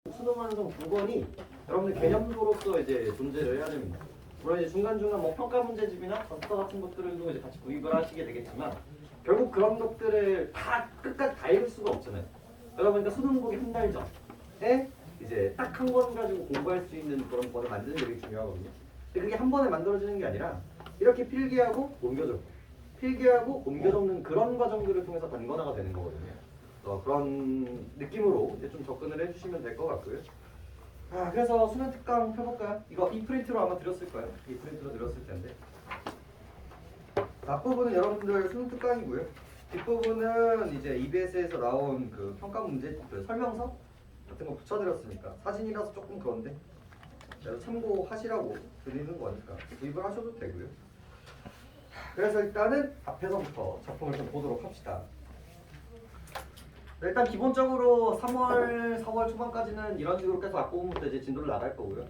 수능 완성 9번이 여러분들 개념도로서 이제 존재를 해야 됩니다. 물론 이제 중간중간 뭐 평가 문제집이나 전서 같은 것들도 이제 같이 구입을 하시게 되겠지만 결국 그런 것들을 다 끝까지 다 읽을 수가 없잖아요. 그러다 보니까 수능 보기 한 달 전에 이제 딱 한 권 가지고 공부할 수 있는 그런 거를 만드는 게 되게 중요하거든요. 근데 그게 한 번에 만들어지는 게 아니라 이렇게 필기하고 옮겨 적고 필기하고 옮겨 적는 그런 과정들을 통해서 단권화가 되는 거거든요. 그런 느낌으로 이제 좀 접근을 해주시면 될 것 같고요. 그래서 수능 특강 펴볼까요? 이거 이 프린트로 아마 드렸을 거예요. 이 프린트로 드렸을 텐데. 앞부분은 여러분들 수능 특강이고요. 뒷부분은 이제 EBS에서 나온 그 평가 문제 그 설명서 같은 거 붙여드렸으니까 사진이라서 조금 그런데 참고하시라고 드리는 거니까 구입을 하셔도 되고요. 그래서 일단은 앞에서부터 작품을 좀 보도록 합시다. 일단 기본적으로 3월, 4월 초반까지는 이런 식으로 계속 앞부분부터 이제 진도를 나갈 거고요.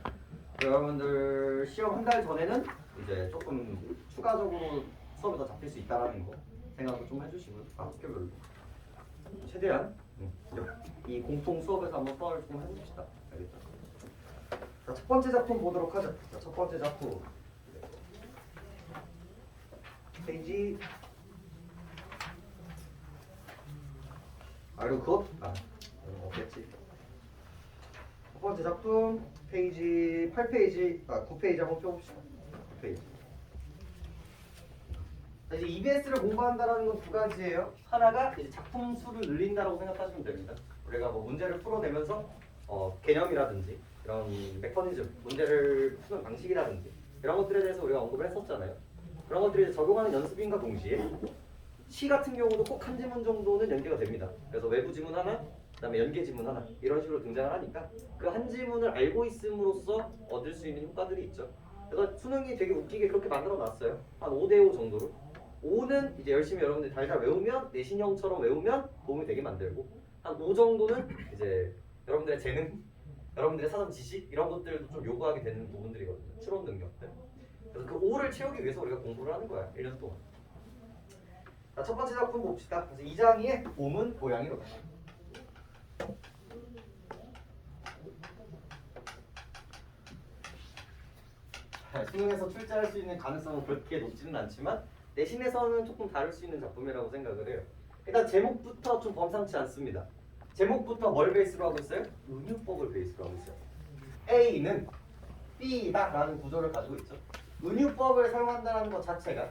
여러분들 시험 한 달 전에는 이제 조금 추가적으로 수업이 더 잡힐 수 있다라는 거 생각도 좀 해주시고요. 학교별로 최대한 이 공통 수업에서 한번 수업을 좀 해봅시다. 알겠죠? 자, 첫 번째 작품 보도록 하죠. 자, 첫 번째 작품 페이지 이거 그것? 없겠지. 첫 번째 작품 페이지 8페이지 9페이지 한번 펴봅시다. 9페이지. 이제 EBS를 공부한다라는 건 두 가지예요. 하나가 이제 작품 수를 늘린다라고 생각하시면 됩니다. 우리가 뭐 문제를 풀어내면서 개념이라든지 이런 메커니즘, 문제를 푸는 방식이라든지 이런 것들에 대해서 우리가 언급을 했었잖아요. 그런 것들이 이제 적용하는 연습인과 동시에 시 같은 경우도 꼭 한 지문 정도는 연계가 됩니다. 그래서 외부 지문 하나, 그다음에 연계 지문 하나 이런 식으로 등장을 하니까 그 한 지문을 알고 있음으로써 얻을 수 있는 효과들이 있죠. 그래서 수능이 되게 웃기게 그렇게 만들어 놨어요. 한 5대5 정도로. 5는 이제 열심히 여러분들이 달달 외우면 내신형처럼 외우면 도움이 되게 만들고 한 5 정도는 이제 여러분들의 재능, 여러분들의 사전 지식 이런 것들도 좀 요구하게 되는 부분들이거든요. 추론 능력들. 그래서 그 5를 채우기 위해서 우리가 공부를 하는 거야. 1년 동안. 자, 첫 번째 작품 봅시다. 그래서 2장의 봄은 고양이로다. 수능에서 출제할 수 있는 가능성은 그렇게 높지는 않지만 내신에서는 조금 다룰 수 있는 작품이라고 생각을 해요. 일단 제목부터 좀 범상치 않습니다. 제목부터 뭘 베이스로 하고 있어요? 은유법을 베이스로 하고 있어요. A는 B다라는 구조를 가지고 있죠. 은유법을 사용한다는 것 자체가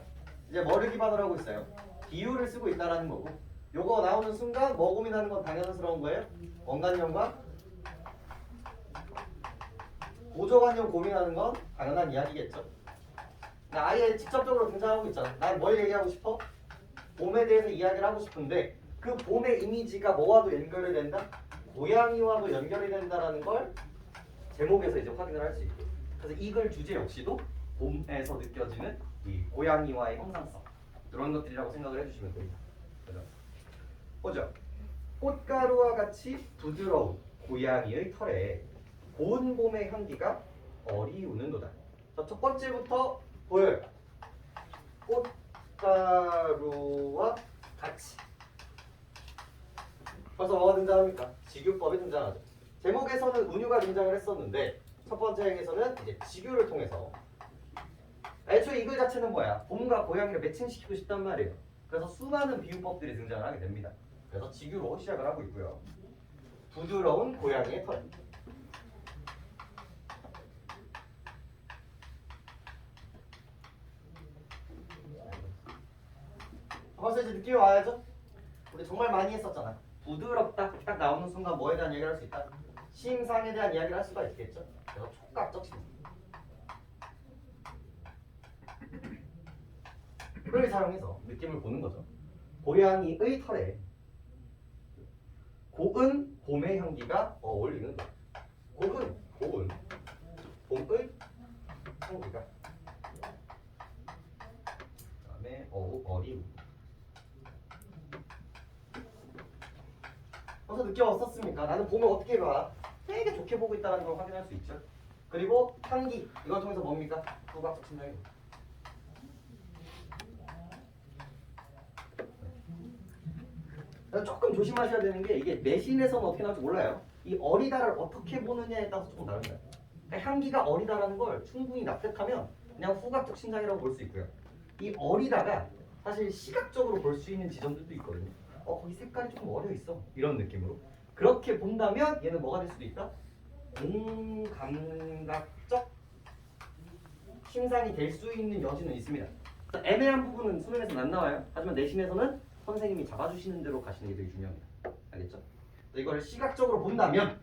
이제 뭐를 기반으로 하고 있어요? 비유를 쓰고 있다는 거고 요거 나오는 순간 뭐 고민하는 건 당연스러운 거예요? 원관념과 보조관념 고민하는 건 당연한 이야기겠죠. 아예 직접적으로 등장하고 있잖아. 난 뭘 얘기하고 싶어? 봄에 대해서 이야기를 하고 싶은데 그 봄의 이미지가 뭐와도 연결이 된다? 고양이와도 연결이 된다라는 걸 제목에서 이제 확인을 할 수 있고 그래서 이 글 주제 역시도 봄에서 느껴지는 이 고양이와의 형상성 이런 것들이라고 생각을 해주시면 됩니다. 그죠? 보죠. 꽃가루와 같이 부드러운 고양이의 털에 고운 봄의 향기가 어리우는도다. 자, 첫 번째부터 보여요. 꽃가루와 같이. 벌써 뭐가 등장합니까? 직유법이 등장하죠. 제목에서는 은유가 등장을 했었는데 첫 번째 행에서는 이제 직유를 통해서 애초에 이 글 자체는 뭐야? 봄과 고양이를 매칭시키고 싶단 말이에요. 그래서 수많은 비유법들이 등장을 하게 됩니다. 그래서 직유로 시작을 하고 있고요. 부드러운 고양이의 털. 벌써 이제 느낌이 와야죠? 우리 정말 많이 했었잖아. 부드럽다. 딱 나오는 순간 뭐에 대한 이야기를 할 수 있다? 심상에 대한 이야기를 할 수가 있겠죠? 그래서 촉각적 심상. 를 사용해서 느낌을 보는 거죠. 고양이의 털에 고운 봄의 향기가 어울리는 것. 고운 봄의 향기가. 그다음에 어리움. 벌써 느낌 왔었습니까? 나는 봄을 어떻게 봐? 되게 좋게 보고 있다는 걸 확인할 수 있죠. 그리고 향기 이걸 통해서 뭡니까? 후각적 심장입니다. 조금 조심하셔야 되는 게 이게 내신에서는 어떻게 나올지 몰라요. 이 어리다를 어떻게 보느냐에 따라서 조금 다른 거예요. 그러니까 향기가 어리다라는 걸 충분히 납득하면 그냥 후각적 심상이라고 볼 수 있고요. 이 어리다가 사실 시각적으로 볼 수 있는 지점들도 있거든요. 거기 색깔이 조금 어려 있어. 이런 느낌으로. 그렇게 본다면 얘는 뭐가 될 수도 있다? 공감각적 심상이 될 수 있는 여지는 있습니다. 애매한 부분은 수능에서는 안 나와요. 하지만 내신에서는 선생님이 잡아주시는 대로 가시는 게 되게 중요합니다. 알겠죠? 이걸 시각적으로 본다면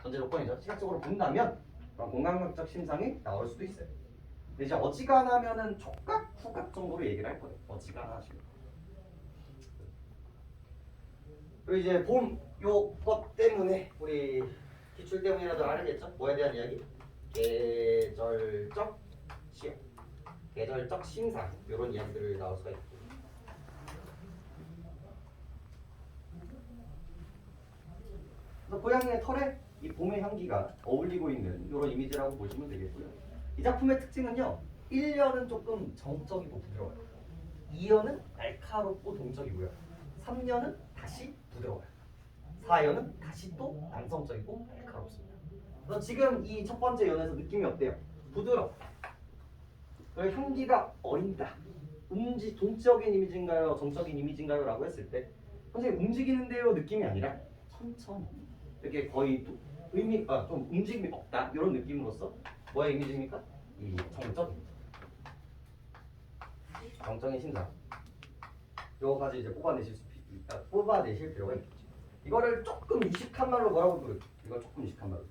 전제 조건이죠. 시각적으로 본다면 그런 공감각적 심상이 나올 수도 있어요. 근데 이제 어지간하면은 촉각, 후각 정도로 얘기를 할 거예요. 어지간하시면. 그리고 이제 봄 요것 때문에 우리 기출 때문이라도 알겠죠? 뭐에 대한 이야기? 계절적 시험, 계절적 심상 이런 이야기들을 나올 수가 있고. 그래서 고양이의 털에 이 봄의 향기가 어울리고 있는 이런 이미지라고 보시면 되겠고요. 이 작품의 특징은요. 1년은 조금 정적이고 부드러워요. 2년은 날카롭고 동적이고요. 3년은 다시 부드러워요. 4년은 다시 또 남성적이고 날카롭습니다. 그래서 지금 이 첫 번째 연에서 느낌이 어때요? 부드럽다. 그리고 향기가 어린다. 동적인 이미지인가요? 정적인 이미지인가요? 라고 했을 때 선생님 움직이는데요 느낌이 아니라 천천히 이렇게 거의 좀 움직임이 없다 이런 느낌으로서 뭐의 이미지입니까? 이 정적인 심상 요거까지 이제 뽑아내실 필요가 있겠죠. 이거를 조금 유식한 말로 뭐라고 부르죠? 이걸 조금 유식한 말로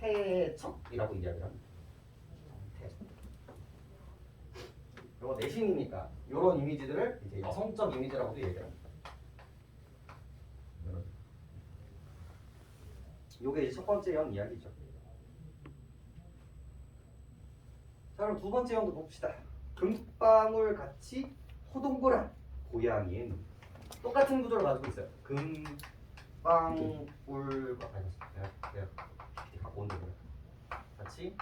정태척이라고 이야기를 합니다. 정태척. 요거 내신이니까 요런 이미지들을 이제 여성적 이미지라고도 얘기를 합니다. 요게 이제 첫 번째 형 이야기죠. 자 그럼 두 번째 형도 봅시다. 금방울 같이 호동굴한 고양이의 눈. 똑같은 구조를 가지고 있어요. 금방울과 내가 갖고 온 거예요. 같이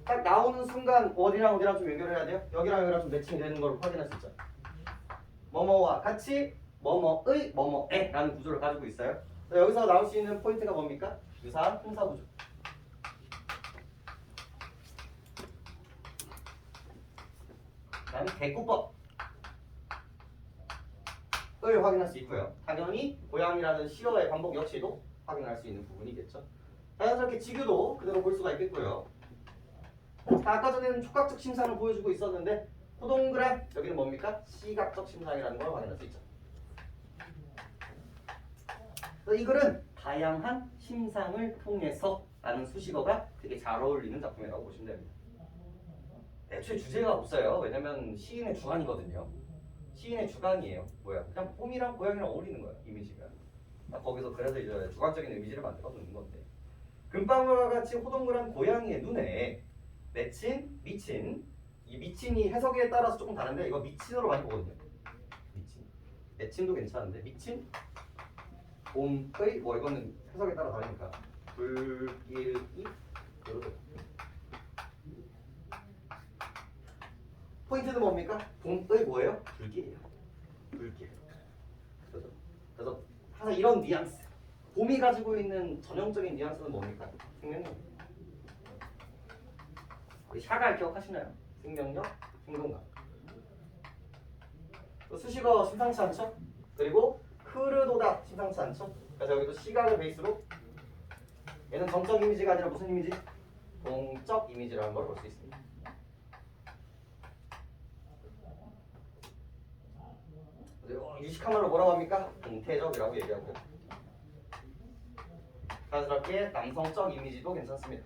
딱 나오는 순간 어디랑 좀 연결해야 돼요? 여기랑 좀 매칭이 되는 걸 확인할 수 있죠. 뭐뭐와 같이 뭐뭐의 뭐뭐에 라는 구조를 가지고 있어요. 여기서 나올 수 있는 포인트가 뭡니까? 유사한 품사구조. 그다음에 대꾸법 을 확인할 수 있고요. 당연히 고양이라는 시어의 반복 역시도 확인할 수 있는 부분이겠죠. 자연스럽게 지규도 그대로 볼 수가 있겠고요. 자, 아까 전에는 촉각적 심상을 보여주고 있었는데 호동그램 여기는 뭡니까? 시각적 심상이라는 걸 확인할 수 있죠. 이 글은 다양한 심상을 통해서 라는 수식어가 되게 잘 어울리는 작품이라고 보시면 됩니다. 애초에 주제가 없어요. 왜냐면 시인의 주관이거든요. 시인의 주관이에요. 뭐야? 그냥 봄이랑 고양이랑 어울리는 거야. 이미지가. 거기서 그래서 이제 주관적인 이미지를 만들어 두는 건데. 금방울과 같이 호동굴한 고양이의 눈에 맺힌, 미친. 이 미친이 해석에 따라서 조금 다른데 이거 미친으로 많이 보거든요. 미친. 맺힌도 괜찮은데 미친? 봄의 뭐 이거는 해석에 따라 다르니까 불길이 이렇게. 포인트는 뭡니까? 봄의 뭐예요? 불길이에요. 불길. 그래서 항상 이런 뉘앙스. 봄이 가지고 있는 전형적인 뉘앙스는 뭡니까? 생명력. 우리 샤갈 기억하시나요? 생명력, 행동감. 수식어 심상치 않죠? 그리고 흐르도다 심상치 않죠? 그래서 여기도 시각을 베이스로 얘는 정적 이미지가 아니라 무슨 이미지? 동적 이미지라는 걸 볼 수 있습니다. 유식한 말로 뭐라고 합니까? 동태적이라고 얘기하고요. 자연스럽게 남성적 이미지도 괜찮습니다.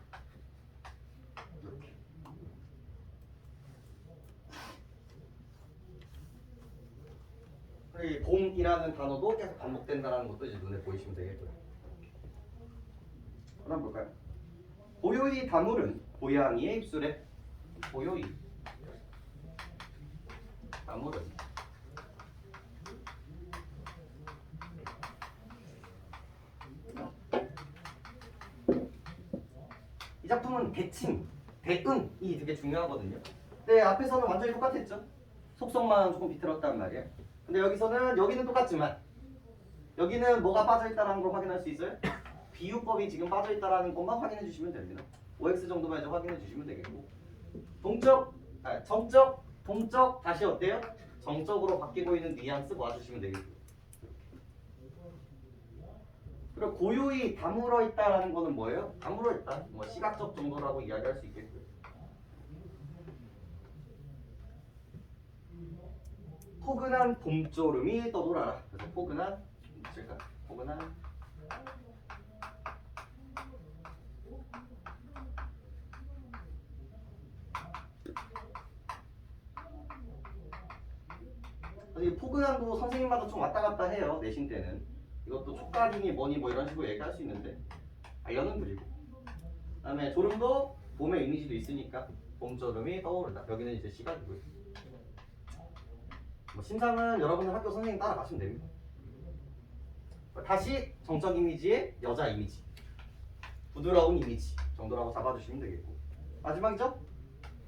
이 봄이라는 단어도 계속 반복된다는 것도 이제 눈에 보이시면 되겠고요. 한번 볼까요? 고요히 다물은 고양이의 입술에 고요히 다물은 이 작품은 대칭, 대응이 되게 중요하거든요. 네, 앞에서는 완전히 똑같았죠. 속성만 조금 비틀었단 말이에요. 근데 여기는 똑같지만 여기는 뭐가 빠져있다는 걸 확인할 수 있어요? 비유법이 지금 빠져있다는 것만 확인해 주시면 됩니다. OX 정도만 이제 확인해 주시면 되겠고 정적, 동적 다시 어때요? 정적으로 바뀌고 있는 뉘앙스 모아주시면 되겠고 그리고 고유히 다물어 있다라는 거는 뭐예요? 다물어 있다. 뭐 시각적 정도라고 이야기할 수 있겠고요. 포근한 봄조름이 떠돌아라. 그래서 포근한 이 포근함도 선생님마다 좀 왔다 갔다 해요. 내신 때는 이것도 촉각이니 뭐니 뭐 이런 식으로 얘기할 수 있는데 연은 그리고 그다음에 조름도 봄의 이미지도 있으니까 봄조름이 떠오른다. 여기는 이제 시각이고요. 뭐 심상은 여러분들 학교 선생님 따라가시면 됩니다. 다시 정적 이미지의 여자 이미지, 부드러운 이미지 정도라고 잡아주시면 되겠고 마지막이죠?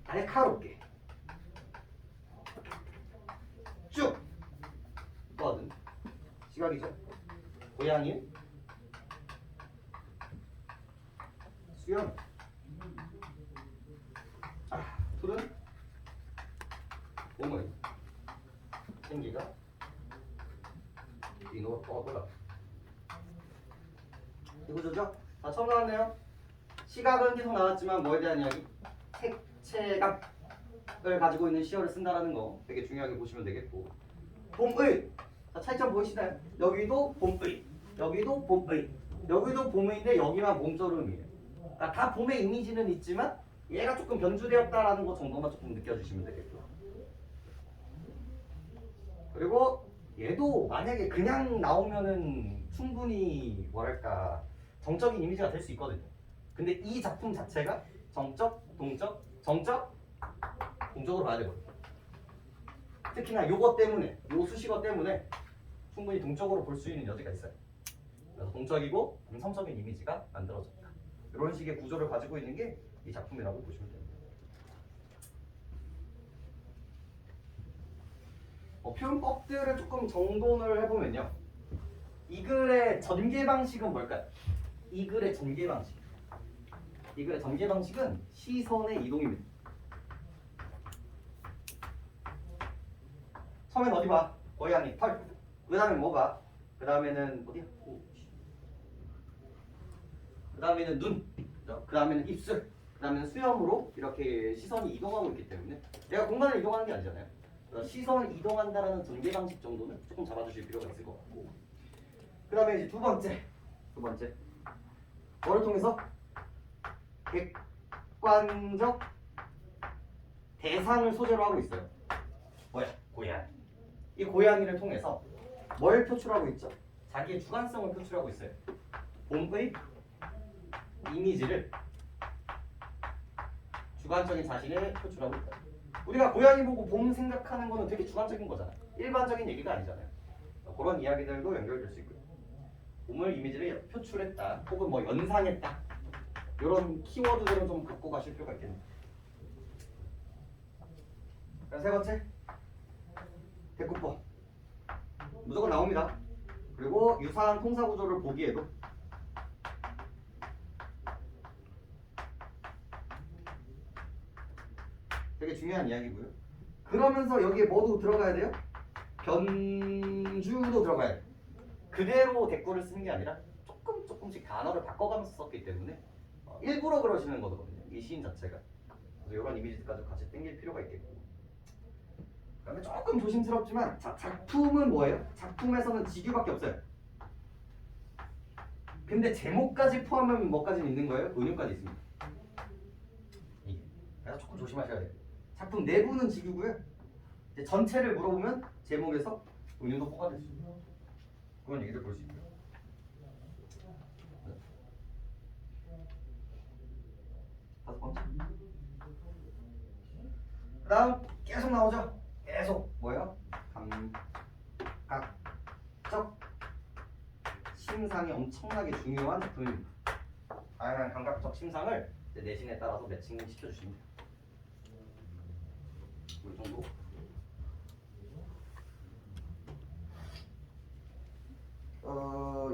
날카롭게 쭉 뻗은 시각이죠. 고양이 수염 풀은 몸을 생기가 이노 뻗어라 이 구조죠? 자, 처음 나왔네요. 시각은 계속 나왔지만 뭐에 대한 이야기? 색채감을 가지고 있는 시어를 쓴다라는 거 되게 중요하게 보시면 되겠고 봄의 자, 차이점 보이시나요? 여기도 봄의 여기도 봄의 여기도 봄의인데 여기만 봄조름이에요. 그러니까 다 봄의 이미지는 있지만 얘가 조금 변주되었다라는 것 정도만 조금 느껴주시면 되겠고 그리고 얘도 만약에 그냥 나오면은 충분히 뭐랄까 정적인 이미지가 될 수 있거든요. 근데 이 작품 자체가 정적, 동적, 정적, 동적으로 봐야 되거든요. 특히나 요거 때문에, 요 수식어 때문에 충분히 동적으로 볼 수 있는 여지가 있어요. 그래서 동적이고 음성적인 이미지가 만들어졌다. 이런 식의 구조를 가지고 있는 게 이 작품이라고 보시면 됩니다. 표현법들을 조금 정돈을 해보면요. 이 글의 전개 방식은 뭘까요? 이 글의 전개 방식. 이 글의 전개 방식은 시선의 이동입니다. 처음엔 어디 봐? 고양이, 털. 그 다음에 뭐 봐? 그 다음에는 어디야? 그 다음에는 눈. 그 다음에는 입술. 그 다음에는 수염으로 이렇게 시선이 이동하고 있기 때문에 내가 공간을 이동하는 게 아니잖아요. 시선을 이동한다라는 전개 방식 정도는 조금 잡아주실 필요가 있을 것 같고 그 다음에 이제 두 번째 뭐를 통해서 객관적 대상을 소재로 하고 있어요. 뭐야? 고양이. 이 고양이를 통해서 뭘 표출하고 있죠? 자기의 주관성을 표출하고 있어요. 봄의 이미지를 주관적인 자신을 표출하고 있다. 우리가 고양이 보고 봄 생각하는 거는 되게 주관적인 거잖아. 일반적인 얘기가 아니잖아요. 그런 이야기들도 연결될 수 있고요. 봄을 이미지를 표출했다, 혹은 뭐 연상했다. 이런 키워드들은 좀 갖고 가실 필요가 있겠네요. 세 번째, 대꾸법. 무조건 나옵니다. 그리고 유사한 통사 구조를 보기에도 되게 중요한 이야기고요. 그러면서 여기에 뭐도 들어가야 돼요? 변주도 들어가야 돼요. 그대로 대꾸를 쓰는 게 아니라 조금씩 단어를 바꿔가면서 썼기 때문에 일부러 그러시는 거거든요. 이 시인 자체가. 그래서 이런 이미지까지 같이 땡길 필요가 있겠고. 그다음에 조금 조심스럽지만 작품은 뭐예요? 작품에서는 직유밖에 없어요. 근데 제목까지 포함하면 뭐까지는 있는 거예요? 은유까지 있습니다. 이게. 그래서 조금 조심하셔야 돼요. 작품 내부는 직유고요. 이제 전체를 물어보면 제목에서 은유도 포함될 수 있는 그런 얘기를 볼 수 있고요. 다섯 번째. 그다음 계속 나오죠. 계속 뭐예요? 감각적 심상이 엄청나게 중요한 작품입니다. 다양한 감각적 심상을 내신에 따라서 매칭시켜 주십니다. 이 정도.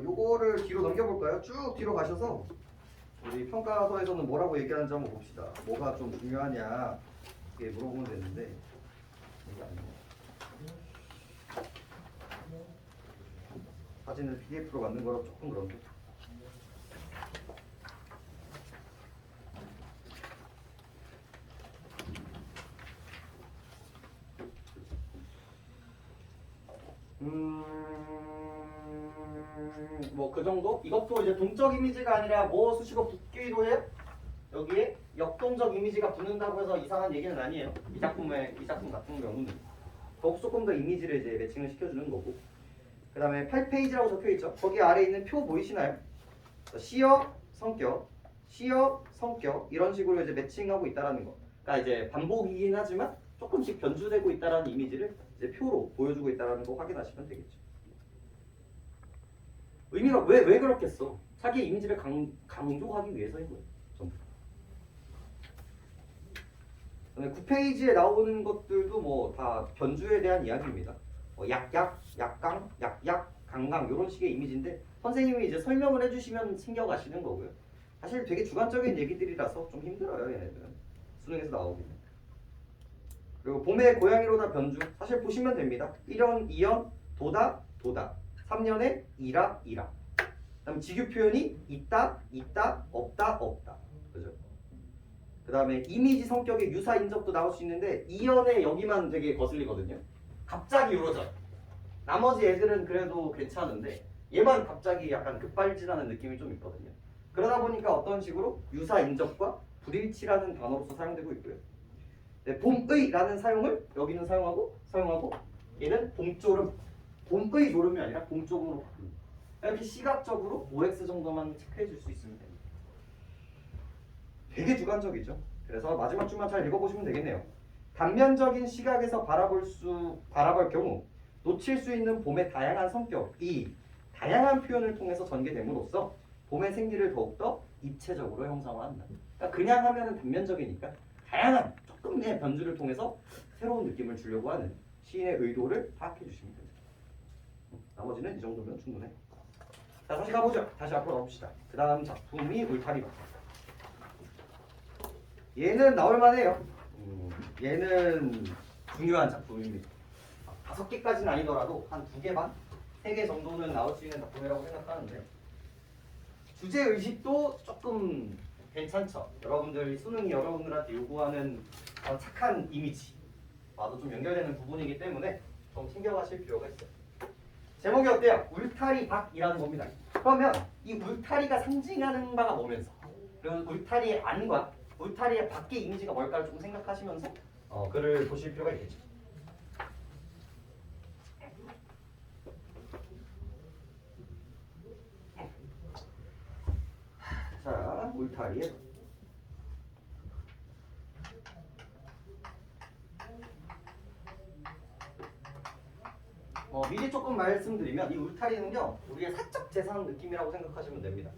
요거를 뒤로 넘겨볼까요? 쭉 뒤로 가셔서 우리 평가서에서는 뭐라고 얘기하는지 한번 봅시다. 뭐가 좀 중요하냐 이게 물어보면 되는데 이게 아니고 사진을 PDF로 만든 거라 조금 그런데. 뭐 그 정도? 이것도 이제 동적 이미지가 아니라 뭐 수식어 붙기도 해요? 여기에 역동적 이미지가 붙는다고 해서 이상한 얘기는 아니에요. 이 작품 같은 경우는 조금 더 이미지를 이제 매칭을 시켜주는 거고. 그 다음에 8페이지라고 적혀있죠. 거기 아래에 있는 표 보이시나요? 시어, 성격, 시어, 성격 이런 식으로 이제 매칭하고 있다라는 거. 그러니까 이제 반복이긴 하지만 조금씩 변주되고 있다라는 이미지를 이제 표로 보여주고 있다라는 거 확인하시면 되겠죠. 의미가 왜 그렇겠어? 자기 이미지를 강조하기 위해서인 거예요. 전부. 그다음에 9페이지에 나오는 것들도 뭐 다 변주에 대한 이야기입니다. 약강, 강강 이런 식의 이미지인데 선생님이 이제 설명을 해주시면 챙겨가시는 거고요. 사실 되게 주관적인 얘기들이라서 좀 힘들어요, 얘네들은. 수능에서 나오기는. 그리고 봄의 고양이로다 변주. 사실 보시면 됩니다. 1연, 2연, 도다. 3년에 이라. 그다음에 직유 표현이 있다, 없다. 그죠? 그다음에 이미지 성격의 유사 인접도 나올 수 있는데 2연에 여기만 되게 거슬리거든요. 갑자기 이러죠. 나머지 애들은 그래도 괜찮은데 얘만 갑자기 약간 급발진하는 느낌이 좀 있거든요. 그러다 보니까 어떤 식으로 유사 인접과 불일치라는 단어로서 사용되고 있고요. 네, 봄의라는 사용을 여기는 사용하고 얘는 봄조름, 봄의 조름이 아니라 봄조름으로 바꿉니다. 이렇게 시각적으로 OX 정도만 체크해 줄 수 있으면 됩니다. 되게 주관적이죠. 그래서 마지막 줄만 잘 읽어보시면 되겠네요. 단면적인 시각에서 바라볼 경우 놓칠 수 있는 봄의 다양한 성격이 다양한 표현을 통해서 전개됨으로써 봄의 생기를 더욱더 입체적으로 형상화한다. 그러니까 그냥 하면은 단면적이니까 다양한 조금의 변주를 통해서 새로운 느낌을 주려고 하는 시인의 의도를 파악해 주시면 됩니다. 나머지는 이 정도면 충분해. 자, 다시 가보죠. 다시 앞으로 가봅시다. 그 다음 작품이 울타리 밭. 얘는 나올만해요. 얘는 중요한 작품입니다. 5개까지는 아니더라도 한 2개 반? 3개 정도는 나올 수 있는 작품이라고 생각하는데 주제 의식도 조금 괜찮죠. 여러분들 수능이 여러분들한테 요구하는 착한 이미지 와도 좀 연결되는 부분이기 때문에 좀 챙겨가실 필요가 있어요. 제목이 어때요? 울타리 밖이라는 겁니다. 그러면 이 울타리가 상징하는 바가 뭐면서 그리고 울타리의 안과 울타리의 밖의 이미지가 뭘까를 조금 생각하시면서 글을 보실 필요가 있겠죠. 자, 울타리에 미리 조금 말씀드리면 이 울타리는요 우리의 사적 재산 느낌이라고 생각하시면 됩니다.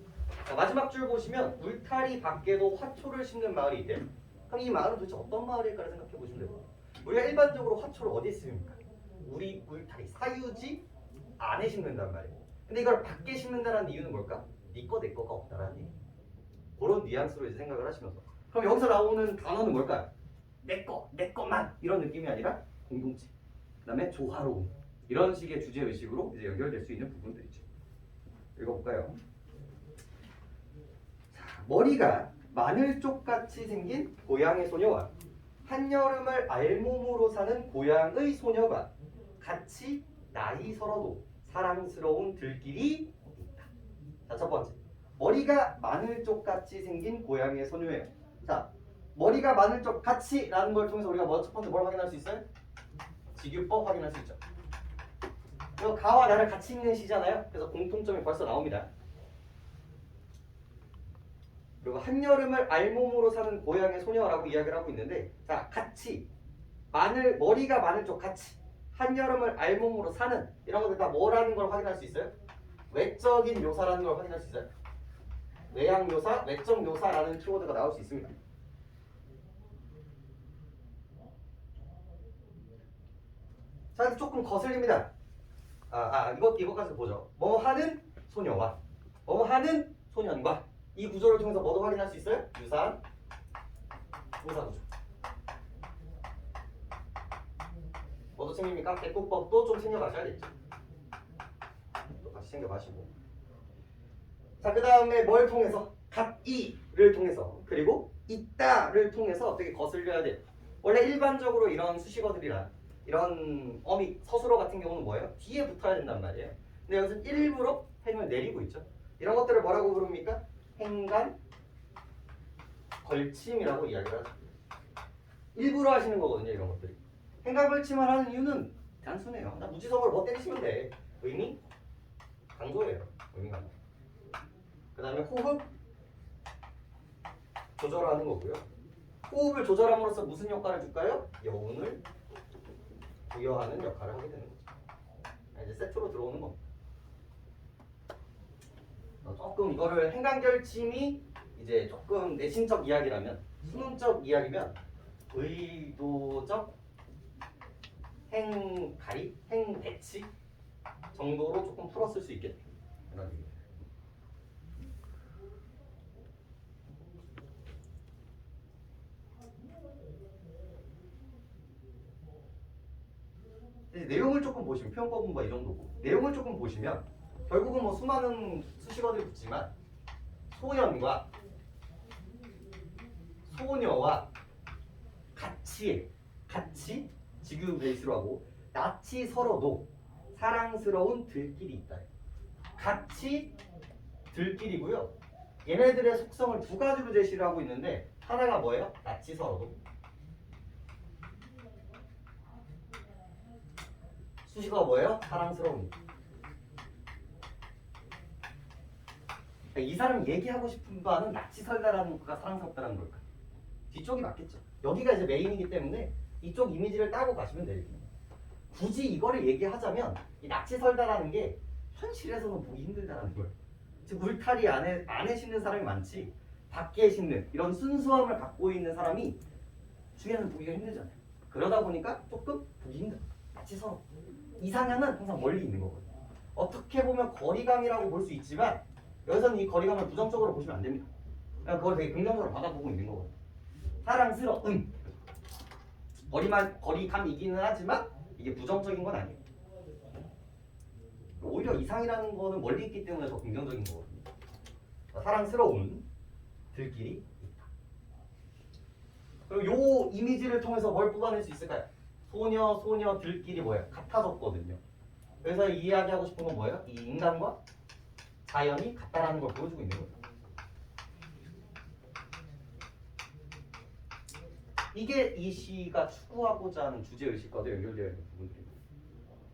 자, 마지막 줄 보시면 울타리 밖에도 화초를 심는 마을이 있대요. 그럼 이 마을은 도대체 어떤 마을일까를 생각해 보시면 돼요. 우리가 일반적으로 화초를 어디에 심습니까? 우리 울타리 사유지 안에 심는단 말이에요. 근데 이걸 밖에 심는다는 이유는 뭘까? 네 거 내 거가 없다라는 얘기. 그런 뉘앙스로 이제 생각을 하시면서 그럼 여기서 나오는 단어는 뭘까요? 내 거, 내 것만 이런 느낌이 아니라 공동체, 그 다음에 조화로움 이런 식의 주제의식으로 이제 연결될 수 있는 부분들이죠. 읽어볼까요? 자, 머리가 마늘쪽같이 생긴 고양이 소녀와 한여름을 알몸으로 사는 고양의 소녀가 같이 나이 서러도 사랑스러운 들길이 있다. 자, 첫 번째. 머리가 마늘쪽같이 생긴 고양이의 소녀예요. 자, 머리가 마늘쪽같이라는 걸 통해서 우리가 첫 번째 뭘 확인할 수 있어요? 직유법 확인할 수 있죠. 그리고 가와 나를 같이 읽는 시잖아요. 그래서 공통점이 벌써 나옵니다. 그리고 한여름을 알몸으로 사는 고양이의 소녀라고 이야기를 하고 있는데, 자, 같이 머리가 마늘쪽 같이 한여름을 알몸으로 사는 이런 것들 다 뭐라는 걸 확인할 수 있어요? 외적인 묘사라는 걸 확인할 수 있어요. 외양 묘사, 외적 묘사라는 키워드가 나올 수 있습니다. 자, 조금 거슬립니다. 이것까지 보죠. 뭐 하는 소녀와 뭐 하는 소년과 이 구조를 통해서 뭐도 확인할 수 있어요? 유사한 동사 구조. 뭐도 챙깁니까? 대꾸법도 좀 챙겨가셔야겠죠. 똑같이 챙겨가시고. 자, 그 다음에 뭘 통해서? 갓이를 통해서 그리고 있다를 통해서 어떻게 거슬려야 돼요? 원래 일반적으로 이런 수식어들이랑 이런 어미, 서술어 같은 경우는 뭐예요? 뒤에 붙어야 된단 말이에요. 근데 여기서 일부러 행을 내리고 있죠. 이런 것들을 뭐라고 부릅니까? 행간 걸침이라고 이야기를 하죠. 일부러 하시는 거거든요, 이런 것들이. 행간 걸침을 하는 이유는 단순해요. 나 무지성으로 뭐 때리시면 돼. 의미 강조예요. 의미 강조. 그 다음에 호흡 조절하는 거고요. 호흡을 조절함으로써 무슨 역할을 줄까요? 여운을 부여하는 역할을 하게 되는 거죠. 이제 세트로 들어오는 겁니다. 조금 이거를 행간결침이 이제 조금 내신적 이야기라면, 수능적 이야기면 의도적 행가리, 행배치 정도로 조금 풀었을 수 있겠다. 이런 얘기입니다. 내용을 조금 보시면 표현법은 뭐 이 정도고, 내용을 조금 보시면 결국은 뭐 수많은 수식어들이 붙지만 소년과 소녀와 같이 지금 베이스로 하고 낯이 서러도 사랑스러운 들길이 있다. 같이 들길이고요. 얘네들의 속성을 두 가지로 제시를 하고 있는데 하나가 뭐예요? 낯이 서러도. 수식어가 뭐예요? 사랑스러운. 이 사람 얘기하고 싶은 바는 낯이 설다라는 것과 사랑스럽다라는 걸까? 뒤쪽이 맞겠죠. 여기가 이제 메인이기 때문에 이쪽 이미지를 따고 가시면 되겠네요. 굳이 이거를 얘기하자면 이 낯이 설다라는 게 현실에서는 보기 힘들다라는 거예요. 즉 울타리 안에 심는 사람이 많지 밖에 심는 이런 순수함을 갖고 있는 사람이 주위에는 보기가 힘들잖아요. 그러다 보니까 조금 보기 힘들어. 낯이 서러. 이상향은 항상 멀리 있는 거거든요. 어떻게 보면 거리감이라고 볼 수 있지만 여기서는 이 거리감을 부정적으로 보시면 안 됩니다. 그냥 그걸 되게 긍정적으로 받아보고 있는 거거든요. 사랑스러운 거리감이기는 하지만 이게 부정적인 건 아니에요. 오히려 이상이라는 거는 멀리 있기 때문에 더 긍정적인 거거든요. 사랑스러운 들길이 있다. 그리고 요 이미지를 통해서 뭘 뽑아낼 수 있을까요? 소녀 들길이 뭐예요? 같아졌거든요. 그래서 이야기하고 싶은 건 뭐예요? 이 인간과 자연이 같다라는 걸 보여주고 있는 거예요. 이게 이 시가 추구하고자 하는 주제의식과도 연결되어 있는 부분들입니다.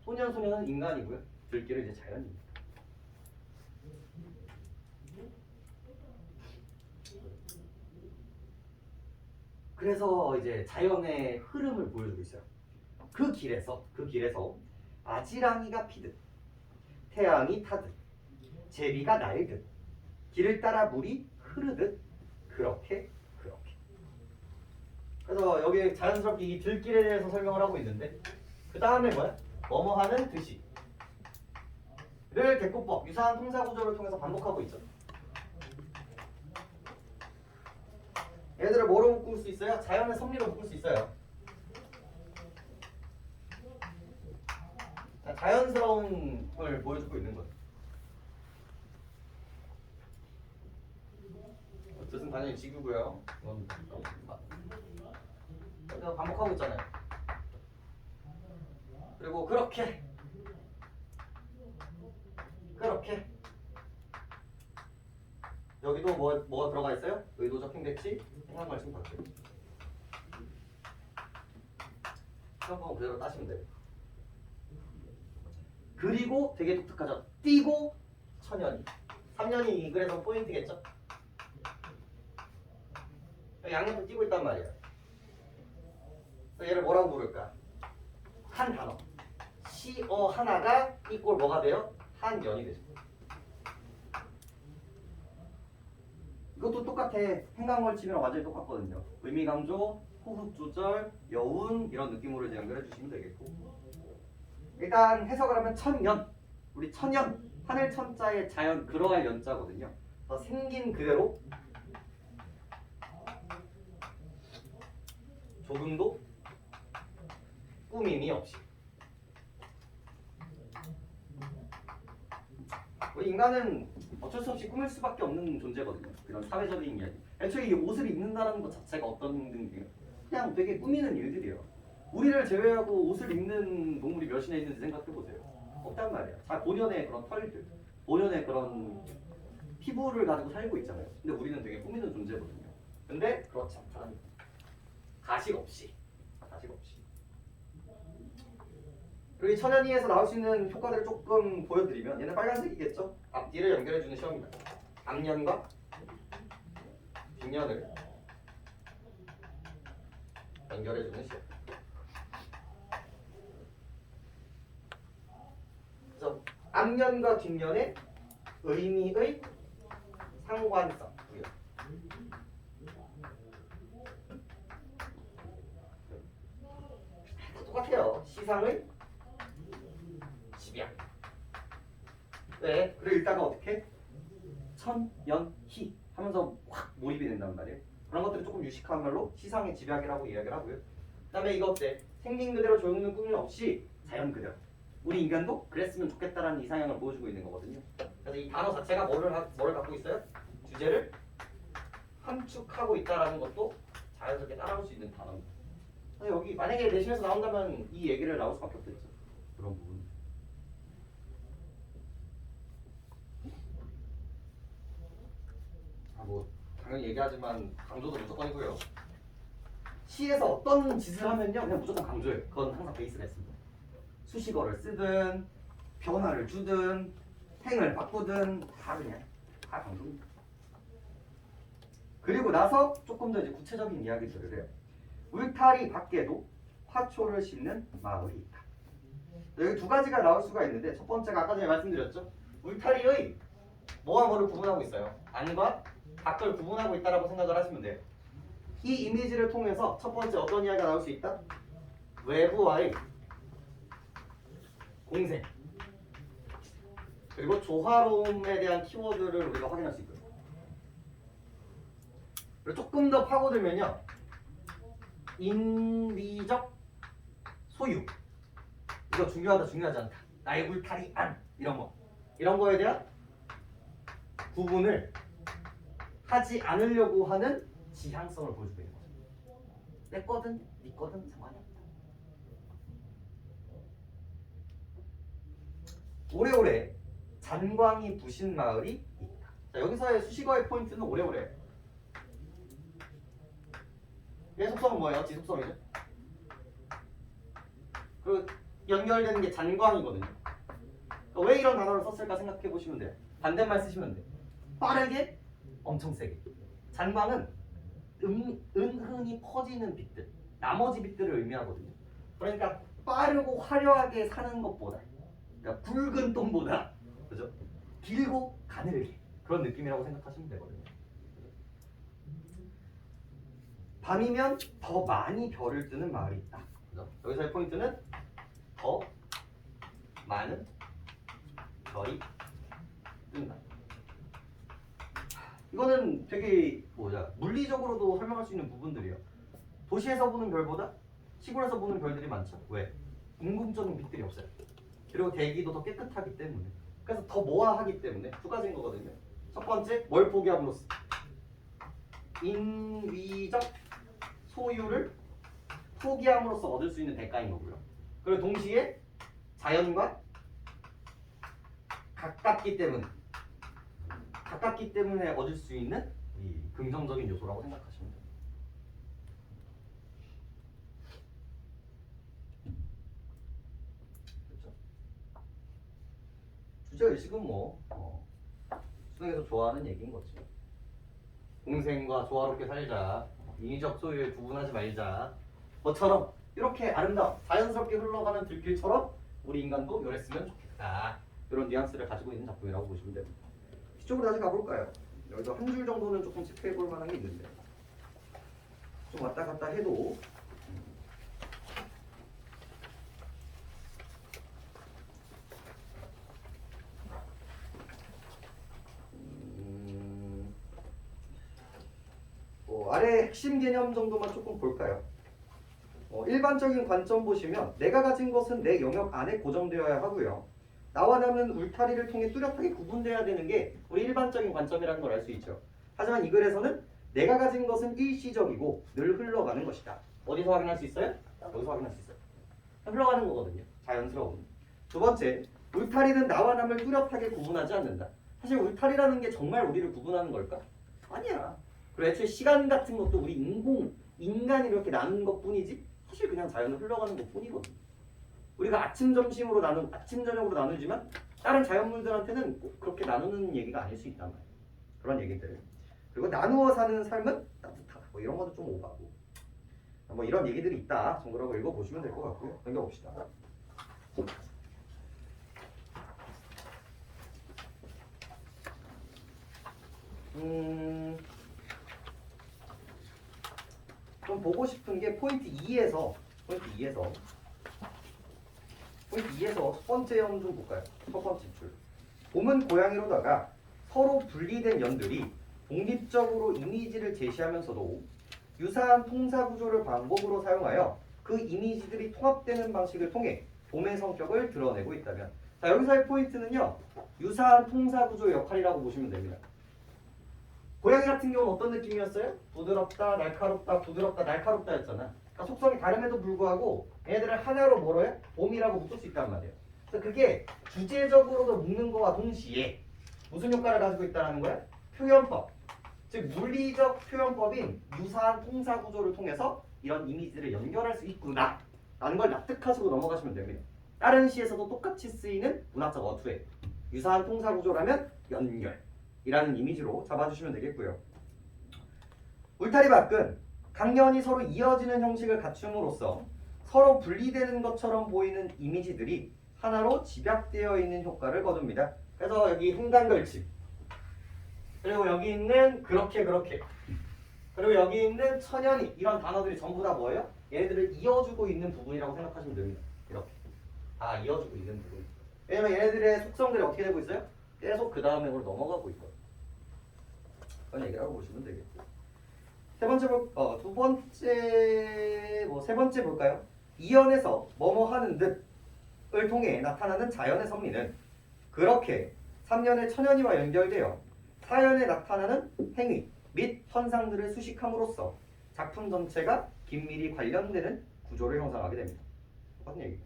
소녀는 인간이고요. 들길은 이제 자연입니다. 그래서 이제 자연의 흐름을 보여주고 있어요. 그 길에서 아지랑이가 피듯 태양이 타듯 제비가 날듯 길을 따라 물이 흐르듯 그렇게 그래서 여기 자연스럽게 이 들길에 대해서 설명을 하고 있는데 그 다음에 뭐야? 뭐뭐 하는 듯이 를 대꾸법 유사한 통사 구조를 통해서 반복하고 있죠. 얘들을 뭐로 묶을 수 있어요? 자연의 섭리로 묶을 수 있어요. 자연스러운 걸 보여주고 있는 거예요. 뜻은 당연히 지구고요. 이건 반복하고 있잖아요. 그리고 그렇게 여기도 뭐가 들어가 있어요? 의도적 행배치, 행간걸침 덧줄. 시험방 그대로 따시면 돼요. 그리고 되게 독특하죠. 띄고 천연이. 3년이 그래서 포인트겠죠? 양옆을 띄고 있단 말이에요. 얘를 뭐라고 부를까? 한 단어. 시어 하나가 이꼴 뭐가 돼요? 한연이 되죠. 이것도 똑같아. 행간걸침이랑 완전히 똑같거든요. 의미 강조, 호흡 조절, 여운 이런 느낌으로 이제 연결해 주시면 되겠고. 일단 해석을 하면 천년. 우리 천연, 하늘 천자의 자연 그러할 연자거든요. 생긴 그대로 조금도 꾸밈이 없이. 우리 인간은 어쩔 수 없이 꾸밀 수밖에 없는 존재거든요. 이런 사회적인 이야기. 애초에 이 옷을 입는다는 것 자체가 어떤 행동이에요? 그냥 되게 꾸미는 일들이에요. 우리를 제외하고 옷을 입는 동물이 몇이나 있는지 생각해보세요. 없단 말이야. 자, 본연의 그런 털들, 본연의 그런 피부를 가지고 살고 있잖아요. 근데 우리는 되게 꾸미는 존재거든요. 근데 그렇지 않다는 거예요. 가식 없이. 그리고 이 천연이에서 나올 수 있는 효과들을 조금 보여드리면 얘는 빨간색이겠죠? 앞뒤를 연결해주는 시험입니다. 앞면과 뒷면을 연결해주는 시험. 그래서 앞면과 뒷면의 의미의 상관성. 똑같아요. 시상의 집약. 네. 그리고 일단은 어떻게? 천연희 하면서 확 몰입이 된단 말이에요. 그런 것들이 조금 유식한 말로 시상의 집약이라고 이야기를 하고요. 그 다음에 이거 어때? 생긴 그대로 조용는 꾸밈 없이 자연 그대로. 우리 인간도 그랬으면 좋겠다라는 이상향을 보여주고 있는 거거든요. 그래서 이 단어 자체가 뭐를 갖고 있어요? 주제를 함축하고 있다라는 것도 자연스럽게 따라올 수 있는 단어입니다. 여기 만약에 내신에서 나온다면 이 얘기를 나올 수밖에 없겠죠. 그런 부분. 뭐 당연히 얘기하지만 강조도 무조건이고요. 시에서 어떤 짓을 하면요 그냥 무조건 강조해요. 그건 항상 베이스가 있습니다. 수식어를 쓰든 변화를 주든 행을 바꾸든 다 그냥 다 강조입니다. 그리고 나서 조금 더 이제 구체적인 이야기들을 해요. 울타리 밖에도 화초를 심는 마을이 있다. 여기 두 가지가 나올 수가 있는데 첫 번째가 아까 전에 말씀드렸죠. 울타리의 뭐와 뭐를 구분하고 있어요. 안과 밖을 구분하고 있다라고 생각을 하시면 돼요. 이 이미지를 통해서 첫 번째 어떤 이야기가 나올 수 있다? 외부와의 공생 그리고 조화로움에 대한 키워드를 우리가 확인할 수 있고요. 그리고 조금 더 파고들면요. 인위적 소유 이거 중요하다 중요하지 않다 나의 울타리 안 이런 거에 대한 구분을 하지 않으려고 하는 지향성을 보여주고 있는 거죠. 내 거든 네 거든 상관이 없다. 오래오래 잔광이 부신 마을이 있다. 자, 여기서의 수식어의 포인트는 오래오래. 얘 속성은 뭐예요? 지속성이죠. 그리고 연결되는 게 잔광이거든요. 그러니까 왜 이런 단어를 썼을까 생각해 보시면 돼요. 반대말 쓰시면 돼요. 빠르게, 엄청 세게. 잔광은 은은히 퍼지는 빛들, 나머지 빛들을 의미하거든요. 그러니까 빠르고 화려하게 사는 것보다, 그러니까 붉은 똥보다, 그죠? 길고 가늘게 그런 느낌이라고 생각하시면 되거든요. 밤이면 더 많이 별을 뜨는 마을이 있다. 그죠? 여기서의 포인트는 더 많은 별이 뜬다. 이거는 되게 물리적으로도 설명할 수 있는 부분들이에요. 도시에서 보는 별보다 시골에서 보는 별들이 많죠. 왜? 인공적인 빛들이 없어요. 그리고 대기도 더 깨끗하기 때문에. 그래서 더 모아하기 때문에 두 가지인 거거든요. 첫 번째, 뭘 포기함으로써? 인위적 소유를 포기함으로써 얻을 수 있는 대가인 거고요. 그리고 동시에 자연과 가깝기 때문에 얻을 수 있는 이 긍정적인 요소라고 생각하시면 돼요. 그렇죠? 주제의식은 수능에서 좋아하는 얘기인 거지. 공생과 조화롭게 살자, 인위적 소유에 구분하지 말자 뭐처럼 이렇게 아름다운 자연스럽게 흘러가는 들길처럼 우리 인간도 요랬으면 좋겠다. 이런 뉘앙스를 가지고 있는 작품이라고 보시면 됩니다. 뒤쪽으로 다시 가볼까요? 여기서 한 줄 정도는 조금 체크해 볼 만한 게 있는데 좀 왔다 갔다 해도 핵심 개념 정도만 조금 볼까요? 일반적인 관점 보시면 내가 가진 것은 내 영역 안에 고정되어야 하고요. 나와 남은 울타리를 통해 뚜렷하게 구분돼야 되는 게 우리 일반적인 관점이라는 걸 알 수 있죠. 하지만 이 글에서는 내가 가진 것은 일시적이고 늘 흘러가는 것이다. 어디서 확인할 수 있어요? 여기서 확인할 수 있어요. 흘러가는 거거든요. 자연스러운. 두 번째, 울타리는 나와 남을 뚜렷하게 구분하지 않는다. 사실 울타리라는 게 정말 우리를 구분하는 걸까? 아니야. 그리고 애초에 시간 같은 것도 우리 인간이 이렇게 나눈 것뿐이지 사실 그냥 자연은 흘러가는 것뿐이거든. 우리가 아침 점심으로 아침 저녁으로 나누지만 다른 자연물들한테는 꼭 그렇게 나누는 얘기가 아닐 수 있단 말이야. 그런 얘기들. 그리고 나누어 사는 삶은 따뜻하다. 뭐 이런 것도 좀 오가고. 뭐 이런 얘기들이 있다 정도라고 읽어보시면 될 것 같고요. 넘겨봅시다. 좀 보고 싶은 게 포인트 2에서 첫 번째 연 좀 볼까요? 첫 번째 줄. 봄은 고양이로다가 서로 분리된 연들이 독립적으로 이미지를 제시하면서도 유사한 통사 구조를 반복으로 사용하여 그 이미지들이 통합되는 방식을 통해 봄의 성격을 드러내고 있다면, 자 여기서의 포인트는요, 유사한 통사 구조 역할이라고 보시면 됩니다. 고양이 같은 경우는 어떤 느낌이었어요? 부드럽다, 날카롭다, 부드럽다, 날카롭다였잖아. 그러니까 속성이 다름에도 불구하고 얘네들을 하나로 뭐로 해? 봄이라고 묶을 수 있단 말이에요. 그래서 그게 주제적으로도 묶는 거와 동시에 무슨 효과를 가지고 있다는 거야? 표현법. 즉 물리적 표현법인 유사한 통사 구조를 통해서 이런 이미지를 연결할 수 있구나 라는 걸 납득하시고 넘어가시면 됩니다. 다른 시에서도 똑같이 쓰이는 문학적 어투에 유사한 통사 구조라면 연결이라는 이미지로 잡아주시면 되겠고요. 울타리 밖은 강연이 서로 이어지는 형식을 갖춤으로써 서로 분리되는 것처럼 보이는 이미지들이 하나로 집약되어 있는 효과를 거둡니다. 그래서 여기 행간걸침, 그리고 여기 있는 그렇게 그리고 여기 있는 천연히, 이런 단어들이 전부 다 뭐예요? 얘네들을 이어주고 있는 부분이라고 생각하시면 됩니다. 이렇게 다 이어주고 있는 부분. 왜냐면 얘네들의 속성들이 어떻게 되고 있어요? 계속 그 다음 행으로 넘어가고 있거든요. 그런 얘기라고 보시면 되겠고. 세 번째 볼까요? 이연에서 뭐뭐 하는 듯을 통해 나타나는 자연의 섭리는 그렇게 3년의 천연이와 연결되어 사연에 나타나는 행위 및 현상들을 수식함으로써 작품 전체가 긴밀히 관련되는 구조를 형성하게 됩니다. 똑같은 얘기.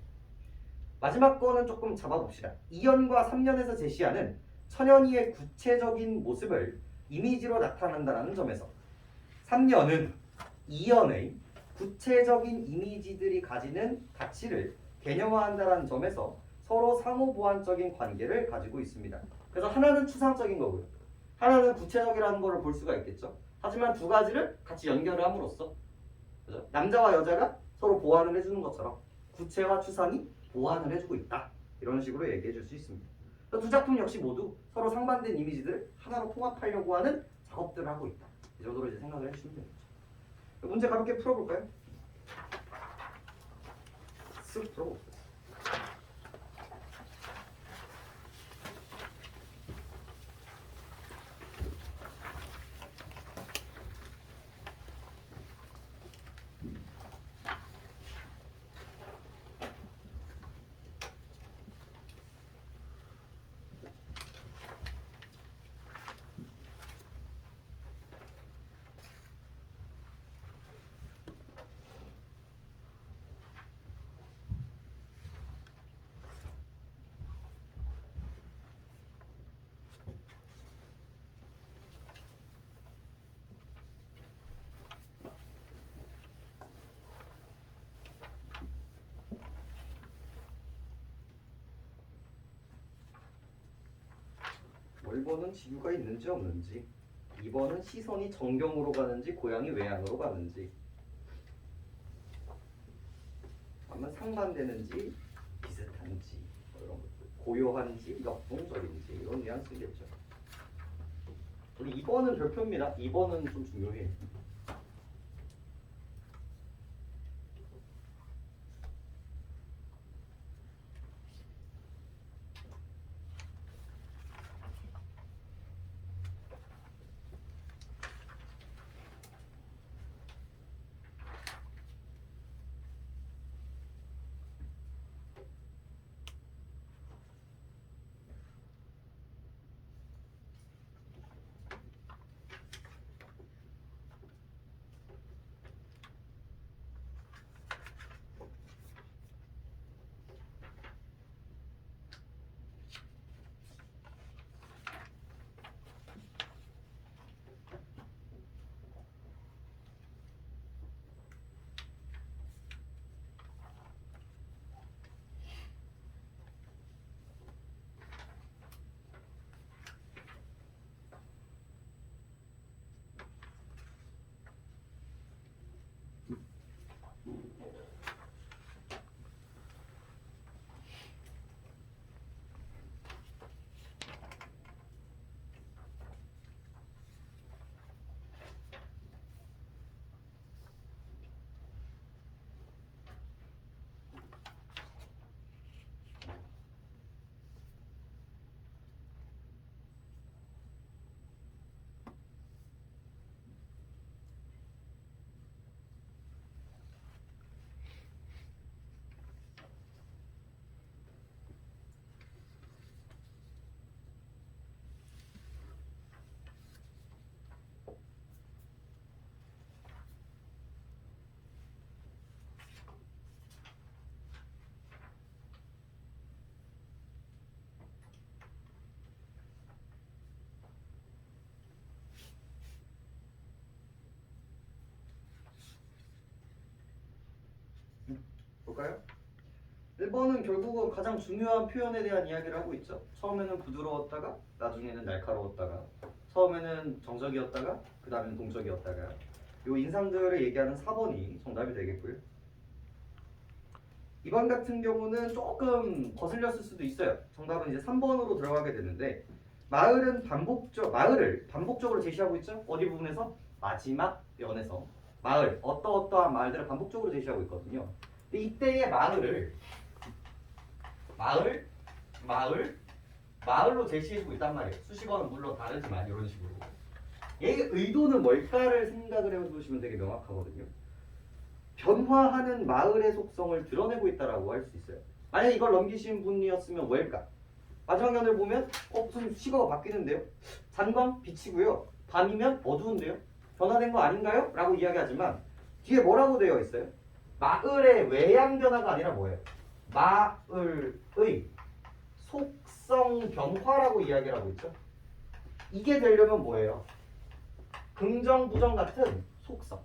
마지막 거는 조금 잡아봅시다. 2년과 3년에서 제시하는 천연이의 구체적인 모습을 이미지로 나타난다는 점에서 3년은 2년의 구체적인 이미지들이 가지는 가치를 개념화한다는 점에서 서로 상호보완적인 관계를 가지고 있습니다. 그래서 하나는 추상적인 거고요. 하나는 구체적이라는 걸 볼 수가 있겠죠. 하지만 두 가지를 같이 연결을 함으로써, 그죠? 남자와 여자가 서로 보완을 해주는 것처럼 구체와 추상이 보완을 해주고 있다. 이런 식으로 얘기해 줄 수 있습니다. 두 작품 역시 모두 서로 상반된 이미지들을 하나로 통합하려고 하는 작업들을 하고 있다. 이 정도로 이제 생각을 해주시면 되겠죠. 문제 가볍게 풀어볼까요? 쓱 풀어볼게요. 뭐 1번은 지유가 있는지 없는지, 2번은 시선이 정경으로 가는지 고양이 외양으로 가는지, 아마 상반되는지 비슷한지, 뭐 이런 것들, 고요한지 역동적인지 이런 뉘앙스겠죠. 우리 2번은 별표입니다. 2번은 좀 중요해요. 볼까요? 1번은 결국은 가장 중요한 표현에 대한 이야기를 하고 있죠. 처음에는 부드러웠다가 나중에는 날카로웠다가 처음에는 정적이었다가 그 다음에는 동적이었다가 요 인상들을 얘기하는 4번이 정답이 되겠고요. 2번 같은 경우는 조금 거슬렸을 수도 있어요. 정답은 이제 3번으로 들어가게 되는데 마을을 반복적으로 제시하고 있죠. 어디 부분에서? 마지막 면에서 마을, 어떠어떠한 마을들을 반복적으로 제시하고 있거든요. 근데 이때의 마을로 제시해주고 있단 말이에요. 수식어는 물론 다르지만 이런 식으로. 얘의 의도는 뭘까를 생각을 해보시면 되게 명확하거든요. 변화하는 마을의 속성을 드러내고 있다라고 할 수 있어요. 만약 이걸 넘기신 분이었으면 왜일까? 마지막 면을 보면 무슨 수식어가 바뀌는데요? 잔광 빛이고요. 밤이면 어두운데요? 변화된 거 아닌가요? 라고 이야기하지만 뒤에 뭐라고 되어 있어요? 마을의 외양 변화가 아니라 뭐예요? 마을의 속성 변화라고 이야기를 하고 있죠. 이게 되려면 뭐예요? 긍정, 부정 같은 속성,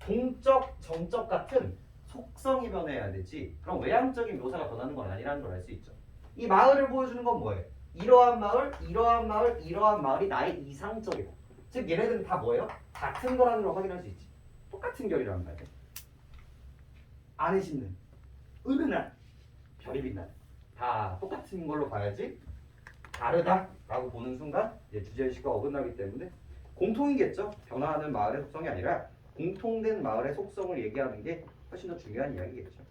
동적, 정적 같은 속성이 변해야 되지 그럼 외향적인 묘사가 변하는 건 아니라는 걸 알 수 있죠. 이 마을을 보여주는 건 뭐예요? 이러한 마을, 이러한 마을, 이러한 마을이 나의 이상적이다. 즉 얘네들은 다 뭐예요? 같은 거라는 걸 확인할 수 있지. 똑같은 결이란 말이에요. 안에 씻는, 은은한, 별이 빛나는 다 똑같은 걸로 봐야지 다르다라고 보는 순간 이제 주제의식과 어긋나기 때문에 공통이겠죠. 변화하는 마을의 속성이 아니라 공통된 마을의 속성을 얘기하는 게 훨씬 더 중요한 이야기겠죠.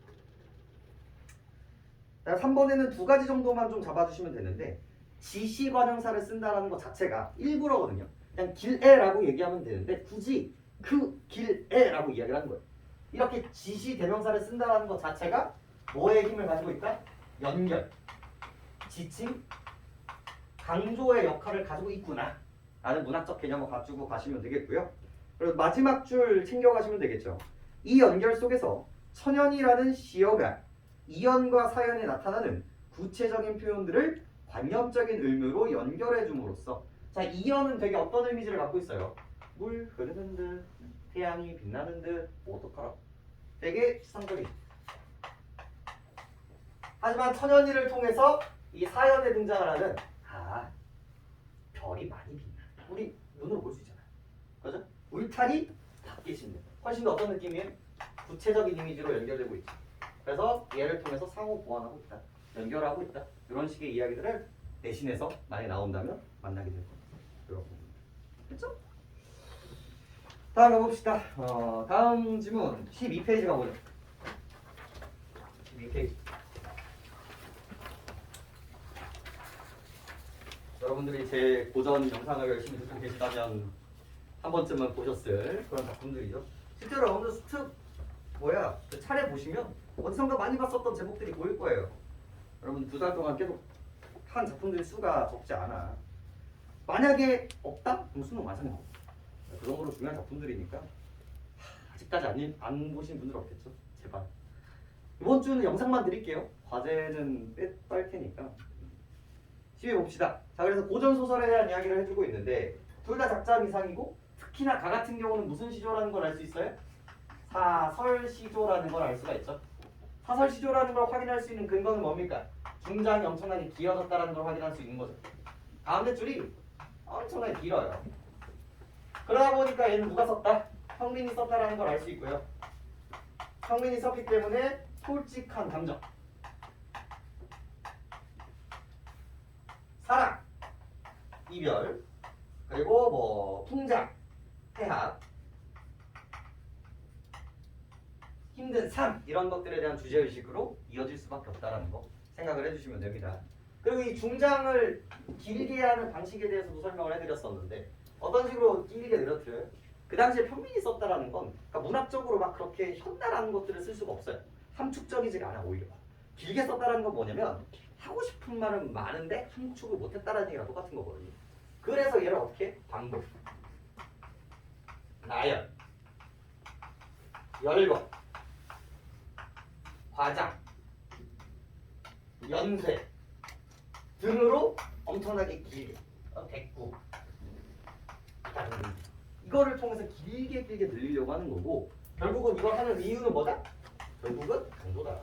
3번에는 두 가지 정도만 좀 잡아주시면 되는데 지시관형사를 쓴다는 것 자체가 일부러거든요. 그냥 길에라고 얘기하면 되는데 굳이 그 길에라고 이야기를 하는 거예요. 이렇게 지시대명사를 쓴다는 것 자체가 뭐의 힘을 가지고 있다? 연결, 지침, 강조의 역할을 가지고 있구나 라는 문학적 개념을 가지고 가시면 되겠고요. 그리고 마지막 줄 챙겨가시면 되겠죠. 이 연결 속에서 천연이라는 시어가 이연과 사연에 나타나는 구체적인 표현들을 관념적인 의미로 연결해 줌으로써 자, 이연은 되게 어떤 이미지를 갖고 있어요? 물 흐르는 듯, 태양이 빛나는 듯, 뭐 어떡하라? 되게 추상적이죠. 하지만 천연이를 통해서 이 사연에 등장을 하는 별이 많이 빛나. 우리 눈으로 볼 수 있잖아요. 그죠? 울타리 밖에 있는 훨씬 더 어떤 느낌이에요? 구체적인 이미지로 연결되고 있죠. 그래서 얘를 통해서 상호 보완하고 있다. 연결하고 있다. 이런 식의 이야기들을 대신해서 많이 나온다면 만나게 될 겁니다. 여러분. 됐죠? 다음 가봅시다. 다음 지문 12페이지 가보죠. 12페이지. 여러분들이 제 고전 영상을 열심히 듣고 계시다면 한 번쯤은 보셨을 그런 작품들이죠. 실제로 여러분들 그 차례 보시면 어디선가 많이 봤었던 제목들이 보일 거예요. 여러분 2달 동안 계속 한 작품들의 수가 적지 않아. 만약에 없다? 그럼 수능 완성이 나옵니다. 그 정도로 중요한 작품들이니까 아직까지 안 보신 분들 없겠죠? 제발. 이번 주는 영상만 드릴게요. 과제는 뺄 테니까. 시험해 봅시다. 자, 그래서 고전 소설에 대한 이야기를 해주고 있는데 둘 다 작자 미상이고 특히나 가 같은 경우는 무슨 시조라는 걸 알 수 있어요? 사설 시조라는 걸 알 수가 있죠. 사설 시조라는 걸 확인할 수 있는 근거는 뭡니까? 중장이 엄청나게 길어졌다는 걸 확인할 수 있는 거죠. 가운데 줄이 엄청나게 길어요. 그러다 보니까 얘는 누가 썼다? 평민이 썼다라는 걸 알 수 있고요. 평민이 썼기 때문에 솔직한 감정, 사랑, 이별, 그리고 뭐 풍작, 태학, 힘든 삶 이런 것들에 대한 주제의식으로 이어질 수밖에 없다는 거 생각을 해주시면 됩니다. 그리고 이 중장을 길게 하는 방식에 대해서도 설명을 해드렸었는데 어떤 식으로 길게 늘어뜨려요? 그 당시에 평민이 썼다라는 건 그러니까 문학적으로 막 그렇게 현란한 것들을 쓸 수가 없어요. 함축적이지가 않아 오히려. 길게 썼다라는 건 뭐냐면 하고 싶은 말은 많은데 함축을 못했다라는 얘기랑 똑같은 거거든요. 그래서 얘를 어떻게? 반복, 나열, 열거, 과장, 연쇄 등으로 엄청나게 길게 대꾸 이거를 통해서 길게 늘리려고 하는 거고 결국은 이걸 하는 이유는 뭐다? 결국은 강조다.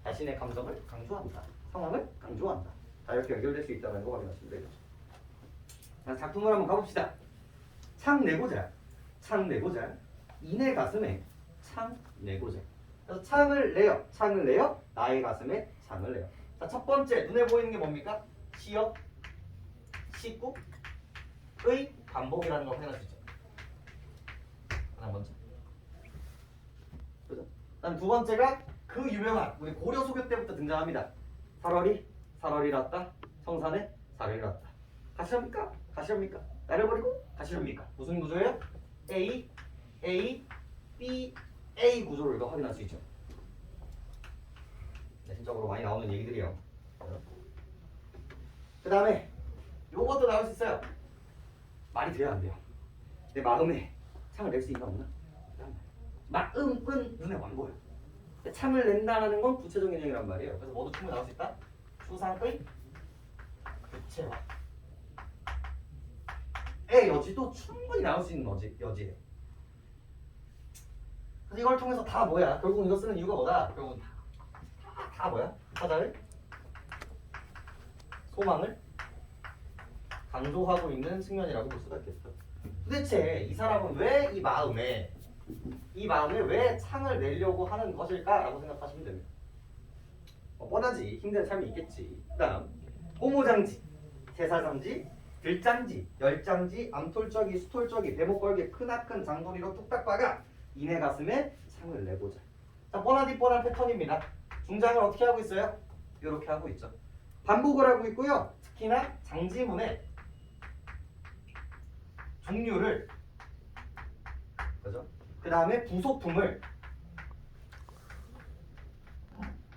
자신의 감정을 강조한다. 상황을 강조한다. 자, 이렇게 연결될 수 있다는 거 확인하시면 되겠죠. 자, 작품을 한번 가봅시다. 창 내고자. 창 내고자. 이내 가슴에 창 내고자. 그래서 창을 내요. 창을 내요. 나의 가슴에 창을 내요. 자, 첫 번째 눈에 보이는 게 뭡니까? 시역, 시구, 의 반복이라는 걸 확인할 수 있죠. 하나 먼저. 그죠? 그다음 두 번째가 그 유명한 우리 고려 소교 때부터 등장합니다. 살얼이 났다. 청산에 살얼이 났다. 가시렵니까? 가시렵니까? 나를 버리고 가시렵니까? 무슨 구조예요? A, B, A 구조를 이거 확인할 수 있죠. 내신적으로 많이 나오는 얘기들이에요. 그 다음에 요것도 나올 수 있어요. 말이 돼야 안 돼요. 내 마음에 창을 낼 수 있나 없나? 마음은 눈에 안 보여. 창을 낸다는 건 구체적인 행위란 말이에요. 그래서 뭐도 충분히 나올 수 있다. 추상의 구체화. 의 여지도 충분히 나올 수 있는 여지예요. 그래서 이걸 통해서 다 뭐야? 결국 이거 쓰는 이유가 뭐다? 결국 다 뭐야? 사자를 소망을 강조하고 있는 측면이라고 볼 수가 있겠죠. 도대체 이 사람은 왜 이 마음에 왜 창을 내려고 하는 것일까라고 생각하시면 됩니다. 뻔하지. 힘든 삶이 있겠지. 그다음 고무장지, 제사장지, 들장지, 열장지, 암톨적이, 수톨적이, 배목걸기, 크나큰 장소리로 뚝딱 박아 이내 가슴에 창을 내고자. 자, 뻔하디 뻔한 패턴입니다. 중장을 어떻게 하고 있어요? 이렇게 하고 있죠. 반복을 하고 있고요. 특히나 장지문의 종류를, 그죠? 그 다음에 부속품을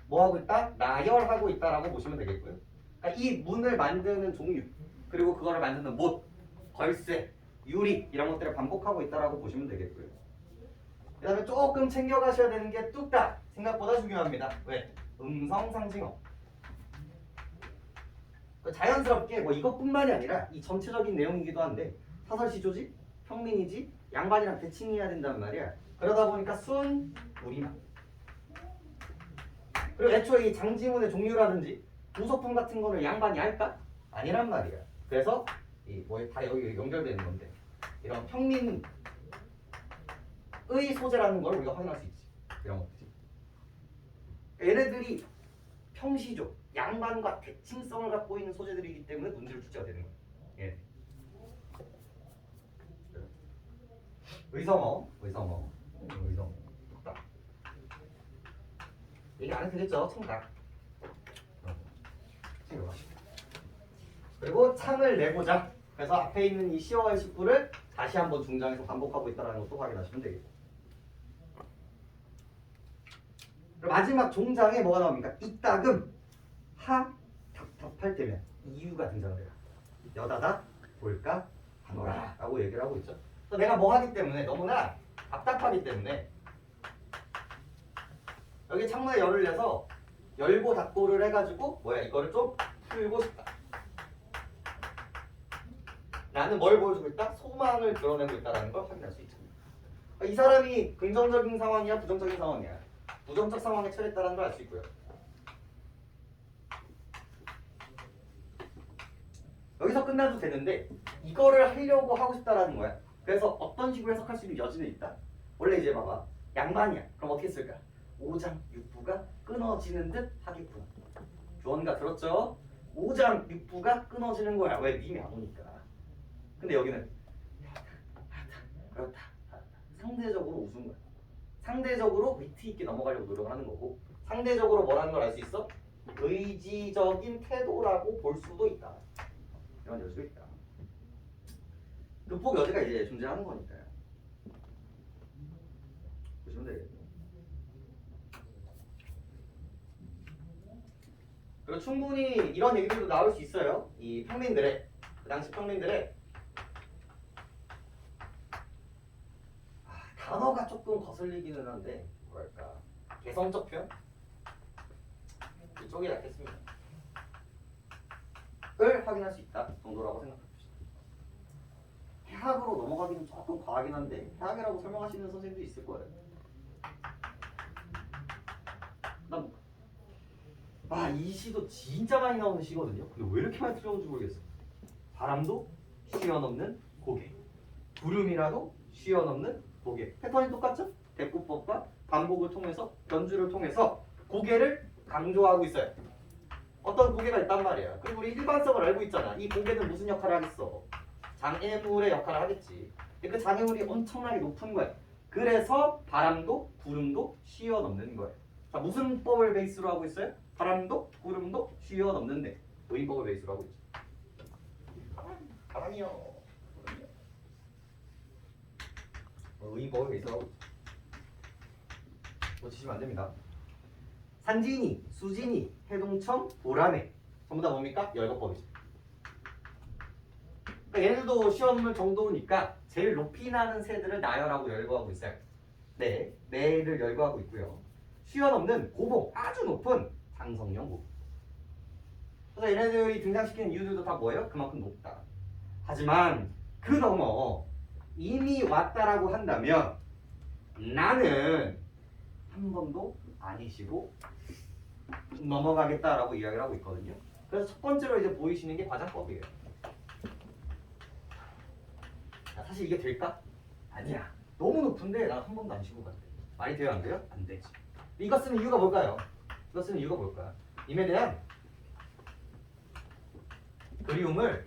뭐 하고 있다? 나열하고 있다라고 보시면 되겠고요. 그러니까 이 문을 만드는 종류, 그리고 그거를 만드는 못, 걸쇠, 유리 이런 것들을 반복하고 있다라고 보시면 되겠고요. 그 다음에 조금 챙겨가셔야 되는 게 뚝딱, 생각보다 중요합니다. 왜? 음성상징어. 자연스럽게 뭐 이것뿐만이 아니라 이 전체적인 내용이기도 한데 사설시조지, 평민이지, 양반이랑 대칭해야 된단 말이야. 그러다 보니까 순, 우리만. 그리고 애초에 이 장지문의 종류라든지 부속품 같은 거를 양반이 할까? 아니란 말이야. 그래서 이 뭐 다 여기 연결되는 건데 이런 평민의 소재라는 걸 우리가 확인할 수 있지. 이런 것들이. 얘네들이 평시조, 양반과 대칭성을 갖고 있는 소재들이기 때문에 문제를 출제가 되는 거예요. 예. 의성어. 딱. 얘기 안 해도 되겠죠? 청각. 그리고 창을 내고자. 그래서 앞에 있는 이 시어의 식구를 다시 한번 중장에서 반복하고 있다는 것도 확인하시면 되겠죠. 그리고 마지막 종장에 뭐가 나옵니까? 이따금 하 답답할 때면 이유가 등장을 해요. 여다다 볼까 하노라 라고 얘기를 하고 있죠. 그래서 내가 뭐 하기 때문에 너무나 답답하기 때문에 여기 창문에 열을 내서 열고 닫고를 해가지고 뭐야 이거를 좀 풀고 싶다. 나는 뭘 보여주고 있다? 소망을 드러내고 있다는 걸 확인할 수 있죠. 그러니까 이 사람이 긍정적인 상황이야 부정적인 상황이야. 부정적 상황에 처했다는 걸 알 수 있고요. 여기서 끝나도 되는데 이거를 하려고 하고 싶다라는 거야. 그래서 어떤 식으로 해석할 수 있는 여지는 있다. 원래 이제 봐봐. 양반이야. 그럼 어떻게 쓸까? 오장 육부가 끊어지는 듯 하겠구나. 주어가 들었죠? 오장 육부가 끊어지는 거야. 왜? 님이 안 오니까. 근데 여기는 그렇다. 상대적으로 웃은 거야. 상대적으로 위트 있게 넘어가려고 노력을 하는 거고 상대적으로 뭐라는 걸 알 수 있어? 의지적인 태도라고 볼 수도 있다. 이런 여지도 있다. 극복 여지가 이제 존재하는 거니까요. 보시면 되겠네요. 그리고 충분히 이런 얘기들도 나올 수 있어요. 이 평민들의 그 당시 평민들의 단어가 조금 거슬리기는 한데 뭐랄까 개성적 표현? 이쪽이 낫겠습니다. 을 확인할 수 있다 정도라고 생각합시다. 해학으로 넘어가기는 조금 과하긴 한데 해학이라고 설명하시는 선생님도 있을 거예요. 아, 이 시도 진짜 많이 나오는 시거든요. 근데 왜 이렇게 많이 틀렸는지 모르겠어. 바람도 쉬어넘는 고개. 구름이라도 쉬어넘는 고개. 패턴이 똑같죠? 대꾸법과 반복을 통해서 변주를 통해서 고개를 강조하고 있어요. 어떤 고개가 있단 말이야. 그리고 우리 일반성을 알고 있잖아. 이 고개는 무슨 역할을 하겠어? 장애물의 역할을 하겠지. 그 장애물이 엄청나게 높은 거야. 그래서 바람도 구름도 쉬어넘는 거예요. 자, 무슨 법을 베이스로 하고 있어요? 바람도 구름도 쉬어넘는데 의인법을 베이스로 하고 있죠. 바람이요. 의인법을 베이스로 하고 있죠. 놓치시면 안 됩니다. 산진이, 수진이, 해동청, 보라매 전부 다 뭡니까? 열거법이죠. 그러니까 얘네들도 시험물 정도니까 제일 높이 나는 새들을 나열하고 열거하고 있어요. 네, 매를 열거하고 있고요. 쉬어넘는 고봉, 아주 높은 장성령 고봉. 그래서 얘네들이 등장시키는 이유들도 다 뭐예요? 그만큼 높다. 하지만 그 넘어 이미 왔다라고 한다면 나는 한 번도 아니시고 넘어가겠다라고 이야기를 하고 있거든요. 그래서 첫 번째로 이제 보이시는 게 과장법이에요. 사실 이게 될까? 아니야. 너무 높은데 난 한 번도 안 쉬고 갔대. 말이 돼요, 안 돼요? 안 되지. 이거 쓰는 이유가 뭘까요? 이거 쓰는 이유가 뭘까? 임에 대한 그리움을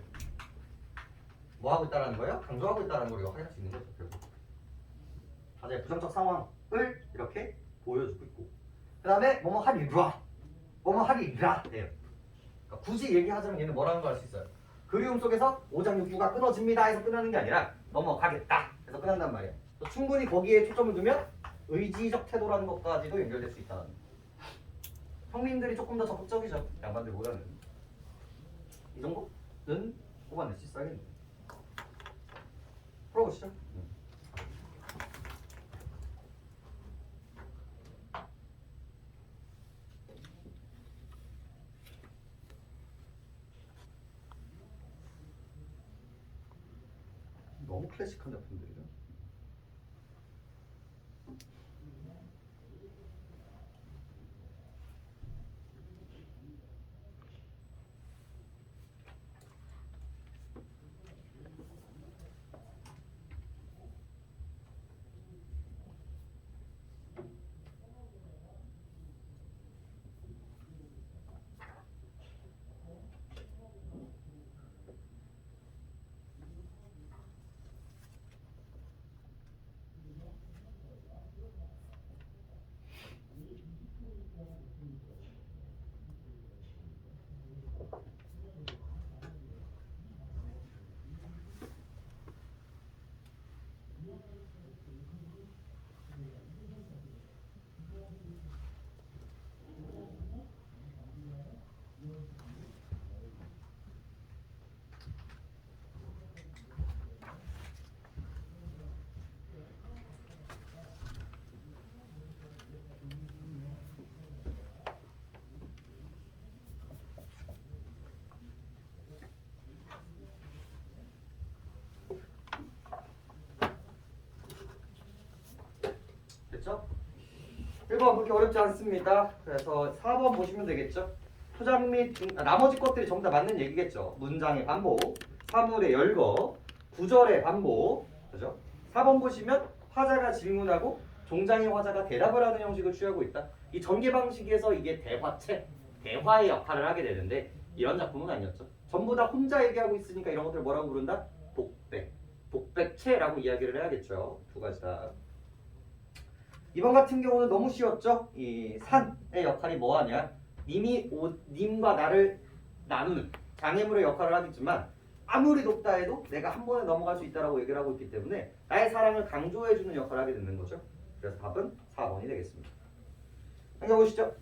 뭐 하고 있다는 거예요? 강조하고 있다는 걸 우리가 확인할 수 있는 거죠, 결국. 맞아요. 부정적 상황을 이렇게 보여주고 있고. 그 다음에 뭐뭐 하리라, 뭐뭐 하리라 돼요. 그러니까 굳이 얘기하자면 얘는 뭐라는 걸 알 수 있어요. 그리움 속에서 5장 6부가 끊어집니다 해서 끝나는 게 아니라 넘어가겠다 해서 끝난단 말이야. 충분히 거기에 초점을 두면 의지적 태도라는 것까지도 연결될 수 있다는. 형민들이 조금 더 적극적이죠. 양반들보다는. 이 정도는 뽑아낼 수 있어야겠네. 풀어보시죠. 너무 클래식한 작품들이죠. 됐죠? 1번 그렇게 어렵지 않습니다. 그래서 4번 보시면 되겠죠? 포장 및 나머지 것들이 전부 다 맞는 얘기겠죠. 문장의 반복, 사물의 열거, 구절의 반복, 그죠? 4번 보시면 화자가 질문하고 종장의 화자가 대답을 하는 형식을 취하고 있다. 이 전개 방식에서 이게 대화체, 대화의 역할을 하게 되는데 이런 작품은 아니었죠. 전부 다 혼자 얘기하고 있으니까 이런 것들 뭐라고 부른다? 독백, 독백체라고 이야기를 해야겠죠. 두 가지 다. 이번 같은 경우는 너무 쉬웠죠? 이 산의 역할이 뭐하냐? 님과 나를 나누는 장애물의 역할을 하겠지만 아무리 높다 해도 내가 한 번에 넘어갈 수 있다라고 얘기를 하고 있기 때문에 나의 사랑을 강조해주는 역할을 하게 되는 거죠. 그래서 답은 4번이 되겠습니다. 당겨보시죠.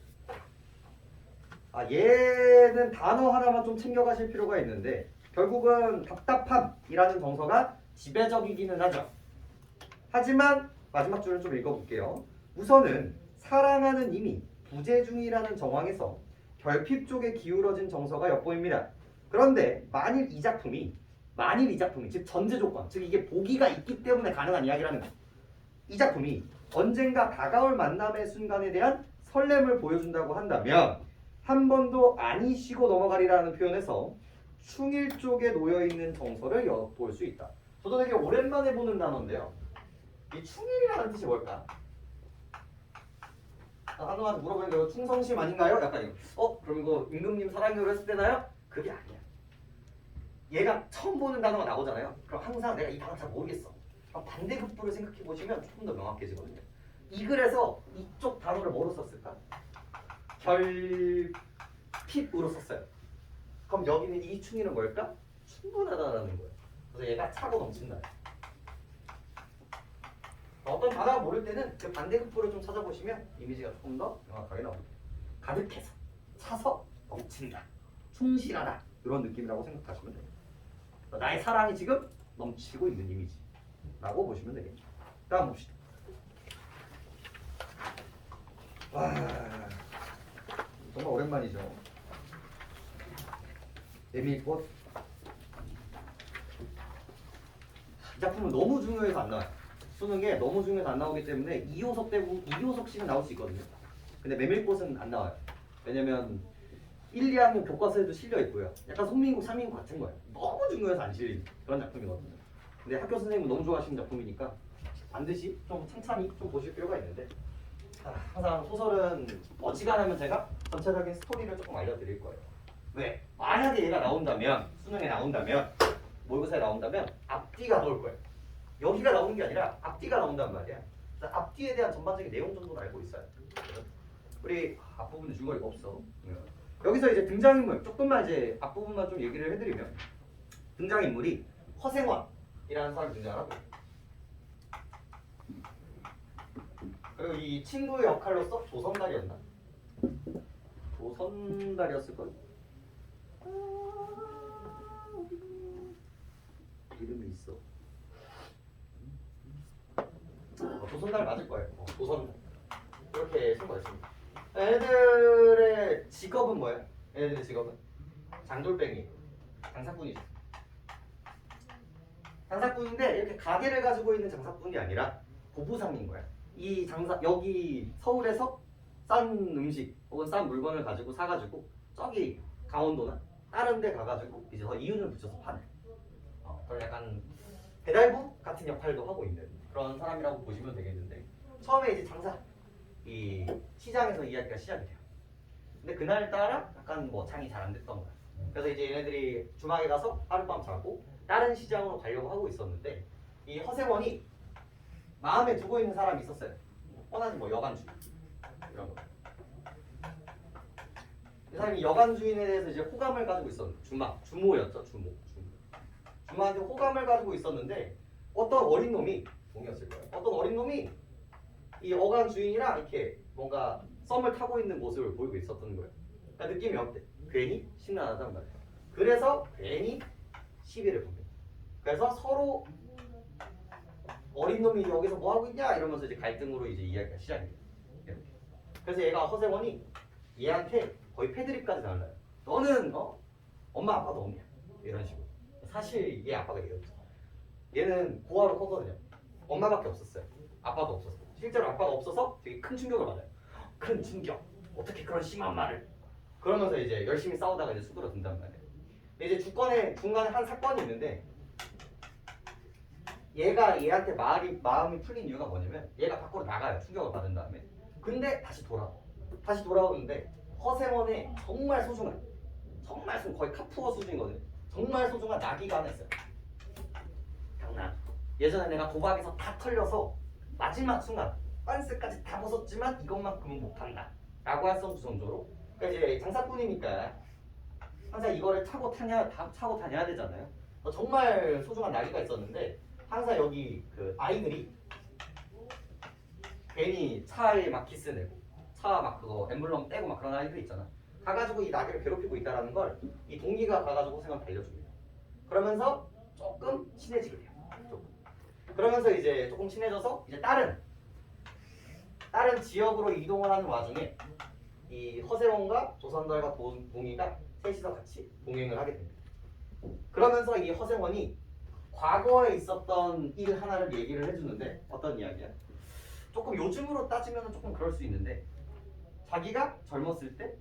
얘는 단어 하나만 좀 챙겨가실 필요가 있는데 결국은 답답함이라는 정서가 지배적이기는 하죠. 하지만 마지막 줄을 좀 읽어볼게요. 우선은 사랑하는 이미 부재 중이라는 정황에서 결핍 쪽에 기울어진 정서가 엿보입니다. 그런데 만일 이 작품이 즉 전제 조건, 즉 이게 보기가 있기 때문에 가능한 이야기라는 거. 이 작품이 언젠가 다가올 만남의 순간에 대한 설렘을 보여준다고 한다면 한 번도 안 쉬고 넘어가리라는 표현에서 충일 쪽에 놓여있는 정서를 엿볼 수 있다. 저도 되게 오랜만에 보는 단어인데요. 이 충일이라는 뜻이 뭘까? 한동안 물어보는데 이거 충성심 아닌가요? 약간 이거. 그럼 이거 임금님 사랑으로 했을 때나요? 그게 아니야. 얘가 처음 보는 단어가 나오잖아요. 그럼 항상 내가 이 단어 잘 모르겠어. 그럼 반대급부를 생각해 보시면 조금 더 명확해지거든요. 이 글에서 이쪽 단어를 뭐로 썼을까? 결핍으로 썼어요. 그럼 여기는 이 충이는 뭘까? 충분하다라는 거예요. 그래서 얘가 차고 넘친다. 어떤 단어가 모를 때는 그 반대급부를 좀 찾아보시면 이미지가 조금 더 명확하게 나옵니다. 가득해서, 차서 넘친다, 충실하다 이런 느낌이라고 생각하시면 돼요. 나의 사랑이 지금 넘치고 있는 이미지라고 보시면 되겠죠. 다음 봅시다. 와, 정말 오랜만이죠. 에밀꽃. 이 작품은 너무 중요해서 안 나와요. 수능에 너무 중요해서 안 나오기 때문에 2호석 대부분 2호석씩은 나올 수 있거든요. 근데 메밀꽃은 안 나와요. 왜냐면 1, 2학년 교과서에도 실려 있고요. 약간 송민국, 상민국 같은 거예요. 너무 중요해서 안 실린 그런 작품이거든요. 근데 학교 선생님은 너무 좋아하시는 작품이니까 반드시 좀 찬찬히 좀 보실 필요가 있는데 항상 소설은 어지간하면 제가 전체적인 스토리를 조금 알려드릴 거예요. 왜? 만약에 얘가 나온다면, 수능에 나온다면, 모의고사에 나온다면 앞뒤가 나올 거예요. 여기가 나오는 게 아니라 앞뒤가 나온단 말이야. 앞뒤에 대한 전반적인 내용 정도는 알고 있어요. 우리 앞부분에 줄거리가 없어. 여기서 이제 등장인물 조금만 이제 앞부분만 좀 얘기를 해드리면 등장인물이 허생원이라는 사람이 등장하고 그리고 이 친구의 역할로서 조선달이었나? 조선달이었을걸? 이름이 있어. 조선달 맞을 거예요. 조선달. 이렇게 쓴거였습니다. 얘네들의 직업은 뭐예요? 얘네들의 직업은? 장돌뱅이. 장사꾼이죠. 장사꾼인데 이렇게 가게를 가지고 있는 장사꾼이 아니라 고부상인 거야. 이 장사 여기 서울에서 싼 음식 혹은 싼 물건을 가지고 사가지고 저기 강원도나 다른 데 가가지고 이제 더 이윤을 붙여서 파는 그런 약간 배달부 같은 역할도 하고 있는 그런 사람이라고 보시면 되겠는데 처음에 이제 장사 이 시장에서 이야기가 시작이 돼요. 근데 그날따라 약간 뭐 장이 잘 안 됐던 거야. 그래서 이제 얘네들이 주막에 가서 하룻밤 자고 다른 시장으로 가려고 하고 있었는데 이 허생원이 마음에 두고 있는 사람이 있었어요. 뻔하지 뭐 여간주 이런 거. 이 사람이 여간주인에 대해서 이제 호감을 가지고 있었는데 주모였죠. 주모한테 호감을 가지고 있었는데 어떤 어린 놈이 동이었을 거예요. 어떤 어린 놈이 이 어간 주인이랑 이렇게 뭔가 썸을 타고 있는 모습을 보이고 있었던 거예요. 그러니까 느낌이 어때? 괜히 심란하단 말이에요. 그래서 괜히 시비를 겁니다. 그래서 서로 어린 놈이 여기서 뭐 하고 있냐 이러면서 이제 갈등으로 이제 이야기가 시작이 돼요. 이렇게. 그래서 얘가 허생원이 얘한테 거의 패드립까지 날라요. 너는 엄마 아빠도 없냐? 이런 식으로. 사실 얘 아빠가 얘였죠. 얘는 고아로 컸거든요. 엄마밖에 없었어요. 아빠도 없었어요. 실제로 아빠가 없어서 되게 큰 충격을 받아요. 큰 충격. 어떻게 그런 심한 말을? 그러면서 이제 열심히 싸우다가 이제 수그러든단 말이에요. 이제 중간에 한 사건이 있는데 얘가 얘한테 마음이 풀린 이유가 뭐냐면 얘가 밖으로 나가요. 충격을 받은 다음에. 근데 다시 돌아오는데 허생원의 정말 소중한 거의 카푸어 수준이거든요. 정말 소중한 나귀가 하나 있어요. 장난. 예전에 내가 도박에서 다 털려서 마지막 순간 빤스까지 다 벗었지만 이것만큼은 못한다 라고 할 정도로 그러니까 이제 장사꾼이니까 항상 이거를 차고 다녀야 되잖아요. 정말 소중한 나귀가 있었는데 항상 여기 그 아이들이 괜히 차에 막 키스 내고 차 막 그거 엠블럼 떼고 막 그런 아이들 있잖아. 가가지고 이 나귀를 괴롭히고 있다는 걸 이 동기가 가가지고 생각 알려줍니다. 그러면서 조금 친해지게 돼요. 그러면서 이제 조금 친해져서 이제 다른 지역으로 이동을 하는 와중에 이 허생원과 조선달과 동이가 셋이서 같이 동행을 하게 됩니다. 그러면서 이 허생원이 과거에 있었던 일 하나를 얘기를 해주는데 어떤 이야기야? 조금 요즘으로 따지면 조금 그럴 수 있는데 자기가 젊었을 때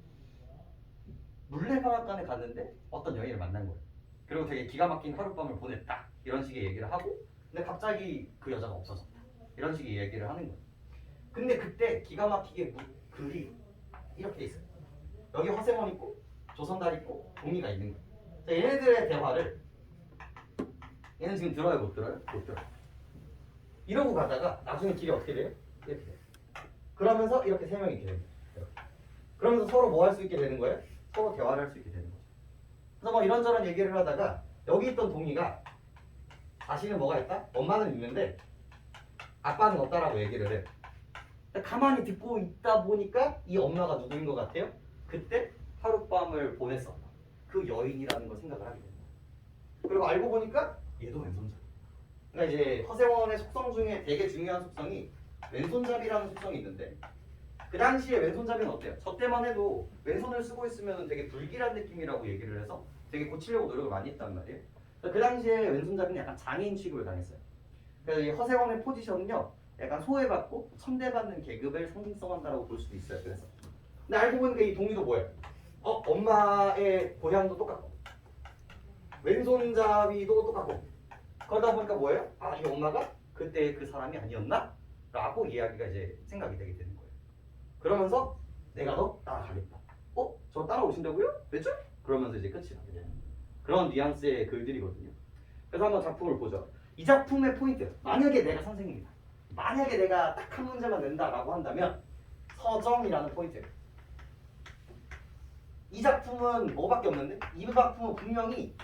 물레방앗간에 갔는데 어떤 여인을 만난 거예요. 그리고 되게 기가 막힌 하룻밤을 보냈다. 이런 식의 얘기를 하고 근데 갑자기 그 여자가 없어졌다. 이런 식의 얘기를 하는 거예요. 근데 그때 기가 막히게 글이 이렇게 돼 있어요. 여기 허생원 있고 조선달 있고 동의가 있는 거예요. 그래서 얘네들의 대화를 얘는 지금 들어요 못 들어요? 못 들어요. 이러고 가다가 나중에 길이 어떻게 돼요? 이렇게 돼요. 그러면서 이렇게 세 명이 이렇게 됩니다. 이렇게. 그러면서 서로 뭐 할 수 있게 되는 거예요? 서로 대화를 할 수 있게 되는 거죠. 그래서 뭐 이런저런 얘기를 하다가 여기 있던 동의가 자신은 뭐가 있다? 엄마는 있는데 아빠는 없다라고 얘기를 해요. 가만히 듣고 있다 보니까 이 엄마가 누구인 것 같아요? 그때 하룻밤을 보냈었다. 그 여인이라는 걸 생각을 하게 됩니다. 그리고 알고 보니까 얘도 왼손잡이. 그러니까 이제 허세원의 속성 중에 되게 중요한 속성이 왼손잡이라는 속성이 있는데 그 당시에 왼손잡이는 어때요? 저 때만 해도 왼손을 쓰고 있으면 되게 불길한 느낌이라고 얘기를 해서 되게 고치려고 노력을 많이 했단 말이에요. 그 당시에 왼손잡이는 약간 장애인 취급을 당했어요. 그래서 이 허세원의 포지션은요, 약간 소외받고 천대받는 계급을 상징성한다라고 볼 수도 있어요. 그래서 근데 알고 보니까 이 동의도 뭐예요? 엄마의 고향도 똑같고 왼손잡이도 똑같고 그러다 보니까 뭐예요? 아, 이 엄마가 그때 그 사람이 아니었나? 라고 이야기가 이제 생각이 되게 되는 거예요. 그러면서 내가 너 따라가겠다. 저 따라오신다고요? 왜죠? 그러면서 이제 끝이 나게 되는 그런 뉘앙스의 글들이거든요. 그래서 한번 작품을 보죠. 이 작품의 포인트, 만약에 내가 선생님이다. 만약에 내가 딱 한 문제만 낸다라고 한다면 서정이라는 포인트예요. 이 작품은 뭐밖에 없는데 이 작품은 분명히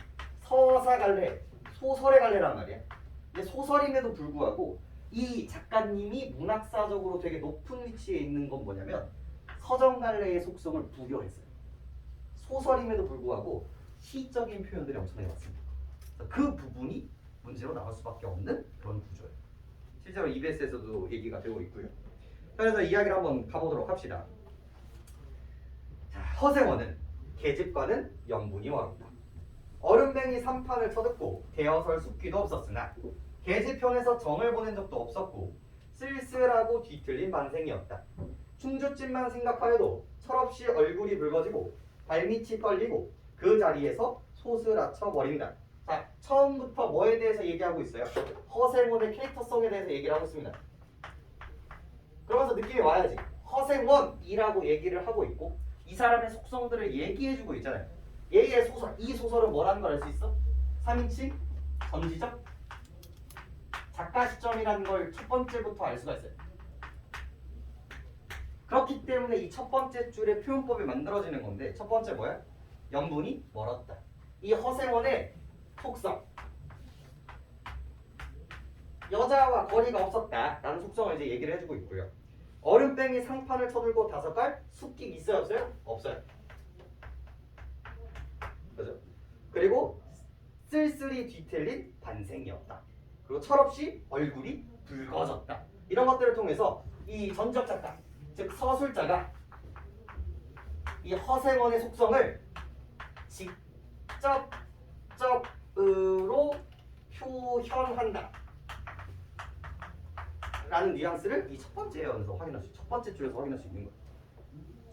서사 갈래, 소설의 갈래란 말이야. 근데 소설임에도 불구하고 이 작가님이 문학사적으로 되게 높은 위치에 있는 건 뭐냐면 서정 갈래의 속성을 부여했어요. 소설임에도 불구하고 시적인 표현들이 엄청나게 많습니다. 그 부분이 문제로 나올 수밖에 없는 그런 구조예요. 실제로 EBS에서도 얘기가 되고 있고요. 그래서 이야기를 한번 가보도록 합시다. 자, 허생원은 계집과는 영분이 멀었다. 얼음뱅이 3판을 쳐듣고 대어설 숙기도 없었으나 계집편에서 정을 보낸 적도 없었고 쓸쓸하고 뒤틀린 만생이었다. 충주집만 생각하여도 철없이 얼굴이 붉어지고 발밑이 떨리고 그 자리에서 소스라쳐 버린다. 자, 처음부터 뭐에 대해서 얘기하고 있어요? 허생원의 캐릭터성에 대해서 얘기를 하고 있습니다. 그러면서 느낌이 와야지. 허생원이라고 얘기를 하고 있고 이 사람의 속성들을 얘기해주고 있잖아요. 얘의 소설, 이 소설은 뭐라는 걸 알 수 있어? 3인칭, 전지적, 작가 시점이라는 걸 첫 번째부터 알 수가 있어요. 그렇기 때문에 이 첫 번째 줄의 표현법이 만들어지는 건데 첫 번째 뭐야? 영분이 멀었다. 이 허생원의 속성, 여자와 거리가 없었다라는 속성을 이제 얘기를 해주고 있고요. 얼음뱅이 상판을 쳐들고 5갈 숙기 있어요 없어요? 없어요. 그죠? 그리고 쓸쓸히 뒤틀린 반생이었다. 그리고 철없이 얼굴이 붉어졌다. 이런 것들을 통해서 이 전적 작가, 즉 서술자가 이 허생원의 속성을 직접적으로 표현한다 라는 뉘앙스를 이 첫 번째에서 확인할 수 있죠. 첫 번째 줄에서 확인할 수 있는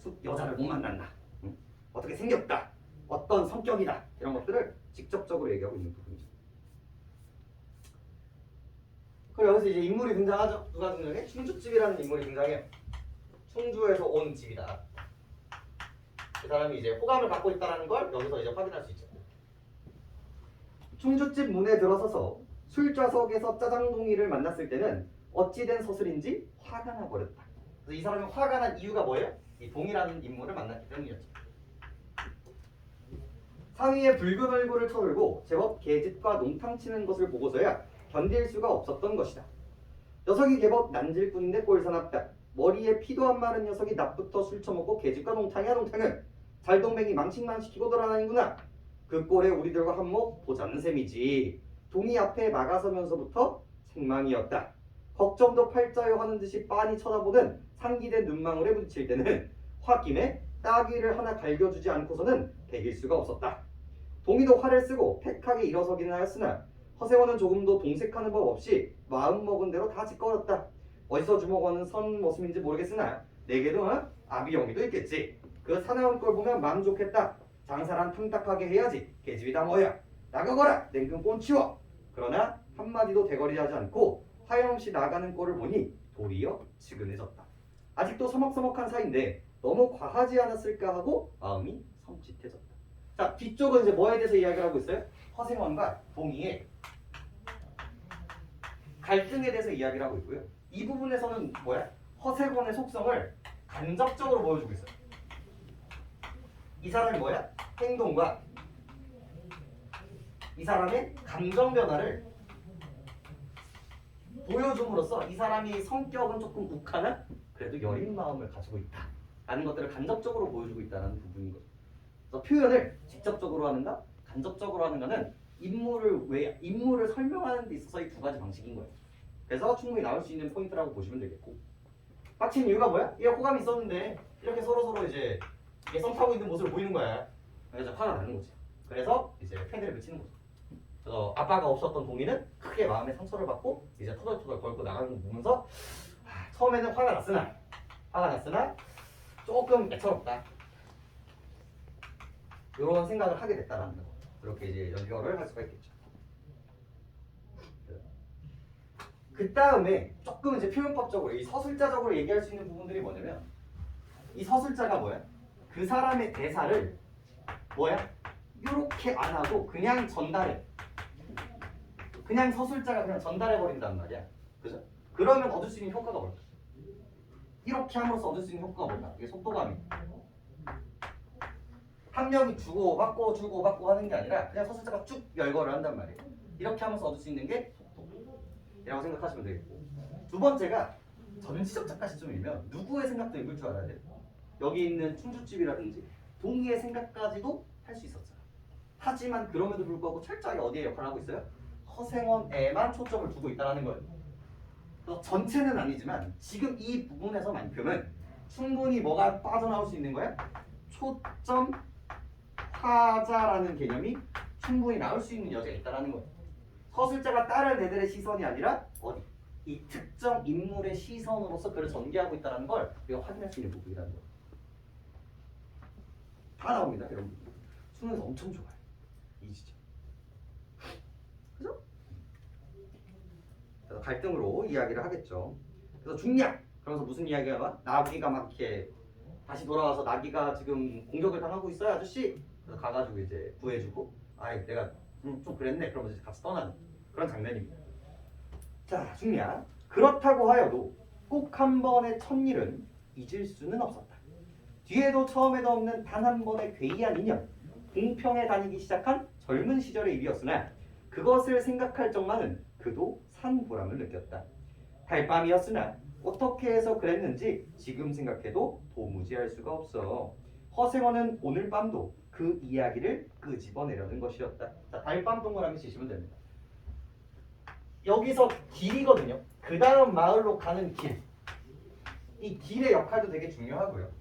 거예요. 여자를 못 만난다. 어떻게 생겼다. 어떤 성격이다. 이런 것들을 직접적으로 얘기하고 있는 부분이죠. 그리고 여기서 이제 인물이 등장하죠. 누가 등장해? 충주집이라는 인물이 등장해요. 충주에서 온 집이다. 그 사람이 이제 호감을 갖고 있다는 걸 여기서 이제 확인할 수 있죠. 충주집 문에 들어서서 술좌석에서 짜장동이를 만났을 때는 어찌된 서술인지 화가 나버렸다. 그래서 이 사람이 화가 난 이유가 뭐예요? 이 동이라는 인물을 만났기 때문이었죠. 상위에 붉은 얼굴을 쳐들고 제법 계집과 농탕 치는 것을 보고서야 견딜 수가 없었던 것이다. 녀석이 제법 난질꾼인데 꼴사납다. 머리에 피도 안 마른 녀석이 낮부터 술 처먹고 계집과 농탕이야. 농탕은 잘동맹이 망신시키고 돌아다니구나. 그 꼴에 우리들과 한몫 보자는 셈이지. 동이 앞에 막아서면서부터 생망이었다. 걱정도 팔자여 하는 듯이 빤히 쳐다보는 상기된 눈망울에 부딪힐 때는 홧김에 따귀를 하나 갈겨주지 않고서는 배길 수가 없었다. 동이도 활을 쓰고 택하게 일어서기는 하였으나 허세원은 조금도 동색하는 법 없이 마음먹은 대로 다 짓거렸다. 어디서 주먹하는 선 모습인지 모르겠으나 내게도 아비영이도 있겠지. 그 사나운 걸 보면 마음 좋겠다. 장사란 탐탁하게 해야지. 계집이 다 뭐야? 나가거라. 냉큼 꼰치워. 그러나 한마디도 대거리하지 않고 하염없이 나가는 꼴을 보니 도리어 측은해졌다. 아직도 서먹서먹한 사이인데 너무 과하지 않았을까 하고 마음이 섬찟해졌다. 자, 뒤쪽은 이제 뭐에 대해서 이야기를 하고 있어요? 허생원과 동의의 갈등에 대해서 이야기를 하고 있고요. 이 부분에서는 뭐야? 허생원의 속성을 간접적으로 보여주고 있어요. 이 사람이 뭐야? 행동과 이 사람의 감정 변화를 보여줌으로써 이 사람이 성격은 조금 욱하나 그래도 여린 마음을 가지고 있다 라는 것들을 간접적으로 보여주고 있다는 부분인 거죠. 그래서 표현을 직접적으로 하는가 간접적으로 하는가는 인물을 설명하는 데 있어서 이 두 가지 방식인 거예요. 그래서 충분히 나올 수 있는 포인트라고 보시면 되겠고, 빡친 이유가 뭐야? 얘 호감이 있었는데 이렇게 서로 이제 이게 썸 타고 있는 모습을 보이는 거야. 그래서 화가 나는 거지. 그래서 이제 패드를 붙이는 거죠. 그래서 아빠가 없었던 동이는 크게 마음의 상처를 받고 이제 터덜터덜 걸고 나가는 거 보면서 처음에는 화가 났으나 조금 애처롭다 이런 생각을 하게 됐다라는 거. 그렇게 이제 연결을 할 수가 있겠죠. 그 다음에 조금 이제 표현법적으로 이 서술자적으로 얘기할 수 있는 부분들이 뭐냐면, 이 서술자가 뭐야? 그 사람의 대사를 뭐야? 이렇게 안 하고 그냥 전달해. 그냥 서술자가 그냥 전달해 버린단 말이야. 그죠? 그러면 얻을 수 있는 효과가 뭘까? 이렇게 함으로써 얻을 수 있는 효과가 뭘까? 이게 속도감이. 한 명이 주고받고 하는 게 아니라 그냥 서술자가 쭉 열거를 한단 말이에요. 이렇게 하면서 얻을 수 있는 게 속도라고 생각하시면 되겠고, 두 번째가 전지적 작가 시점이면 누구의 생각도 읽을 줄 알아야 돼요. 여기 있는 충주집이라든지 동의의 생각까지도 할 수 있었어요. 하지만 그럼에도 불구하고 철저하게 어디에 역할을 하고 있어요? 허생원에만 초점을 두고 있다는 거예요. 그래서 전체는 아니지만 지금 이 부분에서만큼은 충분히 뭐가 빠져나올 수 있는 거야? 초점 타자라는 개념이 충분히 나올 수 있는 여지가 있다는 거예요. 서술자가 다른 애들의 시선이 아니라 어디? 이 특정 인물의 시선으로서 그를 전개하고 있다는 걸 우리가 확인할 수 있는 부분이라는 거예요. 다 나옵니다, 여러분. 수능에서 엄청 좋아요. 이 지점. 그죠? 그래서 갈등으로 이야기를 하겠죠. 그래서 중략. 그러면서 무슨 이야기가 막 나귀가 막 이렇게 다시 돌아와서 나귀가 지금 공격을 당하고 있어요, 아저씨. 그래서 가가지고 이제 구해주고, 아이 내가 좀 그랬네. 그러면서 이제 같이 떠나는 그런 장면입니다. 자, 중략. 그렇다고 하여도 꼭 한 번의 첫일은 잊을 수는 없었다. 뒤에도 처음에도 없는 단 한 번의 괴이한 인연, 공평에 다니기 시작한 젊은 시절의 일이었으나 그것을 생각할 적만은 그도 산 보람을 느꼈다. 달밤이었으나 어떻게 해서 그랬는지 지금 생각해도 도무지 알 수가 없어. 허생원은 오늘 밤도 그 이야기를 끄집어내려는 것이었다. 자, 달밤 동그라미 치시면 됩니다. 여기서 길이거든요. 그 다음 마을로 가는 길. 이 길의 역할도 되게 중요하고요.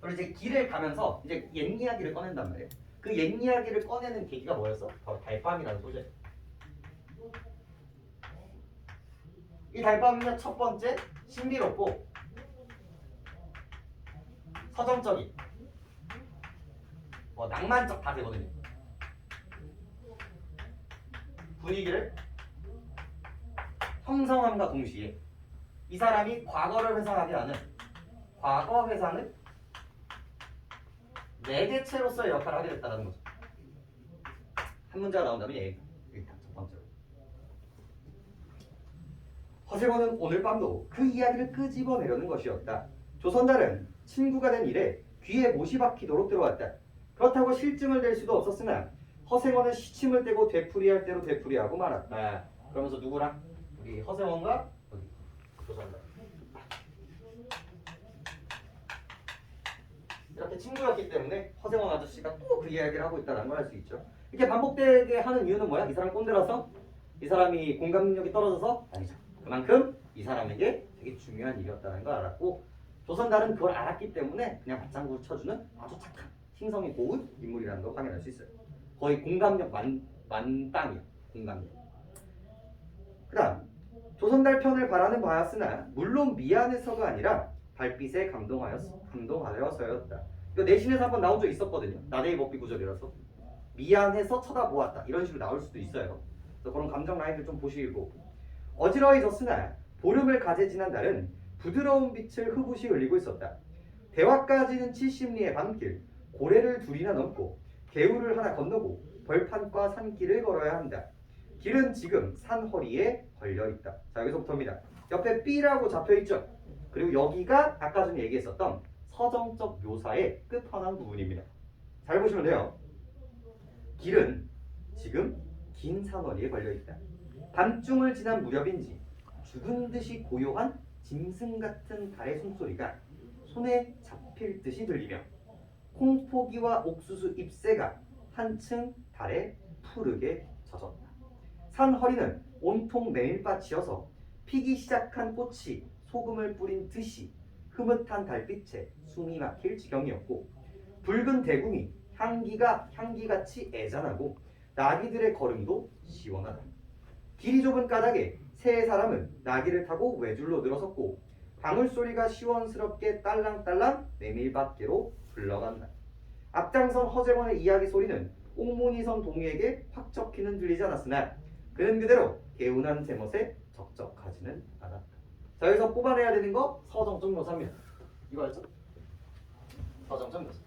그리고 이제 길을 가면서 이제 옛 이야기를 꺼낸단 말이에요. 그 옛 이야기를 꺼내는 계기가 뭐였어? 바로 달밤이라는 소재. 이 달밤은요, 첫 번째 신비롭고 서정적인, 낭만적 다 되거든요. 분위기를 형성함과 동시에 이 사람이 과거를 회상하게 하는 과거 회상을 매개체로서의 역할을 하게 됐다는 거죠. 한 문제가 나온다면 일단 첫 번째로 허생원은 오늘 밤도 그 이야기를 끄집어내려는 것이었다. 조선달은 친구가 된 이래 귀에 못이 박히도록 들어왔다. 그렇다고 실증을 낼 수도 없었으나 허생원은 시침을 떼고 되풀이할 대로 되풀이하고 말았다. 그러면서 누구랑? 우리 허생원과 조선달 이렇게 친구였기 때문에 허생원 아저씨가 또 그 이야기를 하고 있다는 걸 알 수 있죠. 이렇게 반복되게 하는 이유는 뭐야? 이 사람 꼰대라서? 이 사람이 공감 능력이 떨어져서? 아니죠. 그만큼 이 사람에게 되게 중요한 일이었다는 걸 알았고, 조선달은 그걸 알았기 때문에 그냥 맞장구를 쳐주는 아주 착한 심성이 고운 인물이라는 걸 확인할 수 있어요. 거의 공감력 만땅이야. 공감력. 그 다음 조선달 편을 바라는 바였으나 물론 미안해서가 아니라 달빛에 감동하여서였다. 이거 내신에서 한번 나온 적 있었거든요. 나대의 법비 구절이라서 미안해서 쳐다보았다 이런 식으로 나올 수도 있어요. 그래서 그런 감정 라인들 좀 보시고 어지러워졌으나 보름을 가제 지난 달은 부드러운 빛을 흡옷이 흘리고 있었다. 대화까지는 70리의 밤길 고래를 둘이나 넘고 개울을 하나 건너고 벌판과 산길을 걸어야 한다. 길은 지금 산 허리에 걸려있다. 자 여기서부터입니다. 옆에 B라고 잡혀있죠. 그리고 여기가 아까 전에 얘기했었던 서정적 묘사의 끝판왕 부분입니다. 잘 보시면 돼요. 길은 지금 긴 산허리에 걸려있다. 밤중을 지난 무렵인지 죽은 듯이 고요한 짐승 같은 달의 숨소리가 손에 잡힐 듯이 들리며 콩포기와 옥수수 잎새가 한층 달에 푸르게 젖었다. 산 허리는 온통 메밀밭이어서 피기 시작한 꽃이 소금을 뿌린 듯이 흐뭇한 달빛에 숨이 막힐 지경이었고 붉은 대궁이 향기같이 애잔하고 나귀들의 걸음도 시원하다. 길이 좁은 까닭에 세 사람은 나귀를 타고 외줄로 늘어섰고 방울소리가 시원스럽게 딸랑딸랑 메밀밭계로 흘러간다. 앞장선 허재원의 이야기 소리는 옥문이선 동의에게 확 적히는 들리지 않았으나 그는 그대로 개운한 제멋에 적적하지는 않았다. 자 여기서 뽑아내야 되는 거 서정적 묘사입니다. 이거 알죠? 서정적 묘사.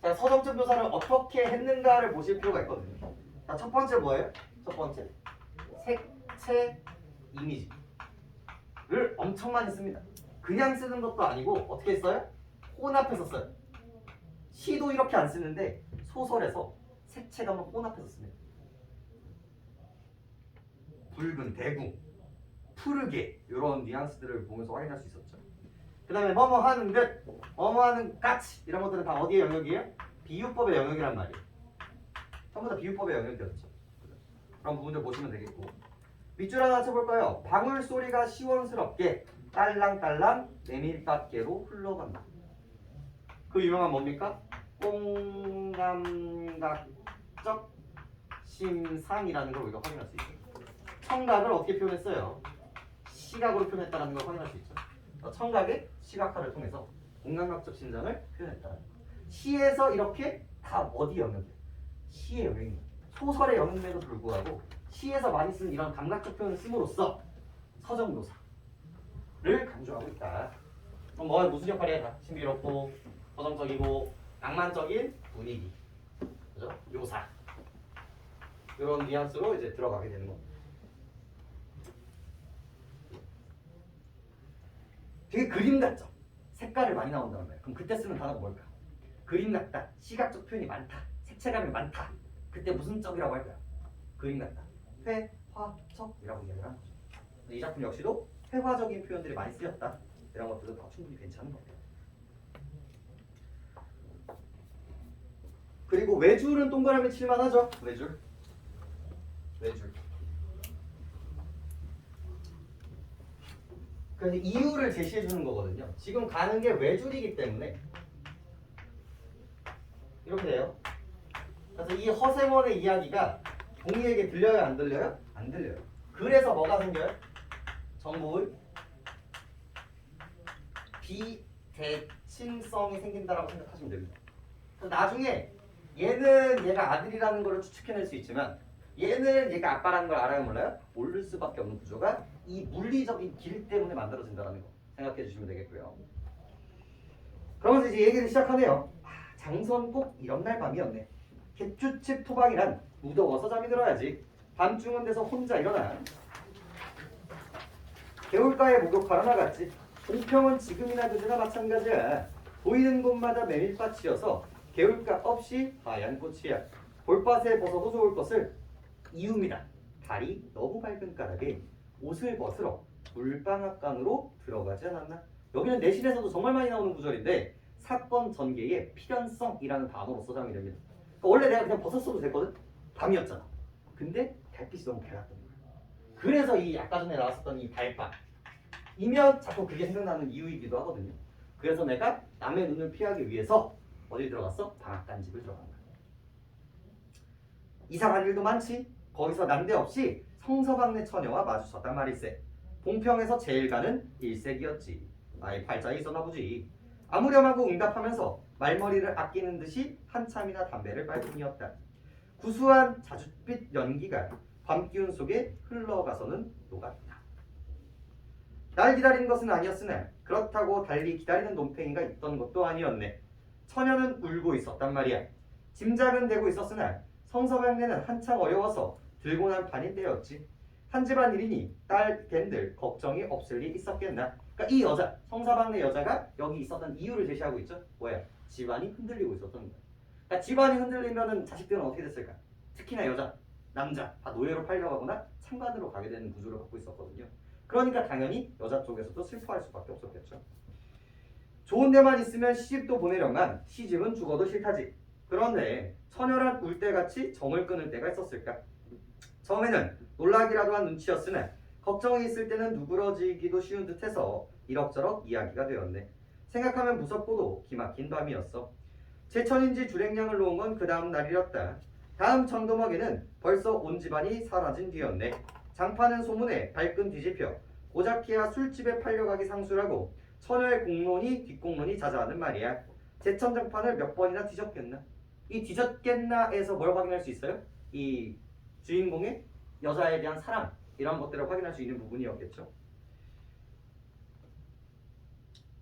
자 서정적 묘사를 어떻게 했는가를 보실 필요가 있거든요. 자 첫 번째 뭐예요? 첫 번째 색채 이미지를 엄청 많이 씁니다. 그냥 쓰는 것도 아니고 어떻게 써요? 혼합해서 써요. 시도 이렇게 안 쓰는데 소설에서 색채감을 혼합해서 씁니다. 붉은 대궁, 푸르게 이런 뉘앙스들을 보면서 확인할 수 있었죠. 그 다음에 뭐뭐 하는 듯, 뭐뭐 하는 같이 이런 것들은 다 어디의 영역이에요? 비유법의 영역이란 말이에요. 전부 다 비유법의 영역이었죠. 그런 부분들 보시면 되겠고 밑줄 하나 쳐볼까요? 방울 소리가 시원스럽게 딸랑딸랑 메밀밭계로 흘러간다. 그 유명한 뭡니까? 꽁감각적 심상이라는 걸 우리가 확인할 수 있어요. 청각을 어떻게 표현했어요? 시각으로 표현했다는 걸 확인할 수 있죠. 청각의 시각화를 통해서 공감각적 심상을 표현했다. 시에서 이렇게 다 어디 영역이에요? 시의 영역입니다. 소설의 영역임에도 불구하고 시에서 많이 쓰는 이런 감각적 표현을 씀으로써 서정묘사를 강조하고 있다. 그럼 뭐 무슨 역할이야? 다 신비롭고 서정적이고 낭만적인 분위기, 그죠? 묘사 이런 뉘앙스로 이제 들어가게 되는 겁니다. 되게 그림 같죠? 색깔을 많이 나온다는 거예요. 그럼 그때 쓰는 단어가 뭘까? 그림 같다, 시각적 표현이 많다, 색채감이 많다. 그때 무슨 적이라고 할까요? 그림 같다. 회화적이라고 이야기를 하는 거죠. 이 작품 역시도 회화적인 표현들이 많이 쓰였다. 이런 것들도 다 충분히 괜찮은 겁니다. 그리고 외줄은 동그라미 칠만하죠. 외줄. 그래서 이유를 제시해 주는 거거든요. 지금 가는 게 외줄이기 때문에 이렇게 돼요. 그래서 이 허세원의 이야기가 동의에게 들려요? 안 들려요? 안 들려요. 그래서 뭐가 생겨요? 정보의 비대칭성이 생긴다라고 생각하시면 됩니다. 나중에 얘는 얘가 아들이라는 걸 추측해낼 수 있지만 얘는 얘가 아빠라는 걸 알아요? 몰라요? 모를 수밖에 없는 구조가 이 물리적인 길 때문에 만들어진다는 거 생각해 주시면 되겠고요. 그러면서 이제 얘기를 시작하네요. 장선 꼭 이런 날 밤이었네. 갯주칩 토박이란 무더워서 잠이 들어야지. 밤중은 데서 혼자 일어나 개울가에 목욕하러 나갔지. 공평은 지금이나 그제나 마찬가지야. 보이는 곳마다 메밀밭이어서 개울가 없이 하얀 꽃이야. 볼밭에 벗어도 좋을 것을 이유입니다. 달이 너무 밝은 까닭에 옷을 벗으러 물방앗간으로 들어가지 않았나? 여기는 내신에서도 정말 많이 나오는 구절인데 사건 전개의 필연성이라는 단어로 써장이 됩니다. 그러니까 원래 내가 그냥 벗었어도 됐거든? 밤이었잖아. 근데 달빛이 너무 밝았던 거야. 그래서 이 아까 전에 나왔었던 이 달밤이면 자꾸 그게 생각나는 이유이기도 하거든요. 그래서 내가 남의 눈을 피하기 위해서 어디 들어갔어? 방앗간 집을 들어간 거야. 이상한 일도 많지. 거기서 난데없이 성서방네 처녀와 마주쳤단 말일세. 봉평에서 제일 가는 일색이었지. 나의 팔자에 있었나 보지. 아무렴하고 응답하면서 말머리를 아끼는 듯이 한참이나 담배를 빨 뿐이었다. 구수한 자줏빛 연기가 밤 기운 속에 흘러가서는 녹았다. 날 기다리는 것은 아니었으나 그렇다고 달리 기다리는 논팽이가 있던 것도 아니었네. 처녀는 울고 있었단 말이야. 짐작은 되고 있었으나 성서방네는 한창 어려워서 들고 난 판이 때였지. 한 집안 일이니 딸 겐들 걱정이 없을 리 있었겠나. 그러니까 이 여자, 성서방네 여자가 여기 있었던 이유를 제시하고 있죠. 뭐야? 집안이 흔들리고 있었던 거야. 그러니까 집안이 흔들리면은 자식들은 어떻게 됐을까? 특히나 여자, 남자 다 노예로 팔려가거나 창간으로 가게 되는 구조를 갖고 있었거든요. 그러니까 당연히 여자 쪽에서도 슬퍼할 수밖에 없었겠죠. 좋은 데만 있으면 시집도 보내려만 시집은 죽어도 싫다지. 그런데 처녀란 울때같이 정을 끊을 때가 있었을까? 처음에는 놀라기라도 한 눈치였으나 걱정이 있을 때는 누그러지기도 쉬운 듯해서 이럭저럭 이야기가 되었네. 생각하면 무섭고도 기막힌 밤이었어. 제천인지 주랭량을 놓은 건 그 다음 날이었다. 다음 정도막에는 벌써 온 집안이 사라진 뒤였네. 장파는 소문에 발끈 뒤집혀 고작해야 술집에 팔려가기 상수라고 처녀의 공론이 뒷공론이 자자하는 말이야. 제천장판을 몇 번이나 뒤졌겠나? 이 뒤졌겠나에서 뭘 확인할 수 있어요? 이 주인공의 여자에 대한 사랑 이런 것들을 확인할 수 있는 부분이었겠죠.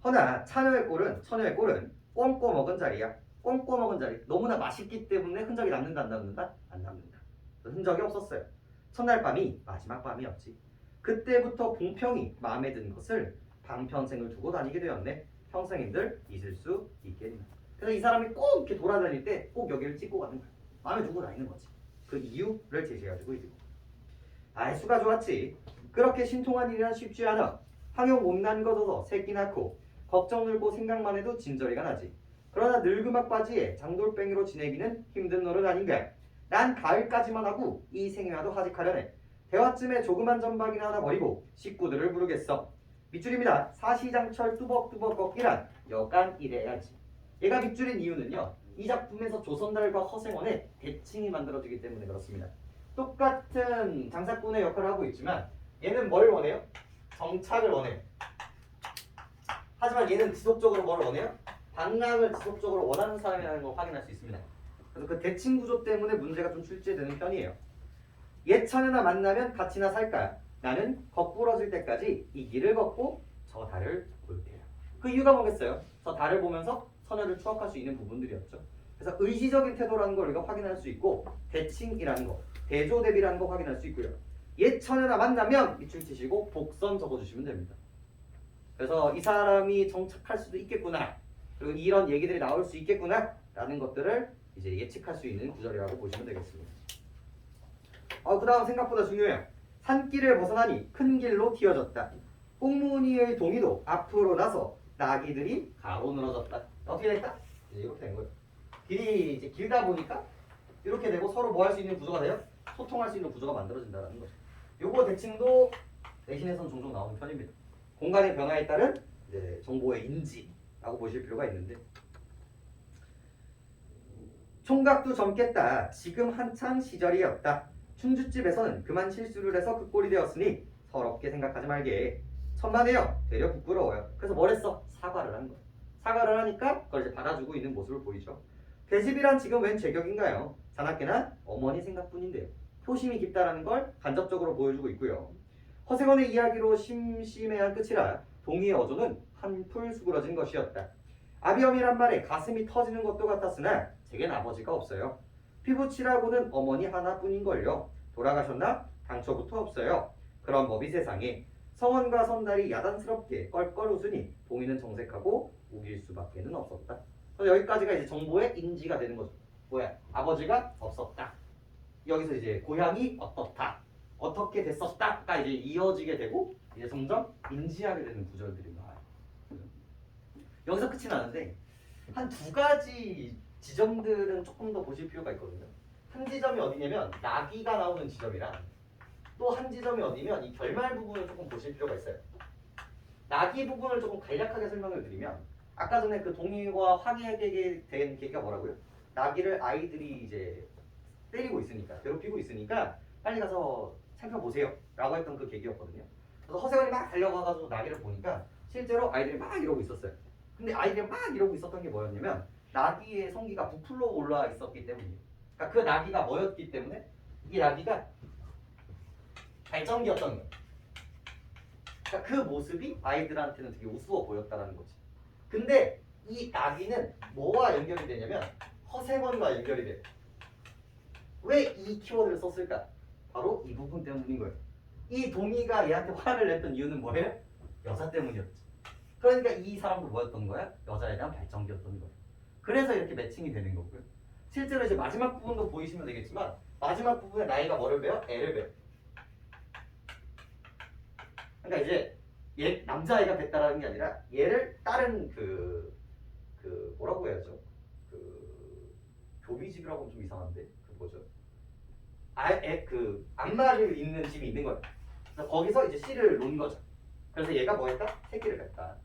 허나 처녀의 꼴은 꽁꼬 먹은 자리야. 꽁꼬 먹은 자리. 너무나 맛있기 때문에 흔적이 남는다 안 남는다? 안 남는다. 흔적이 없었어요. 첫날 밤이 마지막 밤이었지. 그때부터 봉평이 마음에 든 것을 방평생을 두고 다니게 되었네. 평생인들 잊을 수 있겠나. 그래서 이 사람이 꼭 이렇게 돌아다닐 때 꼭 여기를 찍고 가는 거야. 마음에 두고 다니는 거지. 그 이유를 제시해가지고 이거. 아이 수가 좋았지. 그렇게 신통한 일이란 쉽지 않아. 항용 못난 거 둬서 새끼 낳고 걱정 늘고 생각만 해도 진저리가 나지. 그러나 늙음악 바지에 장돌뱅이로 지내기는 힘든 노릇 아닌가. 난 가을까지만 하고 이 생애와도 하직하려네. 대화쯤에 조그만 전박이나 하나 버리고 식구들을 부르겠어. 밑줄입니다. 사시장철 뚜벅뚜벅 걷기란 여간 이래야지. 얘가 밑줄인 이유는요. 이 작품에서 조선달과 허생원의 대칭이 만들어지기 때문에 그렇습니다. 똑같은 장사꾼의 역할을 하고 있지만 얘는 뭘 원해요? 정착을 원해요. 하지만 얘는 지속적으로 뭘 원해요? 방랑을 지속적으로 원하는 사람이라는 걸 확인할 수 있습니다. 그래서 그 대칭 구조 때문에 문제가 좀 출제되는 편이에요. 옛 처녀나 만나면 같이나 살까? 나는 거꾸러질 때까지 이 길을 걷고 저 달을 볼 테야. 그 이유가 뭐겠어요? 저 달을 보면서 처녀를 추억할 수 있는 부분들이었죠. 그래서 의지적인 태도라는 걸 우리가 확인할 수 있고 대칭이라는 거, 대조대비라는 거 확인할 수 있고요. 옛 처녀나 만나면 밑줄 치시고 복선 적어주시면 됩니다. 그래서 이 사람이 정착할 수도 있겠구나. 그리고 이런 얘기들이 나올 수 있겠구나 라는 것들을 이제 예측할 수 있는 구절이라고 보시면 되겠습니다. 그 다음 생각보다 중요해요. 산길을 벗어나니 큰 길로 튀어졌다. 꽁무니의 동이도 앞으로 나서 나귀들이 가로 늘어졌다. 어떻게 됐다? 이제 이렇게 된 거예요. 길이 이제 길다 보니까 이렇게 되고 서로 뭐 할 수 있는 구조가 돼요? 소통할 수 있는 구조가 만들어진다는 거죠. 요거 대칭도 내신에선 종종 나오는 편입니다. 공간의 변화에 따른 이제 정보의 인지라고 보실 필요가 있는데 총각도 젊겠다. 지금 한창 시절이었다. 춘주집에서는 그만 실수를 해서 그 꼴이 되었으니 서럽게 생각하지 말게. 천만에요. 되려 부끄러워요. 그래서 뭘 했어? 사과를 한 거야. 사과를 하니까 그걸 이제 받아주고 있는 모습을 보이죠. 계집이란 지금 웬 제격인가요? 자나깨나 어머니 생각뿐인데요. 효심이 깊다라는 걸 간접적으로 보여주고 있고요. 허생원의 이야기로 심심해한 끝이라 동의의 어조는 한풀 수그러진 것이었다. 아비엄이란 말에 가슴이 터지는 것도 같았으나 제겐 아버지가 없어요. 피부치라고는 어머니 하나뿐인걸요. 돌아가셨나? 당초부터 없어요. 그런 법이 세상에. 성원과 선달이 야단스럽게 껄껄 웃으니 동의는 정색하고 우길 수밖에는 없었다. 여기까지가 이제 정보의 인지가 되는 거죠. 뭐야? 아버지가 없었다. 여기서 이제 고향이 어떻다. 어떻게 됐었다가 이제 이어지게 되고 이제 점점 인지하게 되는 구절들이 나와요. 여기서 끝이 나는데 한 두 가지 지점들은 조금 더 보실 필요가 있거든요. 한 지점이 어디냐면 나귀가 나오는 지점이랑 또 한 지점이 어디면 이 결말 부분을 조금 보실 필요가 있어요. 나귀 부분을 조금 간략하게 설명을 드리면 아까 전에 그 동의와 화기애애하게 된 계기가 뭐라고요? 나귀를 아이들이 이제 때리고 있으니까 괴롭히고 있으니까 빨리 가서 살펴보세요 라고 했던 그 계기였거든요. 그래서 허세원이 막 달려가가지고 나귀를 보니까 실제로 아이들이 막 이러고 있었어요. 근데 아이들이 막 이러고 있었던 게 뭐였냐면 나귀의 성기가 부풀러 올라와 있었기 때문이에요. 그러니까 그 나귀가 뭐였기 때문에 이 나귀가 발전기였던 거예요. 그러니까 그 모습이 아이들한테는 되게 우스워 보였다라는 거지. 근데 이 나귀는 뭐와 연결이 되냐면 허생원과 연결이 돼요. 왜 이 키워드를 썼을까? 바로 이 부분 때문인 거예요. 이 동이가 얘한테 화를 냈던 이유는 뭐예요? 여자 때문이었지. 그러니까 이 사람도 뭐였던 거야? 여자에 대한 발전기였던 거예요. 그래서 이렇게 매칭이 되는 거고요. 실제로 이제 마지막 부분도 보이시면 되겠지만 마지막 부분에 나이가 뭐를 배워? 애를 배워. 그러니까 이제 얘 남자아이가 됐다라는 게 아니라 얘를 다른 그 뭐라고 해야죠? 그 교비집이라고 하면 좀 이상한데 그 뭐죠? 그 안마를 잇는 집이 있는 거예요. 그래서 거기서 이제 씨를 놓은 거죠. 그래서 얘가 뭐 했다? 새끼를 뺐다.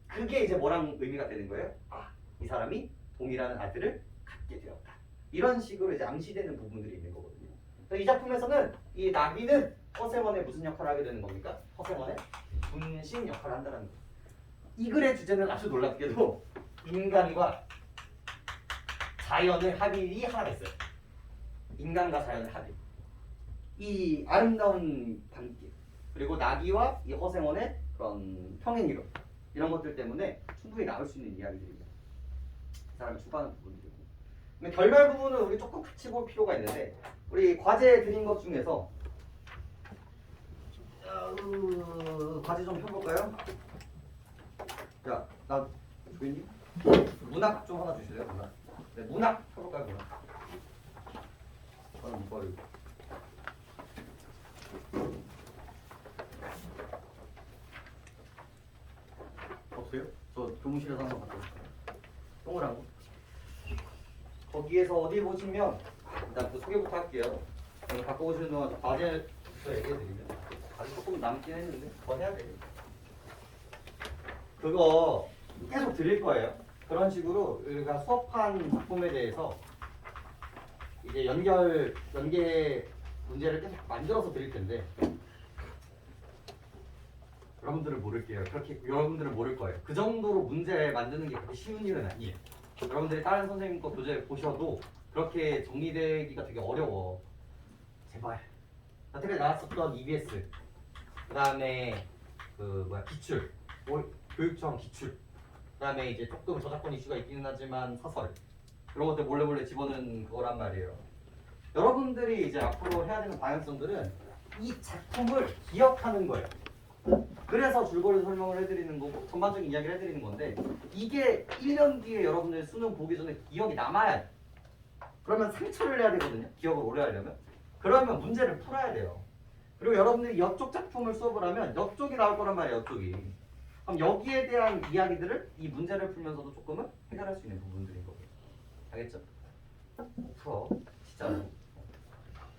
그게 이제 뭐랑 의미가 되는 거예요? 아, 이 사람이 동이라는 아들을 갖게 되었다. 이런 식으로 이제 암시되는 부분들이 있는 거거든요. 그래서 이 작품에서는 이 나귀는 허생원의 무슨 역할을 하게 되는 겁니까? 허생원의 분신 역할을 한다는 거예요. 이 글의 주제는 아주 놀랍게도 인간과 자연의 합일이 하나가 있어요. 인간과 자연의 합일. 이 아름다운 밤길 그리고 나귀와 이 허생원의 그런 평행이론 이런 것들 때문에 충분히 나올 수 있는 이야기들입니다. 그 사람이 추구하는 부분들이고. 근데 결말 부분은 우리 조금 같이 볼 필요가 있는데 우리 과제 드린 것 중에서 과제 좀 펴볼까요? 야, 나 조인님 문학 좀 하나 주실래요? 문학. 네, 문학 펴볼까요? 문학. 저는 이거를 없어요? 저 교무실에서 한번 갖고 올게요. 동그란 거. 거기에서 어디 보시면 일단 그 소개부터 할게요. 오늘 갖고 오시는 동안 과제 얘기해드리면 아직 조금 남긴 했는데 더 해야 돼요. 그거 계속 드릴 거예요. 그런 식으로 우리가 수업한 작품에 대해서 이제 연계 문제를 계속 만들어서 드릴 텐데 여러분들은 모를게요. 그렇게 여러분들은 모를 거예요. 그 정도로 문제 만드는 게 그렇게 쉬운 일은 아니에요. 여러분들이 다른 선생님 거 교재 보셔도 그렇게 정리되기가 되게 어려워. 제발. 특히 나왔었던 EBS, 그 다음에 기출, 교육청 기출, 그 다음에 이제 조금 저작권 이슈가 있기는 하지만 사설 그런 것들 몰래 집어넣은 거란 말이에요. 여러분들이 이제 앞으로 해야 되는 방향성들은 이 작품을 기억하는 거예요. 그래서 줄거리 설명을 해드리는 거고 전반적인 이야기를 해드리는 건데 이게 1년 뒤에 여러분들 수능 보기 전에 기억이 남아야 돼. 그러면 상처를 내야 되거든요. 기억을 오래 하려면. 그러면 문제를 풀어야 돼요. 그리고 여러분들이 이쪽 작품을 수업을 하면 이쪽이 나올 거란 말이에요. 이쪽이. 그럼 여기에 대한 이야기들을 이 문제를 풀면서도 조금은 해결할 수 있는 부분들인 거고요. 알겠죠? 풀어. 진짜로.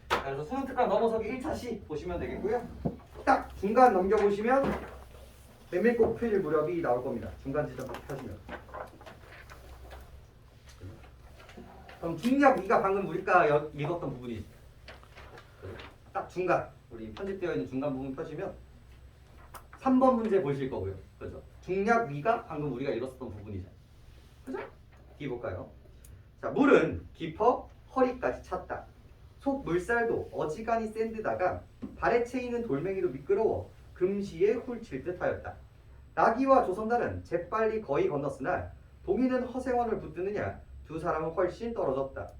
그래서 수능 특강 넘어서기 1차시 보시면 되겠고요. 딱 중간 넘겨보시면 메밀꽃 필 무렵이 나올 겁니다. 중간 지점 딱 펴시면. 그럼 중략 위가 방금 우리가 읽었던 부분이 딱 중간 우리 편집되어 있는 중간 부분 펴시면 3번 문제 보실 거고요. 그죠? 중략 위가 방금 우리가 읽었던 부분이죠. 그죠? 뒤 볼까요? 자, 물은 깊어 허리까지 찼다. 속 물살도 어지간히 센 데다가 발에 채이는 돌멩이도 미끄러워 금시에 훌칠 듯하였다. 나귀와 조선달은 재빨리 거의 건넜으나 동이는 허생원을 붙드느냐 두 사람은 훨씬 떨어졌다.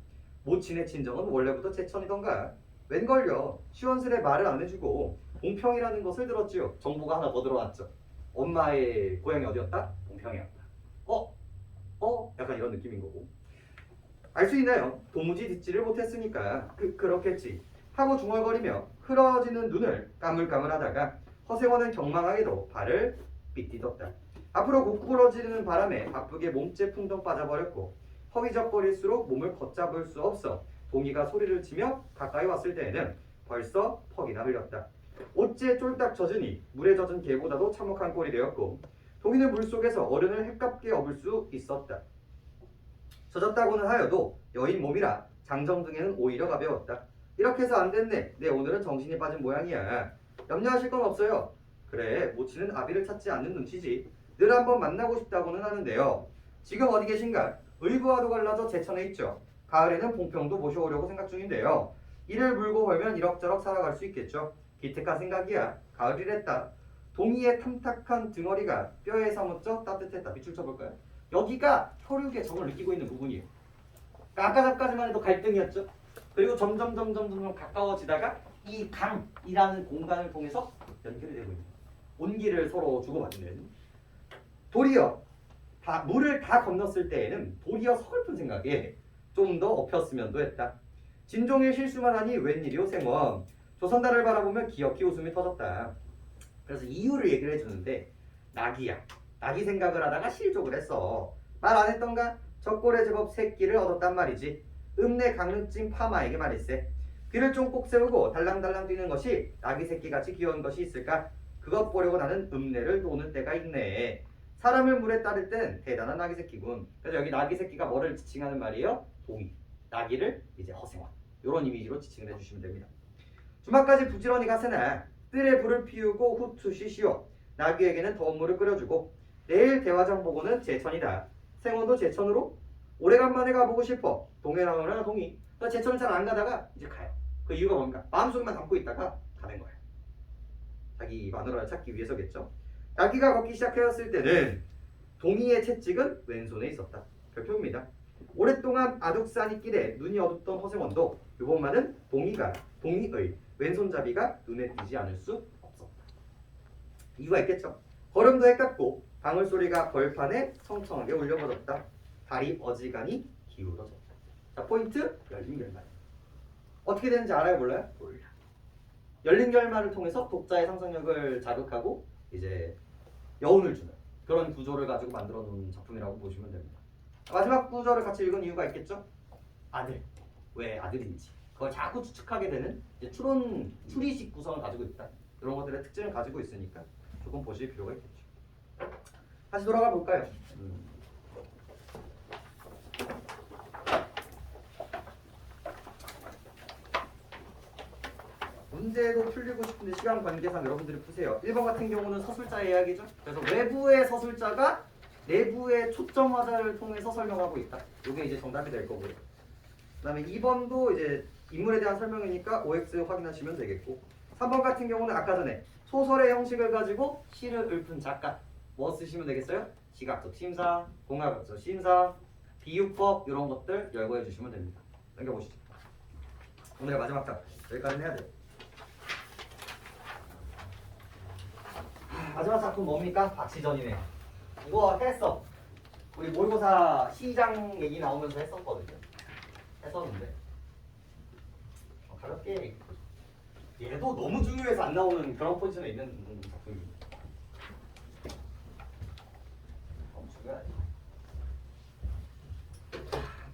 모친의 친정은 원래부터 제천이던가 웬걸요 시원스레 말을 안 해주고 봉평이라는 것을 들었지요. 정보가 하나 더 들어왔죠. 엄마의 고향이 어디였다? 봉평이었다. 약간 이런 느낌인 거고. 알 수 있나요? 도무지 듣지를 못했으니까 그렇겠지 하고 중얼거리며 흐러지는 눈을 까물까물하다가 허생원은 경망하게도 발을 삐띠떴다. 앞으로 고꾸러지는 바람에 바쁘게 몸째 풍덩 빠져버렸고 허위적거릴수록 몸을 걷잡을 수 없어 동이가 소리를 치며 가까이 왔을 때에는 벌써 퍽이나 흘렸다. 옷째 쫄딱 젖으니 물에 젖은 개보다도 참혹한 꼴이 되었고 동이는 물속에서 어른을 헷깝게 업을 수 있었다. 젖었다고는 하여도 여인 몸이라 장정등에는 오히려 가벼웠다. 이렇게 해서 안 됐네. 내 오늘은 정신이 빠진 모양이야. 염려하실 건 없어요. 그래, 모치는 아비를 찾지 않는 눈치지. 늘 한번 만나고 싶다고는 하는데요. 지금 어디 계신가? 의부와도 갈라져 제천에 있죠. 가을에는 봉평도 모셔오려고 생각 중인데요. 이를 물고 벌면 이럭저럭 살아갈 수 있겠죠. 기특한 생각이야. 가을이랬다. 동이의 탐탁한 등어리가 뼈에 사무쳐 따뜻했다. 밑줄 쳐볼까요? 여기가 혈육의 정을 느끼고 있는 부분이에요. 그러니까 아까 전까지만 해도 갈등이었죠. 그리고 점점 가까워지다가 이 강이라는 공간을 통해서 연결이 되고 있는 온기를 서로 주고받는. 도리어 물을 다 건넜을 때에는 도리어 서글픈 생각에 좀 더 엎혔으면도 했다. 진종의 실수만 하니 웬일이오 생원. 조선달을 바라보며 기어이 웃음이 터졌다. 그래서 이유를 얘기를 해주는데 낙이야. 낙이 생각을 하다가 실족을 했어. 말 안 했던가? 적골에 제법 새끼를 얻었단 말이지. 읍내 강릉찜 파마에게 말일세. 귀를 좀 꼭 세우고 달랑달랑 뛰는 것이 낙이 새끼같이 귀여운 것이 있을까? 그것 보려고 나는 읍내를 도는 때가 있네. 사람을 물에 따를 땐 대단한 낙이 새끼군. 그래서 여기 낙이 새끼가 뭐를 지칭하는 말이에요? 동의. 낙이를 이제 허생원. 이런 이미지로 지칭을 해주시면 됩니다. 주말까지 부지런히 가세나 뜰에 불을 피우고 후투 쉬시오. 나귀에게는 더운 물을 끓여주고 내일 대화장 보고는 제천이다. 생원도 제천으로 오래간만에 가보고 싶어. 동해 나오나 동이. 제천을 잘 안 가다가 이제 가요. 그 이유가 뭡니까? 마음속에만 담고 있다가 가는 거예요. 자기 마누라를 찾기 위해서겠죠. 나귀가 걷기 시작하였을 때는 동이의 채찍은 왼손에 있었다. 별표입니다. 오랫동안 아둑산 길에 눈이 어둡던 허생원도 이번만은 동이의 왼손잡이가 눈에 띄지 않을 수 없었다. 이유가 있겠죠. 걸음도 헷갈고 방울소리가 벌판에 청청하게 울려버렸다. 발이 어지간히 기울어졌다. 자, 포인트 열린 결말. 어떻게 되는지 알아요, 몰라요? 몰라. 열린 결말을 통해서 독자의 상상력을 자극하고 이제 여운을 주는 그런 구조를 가지고 만들어 놓은 작품이라고 보시면 됩니다. 마지막 구절을 같이 읽은 이유가 있겠죠? 아들. 왜 아들인지. 그걸 자꾸 추측하게 되는 이제 추리식 구성을 가지고 있다. 이런 것들의 특징을 가지고 있으니까 조금 보실 필요가 있겠죠. 다시 돌아가 볼까요? 문제도 풀리고 싶은데 시간 관계상 여러분들이 푸세요. 1번 같은 경우는 서술자의 이야기죠. 그래서 외부의 서술자가 내부의 초점 화자를 통해서 설명하고 있다. 이게 이제 정답이 될 거고요. 그 다음에 2번도 이제 인물에 대한 설명이니까 OX 확인하시면 되겠고 3번 같은 경우는 아까 전에 소설의 형식을 가지고 시를 읊은 작가 뭐 쓰시면 되겠어요? 시각적 심사, 공학적 심사, 비유법 이런 것들 열거해 주시면 됩니다. 넘겨보시죠. 오늘의 마지막 장 여기까지 해야 돼요. 마지막 작품 뭡니까? 박시전이네요. 이거 했어. 우리 모의고사 시장 얘기 나오면서 했었거든요. 했었는데 가볍게 얘도 너무 중요해서 안 나오는 그런 포지션에 있는 작품입니다. 너무 중요하지.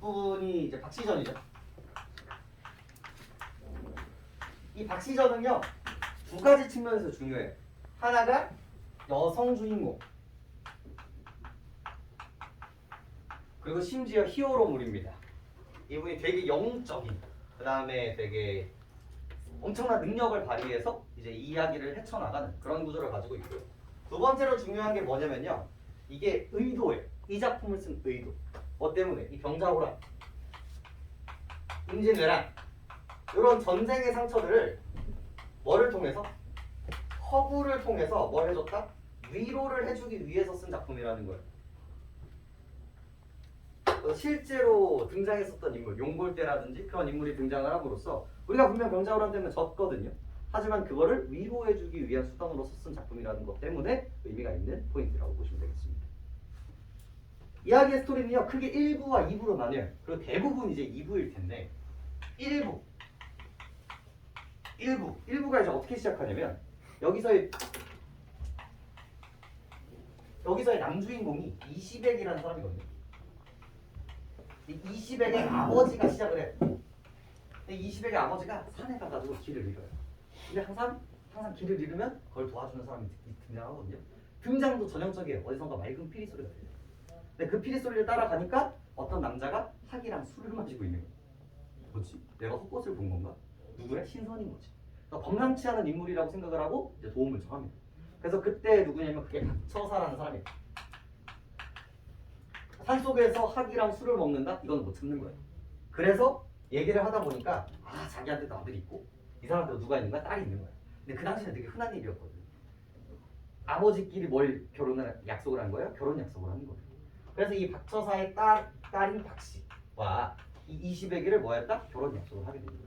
부분이 이제 박시전이죠. 이 박시전은요 두 가지 측면에서 중요해요. 하나가 여성 주인공 그리고 심지어 히어로물입니다. 이분이 되게 영웅적인 그 다음에 되게 엄청난 능력을 발휘해서 이제 이야기를 헤쳐나가는 그런 구조를 가지고 있고요. 두 번째로 중요한 게 뭐냐면요. 이게 의도예요. 이 작품을 쓴 의도. 뭐 때문에? 이 병자호란, 임진왜란 이런 전쟁의 상처들을 뭐를 통해서? 허구를 통해서 뭘 해줬다? 위로를 해주기 위해서 쓴 작품이라는 거예요. 실제로 등장했었던 인물, 용골대라든지 그런 인물이 등장을 함으로써 우리가 분명 병자호란 때문에 졌거든요. 하지만 그거를 위로해주기 위한 수단으로서 쓴 작품이라는 것 때문에 의미가 있는 포인트라고 보시면 되겠습니다. 이야기의 스토리는요 크게 1부와 2부로 나뉘어요. 그리고 대부분 이제 2부일 텐데 1부가 이제 어떻게 시작하냐면 여기서의 남주인공이 이시백이라는 사람이거든요. 이시백의 아버지가 시작을 해요. 이시백의 아버지가 산에 가가지고 길을 잃어요. 근데 항상 길을 잃으면 그걸 도와주는 사람이 등장하거든요. 등장도 전형적이에요. 어디선가 맑은 피리 소리가 들려요. 근데 그 피리 소리를 따라가니까 어떤 남자가 학이랑 술을 마시고 있는 거예요. 뭐지? 내가 헛것을 본 건가? 누구야? 신선인 거지. 그러니까 범람치 않은 인물이라고 생각을 하고 이제 도움을 청합니다. 그래서 그때 누구냐면 그게 박처사라는 사람이에요. 산속에서 학이랑 술을 먹는다? 이건 못 참는 거예요. 그래서 얘기를 하다 보니까 자기한테도 아들이 있고 이 사람한테도 누가 있는 거야? 딸이 있는 거야. 근데 그 당시에는 되게 흔한 일이었거든요. 아버지끼리 뭘 결혼을 약속을 한 거예요? 결혼 약속을 하는 거예요. 그래서 이 박처사의 딸인 박씨와 이 이시백이를 뭐 했다? 결혼 약속을 하게 된 거예요.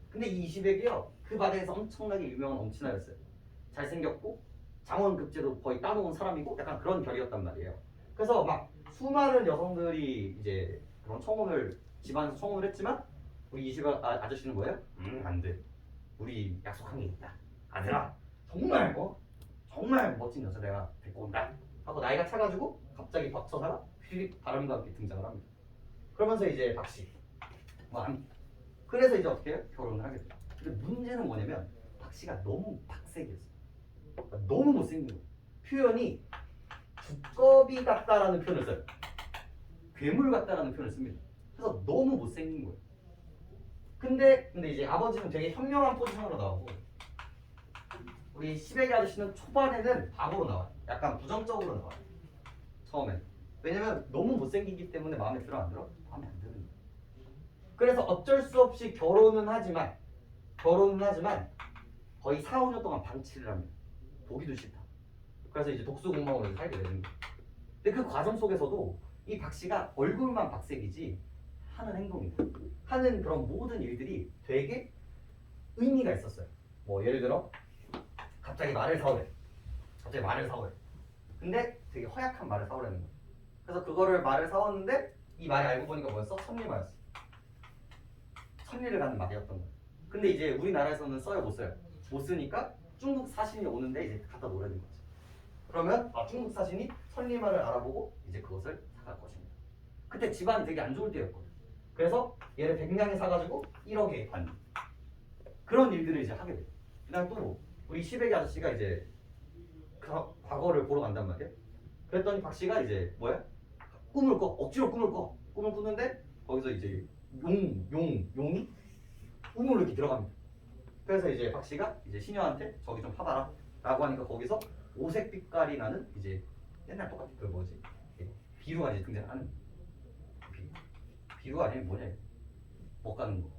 근데 이 이시백이요 그 바다에서 엄청나게 유명한 엄친아였어요. 잘생겼고 장원급제도 거의 따놓은 사람이고 약간 그런 결이었단 말이에요. 그래서 막 수많은 여성들이 이제 그런 청혼을 집안에서 청혼을 했지만 우리 이시백 아저씨는 뭐예요? 안 돼. 우리 약속한 게 있다. 아들아 정말 정말 멋진 여자 내가 데리고 온다 하고 나이가 차가지고 갑자기 박처사가 휘릭 바람과 함께 등장을 합니다. 그러면서 이제 박씨 그래서 이제 어떻게 해요? 결혼을 하게 돼요. 근데 문제는 뭐냐면 박씨가 너무 박색이었어요. 그러니까 너무 못생긴 거예요. 표현이 두꺼비 같다라는 표현을 써요. 괴물 같다라는 표현을 씁니다. 그래서 너무 못생긴 거예요. 근데 이제 아버지는 되게 현명한 포지션으로 나오고 우리 시베기 아저씨는 초반에는 바보로 나와요. 약간 부정적으로 나와요. 처음엔. 왜냐면 너무 못생기기 때문에 마음에 들어 안 들어? 마음에 안 드는 거예요. 그래서 어쩔 수 없이 결혼은 하지만 거의 4, 5년 동안 방치를 합니다. 보기도 싫다. 그래서 이제 독수공방으로 살게 되는 거예요. 근데 그 과정 속에서도 이 박씨가 얼굴만 박색이지 하는 행동이고 하는 그런 모든 일들이 되게 의미가 있었어요. 뭐 예를 들어 갑자기 말을 사오래. 근데 되게 허약한 말을 사오라는 거예요. 그래서 그거를 말을 사왔는데 이 말이 알고 보니까 뭐였어? 천리말이었어. 천리를 가는 말이었던 거예요. 근데 이제 우리나라에서는 써요, 못 써요? 못 쓰니까 중국 사신이 오는데 이제 갖다 놓으라는 거지. 그러면 중국 사신이 천리말을 알아보고 이제 그것을 사갈 것입니다. 그때 집안이 되게 안 좋을 때였거든. 그래서 얘를 100냥에 사가지고 1억에 받는 그런 일들을 이제 하게 돼요. 그다음 또 우리 시베기 아저씨가 이제 과거를 보러 간단 말이야. 그랬더니 박씨가 이제 뭐야? 억지로 꿈을 꾸는데 거기서 이제 용이 꿈으로 이렇게 들어갑니다. 그래서 이제 박씨가 이제 시녀한테 저기 좀 파봐라 라고 하니까 거기서 오색 빛깔이 나는 이제 옛날 똑같은 그 뭐지? 비루가 이제 등장하는 비루 아니면 뭐냐? 못 가는 거.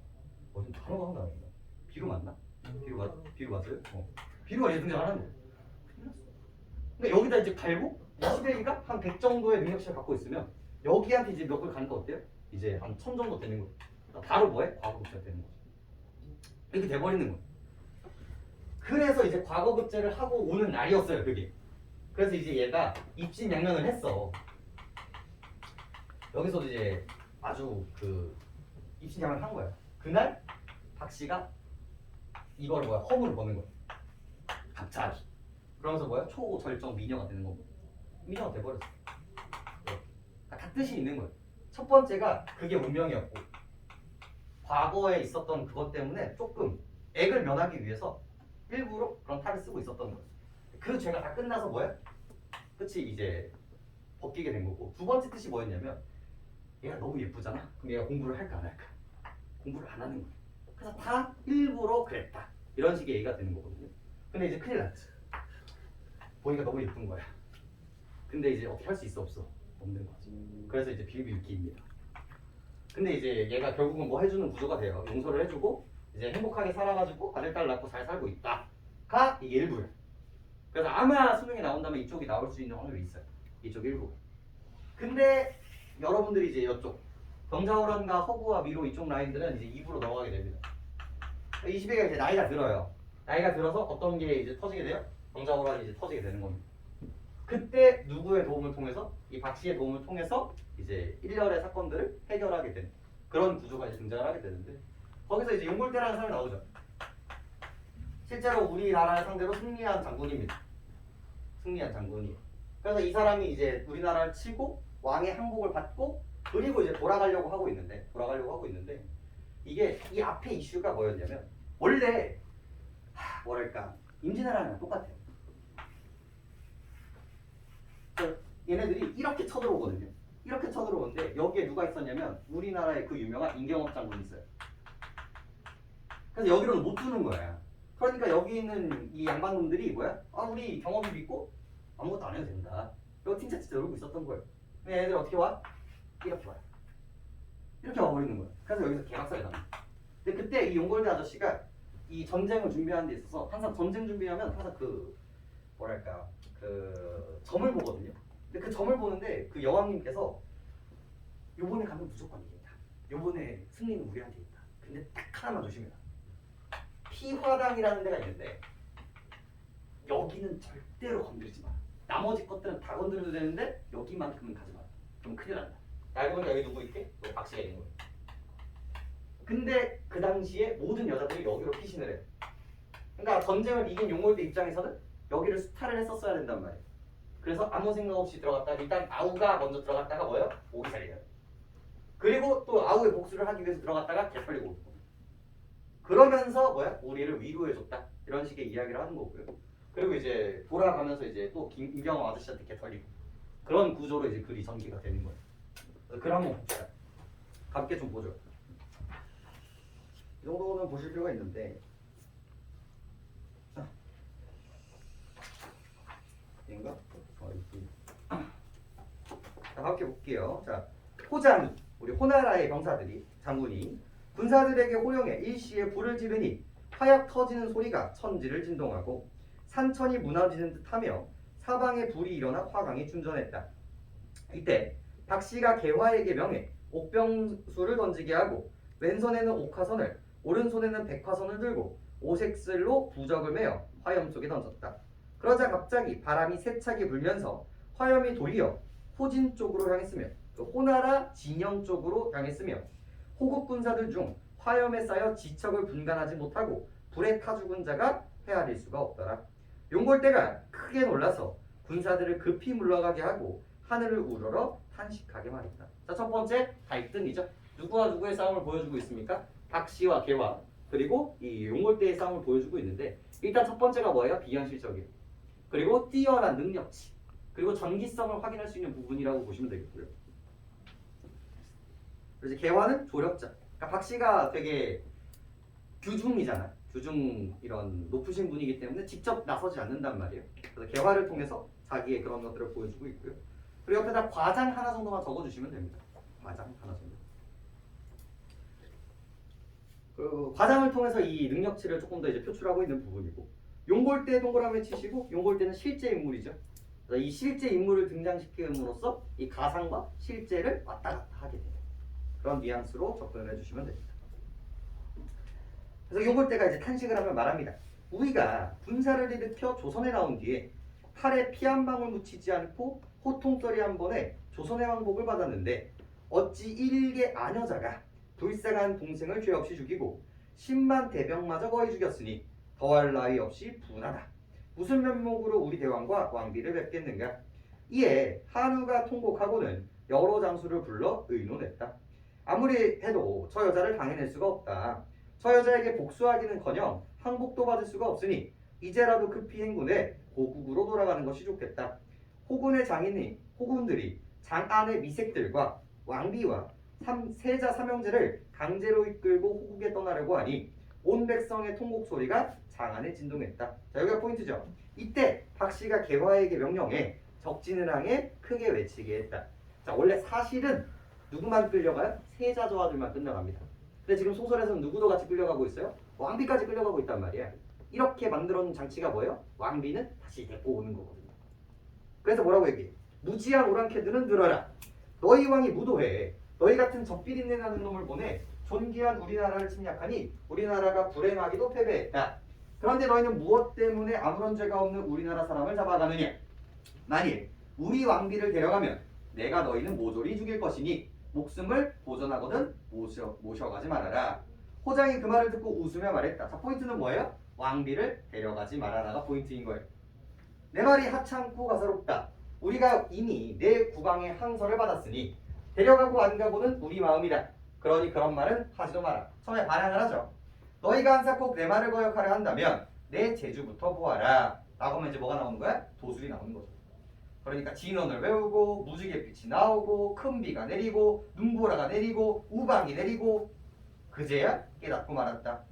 좀 단어가 하나 나온다. 비루 맞나? 비루 맞아요? 비루가 이제 등장하는 거예요. 그러니까 여기다 이제 갈고 시베기가 한 100 정도의 능력치를 갖고 있으면 여기한테 이제 몇 걸 가니까 어때요? 이제 한 1000 정도 되는 거예요. 그러니까 바로 뭐해? 과거급제가 되는 거죠. 이렇게 돼버리는 거예요. 그래서 이제 과거급제를 하고 오는 날이었어요, 그게. 그래서 이제 얘가 입신양면을 했어. 여기서도 이제 아주 그 입신양면을 한 거야. 그날 박씨가 이거를 허물을 버는 거야. 갑자기. 그러면서 초절정 미녀가 되는 거고. 미녀가 돼버렸어. 다 뜻이 있는 거예요. 첫 번째가 그게 운명이었고 과거에 있었던 그것 때문에 조금 액을 면하기 위해서 일부러 그런 탈을 쓰고 있었던 거예요. 그 죄가 다 끝나서 끝이 이제 벗기게 된 거고. 두 번째 뜻이 뭐였냐면 얘가 너무 예쁘잖아. 그럼 얘가 공부를 할까 안 할까? 공부를 안 하는 거예요. 그래서 다 일부러 그랬다. 이런 식의 얘기가 되는 거거든요. 근데 이제 큰일 났지. 보니까 너무 예쁜 거야. 근데 이제 어떻게 할 수 있어 없어? 없는 거지. 그래서 이제 비일비일기입니다. 근데 이제 얘가 결국은 뭐 해주는 구조가 돼요. 용서를 해주고 이제 행복하게 살아가지고 아들 딸 낳고 잘 살고 있다가 이게 일부예요. 그래서 아마 수능에 나온다면 이쪽이 나올 수 있는 확률이 있어요. 이쪽 일부. 근데 여러분들이 이제 이쪽 병자호란과 허구와 미로 이쪽 라인들은 이제 2부로 넘어가게 됩니다. 20회가 이제 나이가 들어요. 나이가 들어서 어떤 게 이제 터지게 돼요? 병자호란이 이제 터지게 되는 겁니다. 그때 누구의 도움을 통해서? 이 박씨의 도움을 통해서 이제 일련의 사건들을 해결하게 되는 그런 구조가 이제 등장을 하게 되는데 거기서 이제 용골대라는 사람이 나오죠. 실제로 우리나라를 상대로 승리한 장군입니다. 승리한 장군이. 그래서 이 사람이 이제 우리나라를 치고 왕의 항복을 받고 그리고 이제 돌아가려고 하고 있는데 이게 이 앞에 이슈가 뭐였냐면 원래 뭐랄까 임진왜란이랑 똑같아요. 얘네들이 이렇게 쳐들어오거든요. 이렇게 쳐들어오는데 여기에 누가 있었냐면 우리나라의 그 유명한 임경업 장군이 있어요. 그래서 여기로는 못 두는 거야. 그러니까 여기 있는 이 양반놈들이 우리 경험이 믿고 아무것도 안 해도 된다. 이거 팅차치 들고 있었던 거예요. 그럼 얘네들 어떻게 와? 이렇게 와요. 이렇게 와버리는 거예요. 그래서 여기서 개박살이 납니다. 근데 그때 이 용골대 아저씨가 이 전쟁을 준비하는 데 있어서 항상 전쟁 준비하면 항상 그 뭐랄까 그 점을 보거든요. 근데 그 점을 보는데 그 여왕님께서 요번에 가면 무조건 이긴다. 요번에 승리는 우리한테 있다. 근데 딱 하나만 조심해라. 피화당이라는 데가 있는데 여기는 절대로 건드리지 마. 나머지 것들은 다 건드려도 되는데 여기만큼은 가지 마. 그럼 큰일 난다. 알고 보니까 여기 누구 있게? 여기 박씨가 있는 거예요. 근데 그 당시에 모든 여자들이 여기로 피신을 해. 그러니까 전쟁을 이긴 용골대 입장에서는 여기를 수탈을 했었어야 된단 말이에요. 그래서 아무 생각 없이 들어갔다가 일단 아우가 먼저 들어갔다가 뭐예요? 오기살이에요. 그리고 또 아우의 복수를 하기 위해서 들어갔다가 개털리고 오고. 그러면서 뭐야? 우리를 위로해줬다. 이런 식의 이야기를 하는 거고요. 그리고 이제 돌아가면서 이제 또 김경호 아저씨한테 개털리고. 그런 구조로 이제 글이 전개가 되는 거예요. 글 한번 봅시다. 함께 좀 보죠. 이 정도는 보실 필요가 있는데 인가? 자, 함께 볼게요. 자, 호장이 우리 호나라의 병사들이 장군이 군사들에게 호령해 일시에 불을 지르니 화약 터지는 소리가 천지를 진동하고 산천이 무너지는 듯하며 사방에 불이 일어나 화강이 충전했다. 이때 박씨가 개화에게 명해 옥병수를 던지게 하고 왼손에는 옥화선을 오른손에는 백화선을 들고 오색슬로 부적을 메어 화염 속에 던졌다. 그러자 갑자기 바람이 세차게 불면서 화염이 도리어 호진 쪽으로 향했으며 또 호나라 진영 쪽으로 향했으며 호국 군사들 중 화염에 쌓여 지척을 분간하지 못하고 불에 타 죽은 자가 헤아릴 수가 없더라. 용골대가 크게 놀라서 군사들을 급히 물러가게 하고 하늘을 우러러 탄식하게 말했다. 자, 첫 번째 갈등이죠. 누구와 누구의 싸움을 보여주고 있습니까? 박씨와 개화 그리고 이 용골대의 싸움을 보여주고 있는데 일단 첫 번째가 뭐예요? 비현실적이에요. 그리고 뛰어난 능력치 그리고 전기성을 확인할 수 있는 부분이라고 보시면 되겠고요. 그래서 개화는 조력자. 그러니까 박씨가 되게 규중이잖아. 규중 이런 높으신 분이기 때문에 직접 나서지 않는단 말이에요. 그래서 개화를 통해서 자기의 그런 것들을 보여주고 있고요. 그리고 옆에다 과장 하나 정도만 적어주시면 됩니다. 과장 하나 정도. 그 과장을 통해서 이 능력치를 조금 더 이제 표출하고 있는 부분이고 용골대 동그라미 치시고 용골대는 실제 인물이죠. 이 실제 인물을 등장시킴으로써 이 가상과 실제를 왔다 갔다 하게 돼요. 그런 뉘앙스로 접근을 해주시면 됩니다. 그래서 용골대가 이제 탄식을 하면 말합니다. 우리가 군사를 일으켜 조선에 나온 뒤에 팔에 피 한 방울 묻히지 않고 호통소리 한 번에 조선의 왕복을 받았는데 어찌 일개 아녀자가 불쌍한 동생을 죄 없이 죽이고 10만 대병마저 거의 죽였으니 더할 나위 없이 분하다. 무슨 면목으로 우리 대왕과 왕비를 뵙겠는가? 이에 한우가 통곡하고는 여러 장수를 불러 의논했다. 아무리 해도 저 여자를 당해낼 수가 없다. 저 여자에게 복수하기는커녕 항복도 받을 수가 없으니 이제라도 급히 행군해 고국으로 돌아가는 것이 좋겠다. 호군의 장인이 호군들이 장안의 미색들과 왕비와 세자 삼형제를 강제로 이끌고 호국에 떠나려고 하니 온 백성의 통곡 소리가 장안에 진동했다. 자, 여기가 포인트죠. 이때 박씨가 개화에게 명령해 적진을 향해 크게 외치게 했다. 자, 원래 사실은 누구만 끌려가요? 세자 저하들만 끌려갑니다. 근데 지금 소설에서는 누구도 같이 끌려가고 있어요? 왕비까지 끌려가고 있단 말이야. 이렇게 만들어놓은 장치가 뭐예요? 왕비는 다시 데리고 오는 거거든요. 그래서 뭐라고 얘기해? 무지한 오랑캐들은 들어라. 너희 왕이 무도해. 너희 같은 적비린내 나는 놈을 보내 존귀한 우리나라를 침략하니 우리나라가 불행하기도 패배했다. 그런데 너희는 무엇 때문에 아무런 죄가 없는 우리나라 사람을 잡아가느냐? 만일 우리 왕비를 데려가면 내가 너희는 모조리 죽일 것이니 목숨을 보존하거든 모셔가지 말아라. 호장이 그 말을 듣고 웃으며 말했다. 자, 포인트는 뭐예요? 왕비를 데려가지 말아라가 포인트인 거예요. 내 말이 하찮고 가소롭다. 우리가 이미 내 국왕의 항서를 받았으니 데려가고 안 가고는 우리 마음이다. 그러니 그런 말은 하지도 마라. 처음에 반항을 하죠. 너희가 한사코 내 말을 거역하려 한다면 내 제주부터 보아라. 라고 하면 이제 뭐가 나오는 거야? 도술이 나오는 거죠. 그러니까 진원을 외우고 무지갯빛이 나오고 큰 비가 내리고 눈보라가 내리고 우박이 내리고 그제야 깨닫고 말았다.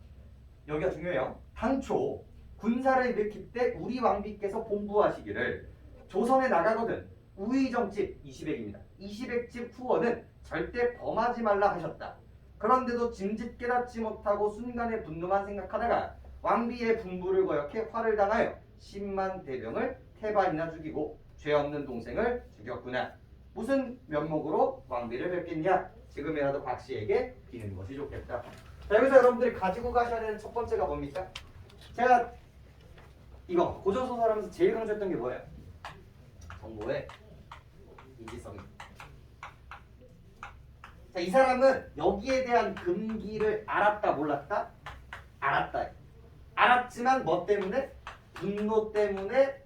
여기가 중요해요. 당초 군사를 일으킬 때 우리 왕비께서 본부하시기를 조선에 나가거든 우의정집 20액입니다. 이시백집 후원은 절대 범하지 말라 하셨다. 그런데도 짐짓 깨닫지 못하고 순간에 분노만 생각하다가 왕비의 분부를 거역해 화를 당하여 10만 대병을 태반이나 죽이고 죄 없는 동생을 죽였구나. 무슨 면목으로 왕비를 뵙겠냐? 지금이라도 박씨에게 비는 것이 좋겠다. 자, 여기서 여러분들이 가지고 가셔야 되는 첫 번째가 뭡니까? 제가 이거 고전소설 하면서 제일 강조했던 게 뭐예요? 정보의 이지성이. 자, 이 사람은 여기에 대한 금기를 알았다 몰랐다? 알았다. 알았지만 뭐 때문에? 분노 때문에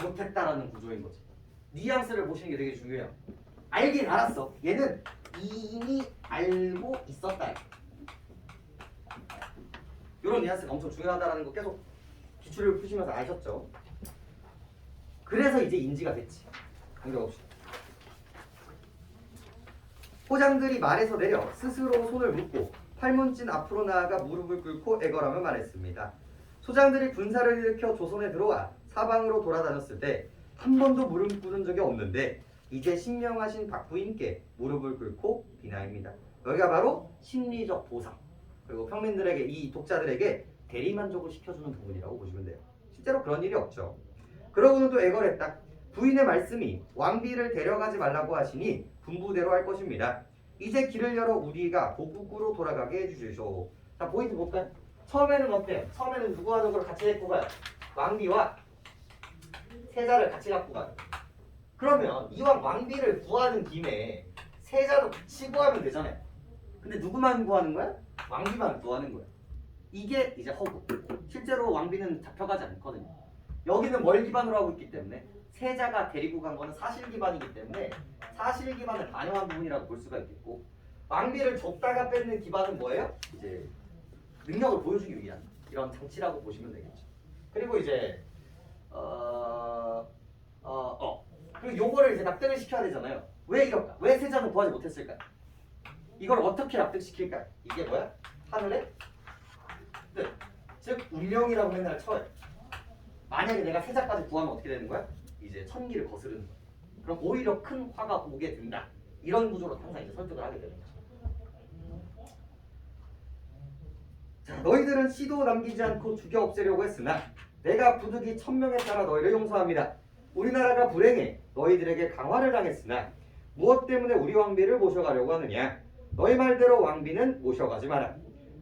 못했다라는 구조인 거지. 뉘앙스를 보시는 게 되게 중요해요. 알긴 알았어. 얘는 이미 알고 있었다. 이런 뉘앙스가 엄청 중요하다는 거 계속 기출을 푸시면서 아셨죠? 그래서 이제 인지가 됐지. 강조합시다. 호장들이 말에서 내려 스스로 손을 묶고 팔문진 앞으로 나아가 무릎을 꿇고 애걸하며 말했습니다. 소장들이 군사를 일으켜 조선에 들어와 사방으로 돌아다녔을 때 한 번도 무릎 꿇은 적이 없는데 이제 신명하신 박부인께 무릎을 꿇고 비나입니다. 여기가 바로 심리적 보상, 그리고 평민들에게, 이 독자들에게 대리만족을 시켜주는 부분이라고 보시면 돼요. 실제로 그런 일이 없죠. 그러고는 또 애걸했다. 부인의 말씀이 왕비를 데려가지 말라고 하시니 분부대로 할 것입니다. 이제 길을 열어 우리가 고국으로 돌아가게 해주시오. 자, 포인트 볼까요? 처음에는 어때요? 처음에는 누구와 누구를 같이 데리고 가요? 왕비와 세자를 같이 갖고 가요. 그러면 이왕 왕비를 구하는 김에 세자도 같이 구하면 되잖아요. 근데 누구만 구하는 거야? 왕비만 구하는 거야. 이게 이제 허구. 실제로 왕비는 잡혀가지 않거든요. 여기는 뭘 기반으로 하고 있기 때문에 세자가 데리고 간 거는 사실 기반이기 때문에 사실 기반을 반영한 부분이라고 볼 수가 있겠고, 왕비를 줬다가 뺏는 기반은 뭐예요? 이제 능력을 보여주기 위한 이런 장치라고 보시면 되겠죠. 그리고 이제 그리고 요거를 이제 납득을 시켜야 되잖아요. 왜 이럴까? 왜 세자는 구하지 못했을까? 이걸 어떻게 납득시킬까? 이게 뭐야? 하늘의 뜻, 즉 운명이라고 맨날 쳐요. 만약에 내가 세자까지 구하면 어떻게 되는 거야? 이제 천기를 거스르는 거야. 그럼 오히려 큰 화가 오게 된다. 이런 구조로 항상 이제 설득을 하게 되는 거죠. 자, 너희들은 씨도 남기지 않고 죽여 없애려고 했으나 내가 부득이 천명에 따라 너희를 용서합니다. 우리나라가 불행해 너희들에게 강화를 당했으나 무엇 때문에 우리 왕비를 모셔가려고 하느냐? 너희 말대로 왕비는 모셔가지 마라.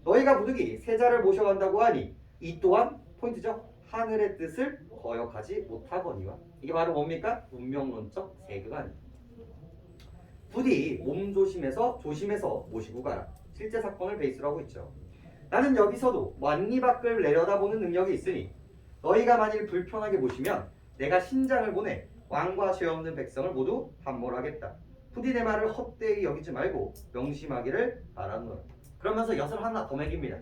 너희가 부득이 세자를 모셔간다고 하니 이 또한 포인트죠. 하늘의 뜻을 거역하지 못하거니와. 이게 바로 뭡니까? 운명론적 세계가 아닙니다. 부디 몸조심해서 모시고 가라. 실제 사건을 베이스로 하고 있죠. 나는 여기서도 완리밖을 내려다보는 능력이 있으니 너희가 만일 불편하게 보시면 내가 신장을 보내 왕과 죄 없는 백성을 모두 함몰하겠다. 부디 내 말을 헛되이 여기지 말고 명심하기를 바라노라. 그러면서 엿을 하나 더 먹입니다.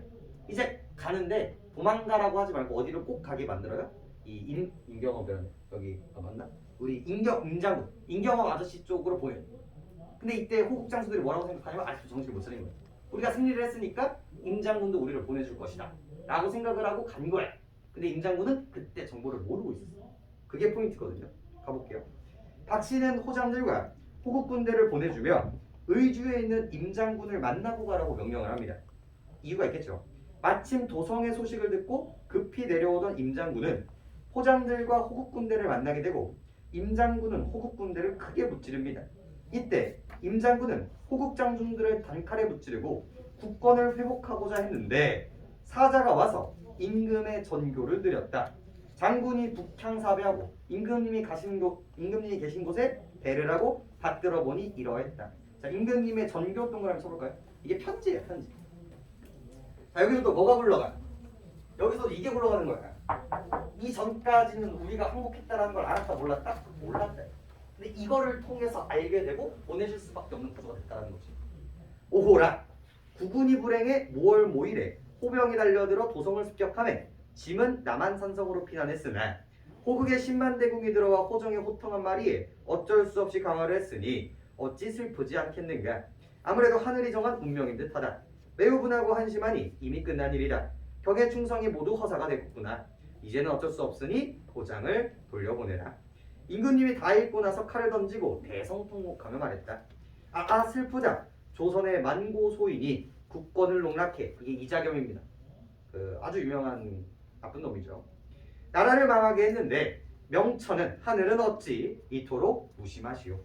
이제 가는데 도망가라고 하지 말고 어디로 꼭 가게 만들어요? 이 임경업이라는 여기 맞나? 우리 임경업 아저씨 쪽으로 보여요. 근데 이때 호국 장수들이 뭐라고 생각하냐면 아직도 정신을 못 차린 거예요. 우리가 승리를 했으니까 임장군도 우리를 보내줄 것이다 라고 생각을 하고 간 거야. 근데 임장군은 그때 정보를 모르고 있었어. 그게 포인트거든요. 가볼게요. 박씨는 호장들과 호국 군대를 보내주며 의주에 있는 임장군을 만나고 가라고 명령을 합니다. 이유가 있겠죠. 마침 도성의 소식을 듣고 급히 내려오던 임장군은 호장들과 호국 군대를 만나게 되고 임장군은 호국 군대를 크게 무찌릅니다. 이때 임장군은 호국 장군들을 단칼에 무찌르고 국권을 회복하고자 했는데 사자가 와서 임금의 전교를 드렸다. 장군이 북향사배하고 임금님이 계신 곳에 배를 하고 받들어 보니 이러했다. 자, 임금님의 전교 동그라미 쳐볼까요? 이게 편지예요, 편지. 자, 여기서도 뭐가 굴러가? 여기서도 이게 굴러가는 거야. 이 전까지는 우리가 항복했다라는 걸 알았다 몰랐다? 몰랐다. 근데 이거를 통해서 알게 되고 보내실 수밖에 없는 구조가 됐다는 거지. 오호라, 국군이 불행해 모월 모일에 호병이 달려들어 도성을 습격하매 짐은 남한산성으로 피난했으나 호국의 10만 대군이 들어와 호정에 호통한 말이에 어쩔 수 없이 강화를 했으니 어찌 슬프지 않겠는가. 아무래도 하늘이 정한 운명인 듯하다. 매우 분하고 한심하니 이미 끝난 일이다. 경의 충성이 모두 허사가 되었구나. 이제는 어쩔 수 없으니 도장을 돌려보내라. 임금님이 다 읽고 나서 칼을 던지고 대성통곡하며 말했다. 아 슬프다. 조선의 만고소인이 국권을 농락해. 이게 이자겸입니다. 그 아주 유명한 나쁜 놈이죠. 나라를 망하게 했는데 명천은 하늘은 어찌 이토록 무심하시오.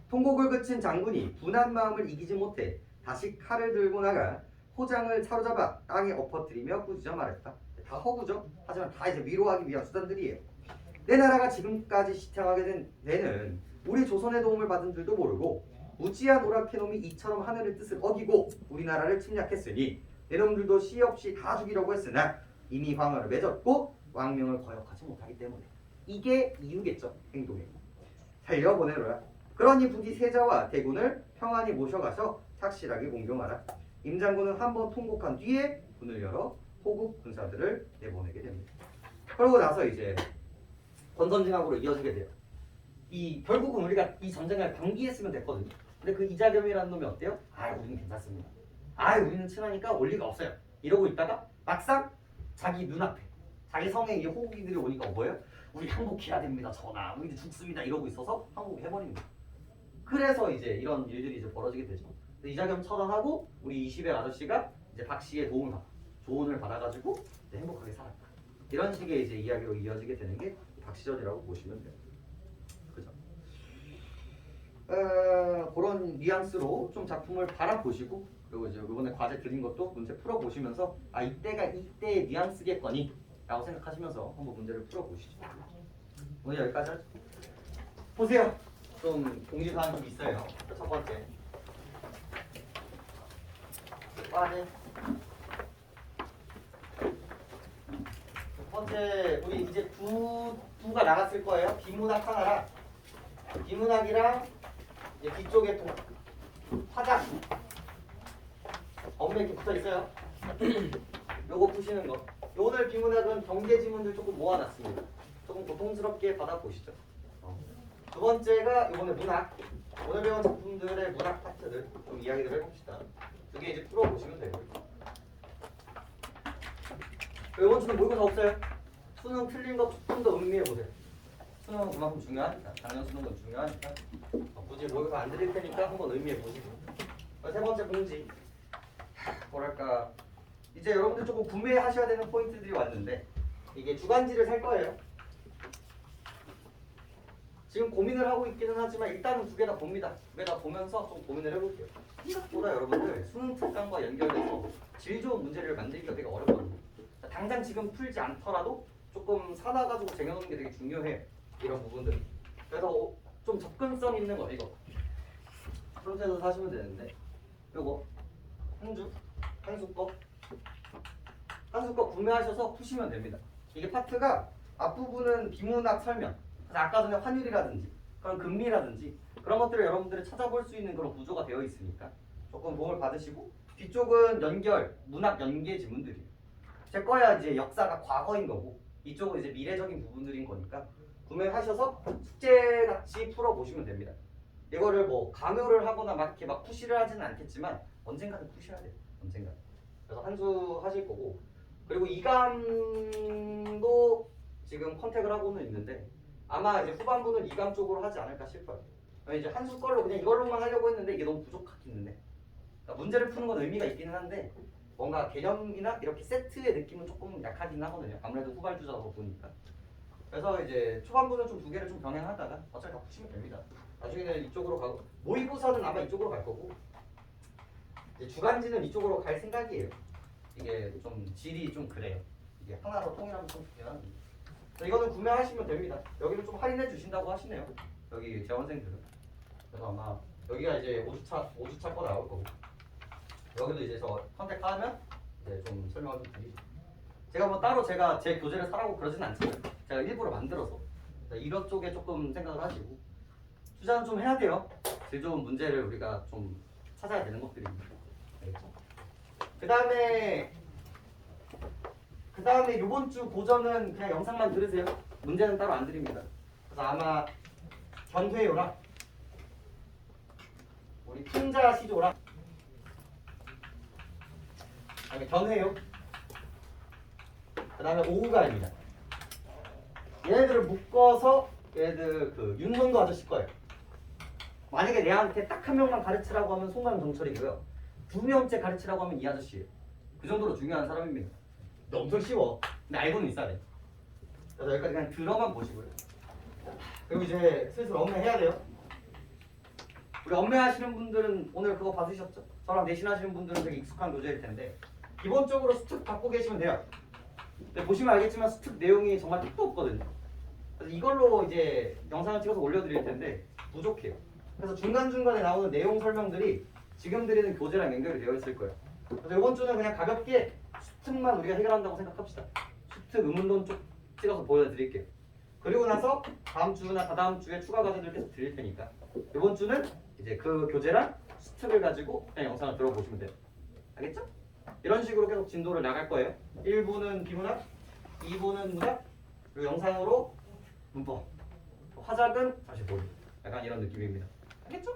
통곡을 그친 장군이 분한 마음을 이기지 못해 다시 칼을 들고 나가 호장을 사로잡아 땅에 엎어뜨리며 꾸짖어 말했다. 다 허구죠. 하지만 다 이제 위로하기 위한 수단들이에요. 내 나라가 지금까지 시탱하게 된 데는 우리 조선의 도움을 받은 줄도 모르고 무지한 오라케놈이 이처럼 하늘의 뜻을 어기고 우리나라를 침략했으니 내놈들도 시 없이 다 죽이려고 했으나 이미 황허를 맺었고 왕명을 거역하지 못하기 때문에 이게 이유겠죠. 행동에 살려보내노라. 그러니 부디 세자와 대군을 평안히 모셔가서 착실하게 공경하라. 임장군은 한번 통곡한 뒤에 문을 열어 호국 군사들을 내보내게 됩니다. 그러고 나서 이제 권선징악으로 이어지게 돼요. 이 결국은 우리가 이 전쟁을 방기했으면 됐거든요. 근데 그 이자겸이라는 놈이 어때요? 우리는 괜찮습니다. 우리는 친하니까 올 리가 없어요. 이러고 있다가 막상 자기 눈앞에 자기 성에 이 호국인들이 오니까 뭐예요? 우리 항복해야 됩니다. 전하. 우리 죽습니다. 이러고 있어서 항복해버립니다. 그래서 이제 이런 일들이 이제 벌어지게 되죠. 이자겸 처단하고 우리 20의 아저씨가 이제 박씨의 도움을 받아 조언을 받아가지고 이제 행복하게 살았다. 이런 식의 이제 이야기로 이어지게 되는 게 박시전이라고 보시면 돼요. 그죠? 그런 뉘앙스로 좀 작품을 바라보시고 그리고 이제 이번에 과제 드린 것도 문제 풀어보시면서 이때가 이때의 뉘앙스겠거니 라고 생각하시면서 한번 문제를 풀어보시죠. 오늘 여기까지 하죠. 보세요. 좀 공지사항이 좀 있어요. 첫 번째. 네. 첫 번째 우리 이제 부가 나갔을 거예요. 비문학 하나랑 비문학이랑 이제 뒤쪽에 화장 엄매 이렇게 붙어 있어요. 요거 푸시는 거. 오늘 비문학은 경제 지문들 조금 모아놨습니다. 조금 고통스럽게 받아보시죠. 두 번째가 이번에 문학. 오늘 배운 작품들의 문학 파트들 좀 이야기를 해봅시다. 그게 이제 풀어보시면 돼요. 이번 주는 모의고사 없어요. 수능 틀린 거 조금 더 음미해보세요. 수능은 그만큼 중요하니까. 작년 수능은 중요하니까. 굳이 모의고사 안 드릴 테니까 한번 의미해보시고. 세 번째 공지. 뭐랄까 이제 여러분들 조금 구매하셔야 되는 포인트들이 왔는데 이게 주간지를 살 거예요. 지금 고민을 하고 있기는 하지만 일단은 두 개 다 봅니다. 두 개 다 보면서 좀 고민을 해볼게요. 생각보다 여러분들 수능 특강과 연결돼서 질 좋은 문제를 만들기가 되게 어렵거든요. 당장 지금 풀지 않더라도 조금 사놔가지고 쟁여놓는 게 되게 중요해요. 이런 부분들. 그래서 좀 접근성 있는 거 이거. 프론트에서 사시면 되는데 요거 한수 거 구매하셔서 푸시면 됩니다. 이게 파트가 앞부분은 비문학 설명, 아까 전에 환율이라든지 그런 금리라든지 그런 것들을 여러분들이 찾아볼 수 있는 그런 구조가 되어 있으니까 조금 도움을 받으시고 뒤쪽은 문학 연계 지문들이에요. 제 거야 이제 역사가 과거인 거고 이쪽은 이제 미래적인 부분들인 거니까 구매하셔서 숙제 같이 풀어보시면 됩니다. 이거를 뭐 강요를 하거나 막 이렇게 막 푸시를 하지는 않겠지만 언젠가는 푸셔야 돼요. 언젠가. 그래서 한 수 하실 거고 그리고 이감도 지금 컨택을 하고는 있는데 아마 이제 후반부는 이감 쪽으로 하지 않을까 싶어요. 이제 한 수 걸로 그냥 이걸로만 하려고 했는데 이게 너무 부족하겠는데 그러니까 문제를 푸는 건 의미가 있기는 한데 뭔가 개념이나 이렇게 세트의 느낌은 조금 약하긴 하거든요. 아무래도 후발주자다 보니까. 그래서 이제 초반부는 좀 두 개를 좀 병행하다가 어차피 다 푸시면 됩니다. 나중에는 이쪽으로 가고 모의고사는 아마 이쪽으로 갈 거고 이제 주간지는 이쪽으로 갈 생각이에요. 이게 좀 질이 좀 그래요. 이게 하나로 통일하면 좀 좋긴 한데 이거는 구매하시면 됩니다. 여기를 좀 할인해 주신다고 하시네요. 여기 재원생들은. 그래서 아마 여기가 이제 5주차 거 나올 거고 여기도 이제 저 컨택하면 이제 좀 설명을 좀 드리죠. 제가 뭐 따로 제가 제 교재를 사라고 그러진 않지만 제가 일부러 만들어서 이런 쪽에 조금 생각을 하시고 투자는 좀 해야 돼요. 질 좋은 문제를 우리가 좀 찾아야 되는 것들입니다. 알겠죠? 그 다음에 이번 주 고전은 그냥 영상만 들으세요. 문제는 따로 안 드립니다. 그래서 아마 견회요랑 우리 풍자 시조랑 아니 견회요 그 다음에 오후가입니다. 얘네들을 묶어서 얘들 그 윤선도 아저씨 거예요. 만약에 내한테 딱 한 명만 가르치라고 하면 송강정철이고요. 2명째 가르치라고 하면 이 아저씨예요. 그 정도로 중요한 사람입니다. 근데 엄청 쉬워. 근데 알고는 있어야 돼. 그래서 여기까지 그냥 들어만 보시고요. 그리고 이제 슬슬 업무해야 돼요. 우리 업무하시는 분들은 오늘 그거 받으셨죠? 저랑 내신하시는 분들은 되게 익숙한 교재일 텐데 기본적으로 수특 받고 계시면 돼요. 근데 보시면 알겠지만 수특 내용이 정말 택도 없거든요. 그래서 이걸로 이제 영상을 찍어서 올려드릴 텐데 부족해요. 그래서 중간중간에 나오는 내용 설명들이 지금 드리는 교재랑 연결이 되어 있을 거예요. 그래서 이번 주는 그냥 가볍게 수특만 우리가 해결한다고 생각합시다. 수특 의문론 쪽 찍어서 보여드릴게요. 그리고 나서 다음 주나 다다음 주에 추가 과제들 계속 드릴 테니까 이번 주는 이제 그 교재랑 수특을 가지고 그냥 영상을 들어보시면 돼요. 알겠죠? 이런 식으로 계속 진도를 나갈 거예요. 1부는 비문학, 2부는 문학, 그리고 영상으로 문법, 화작은 다시 보기. 약간 이런 느낌입니다. 알겠죠?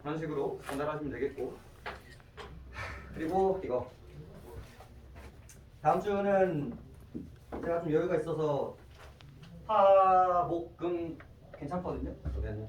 그런 식으로 전달하시면 되겠고 그리고 이거 다음 주는 제가 좀 여유가 있어서 화, 목, 금 괜찮거든요. 그러면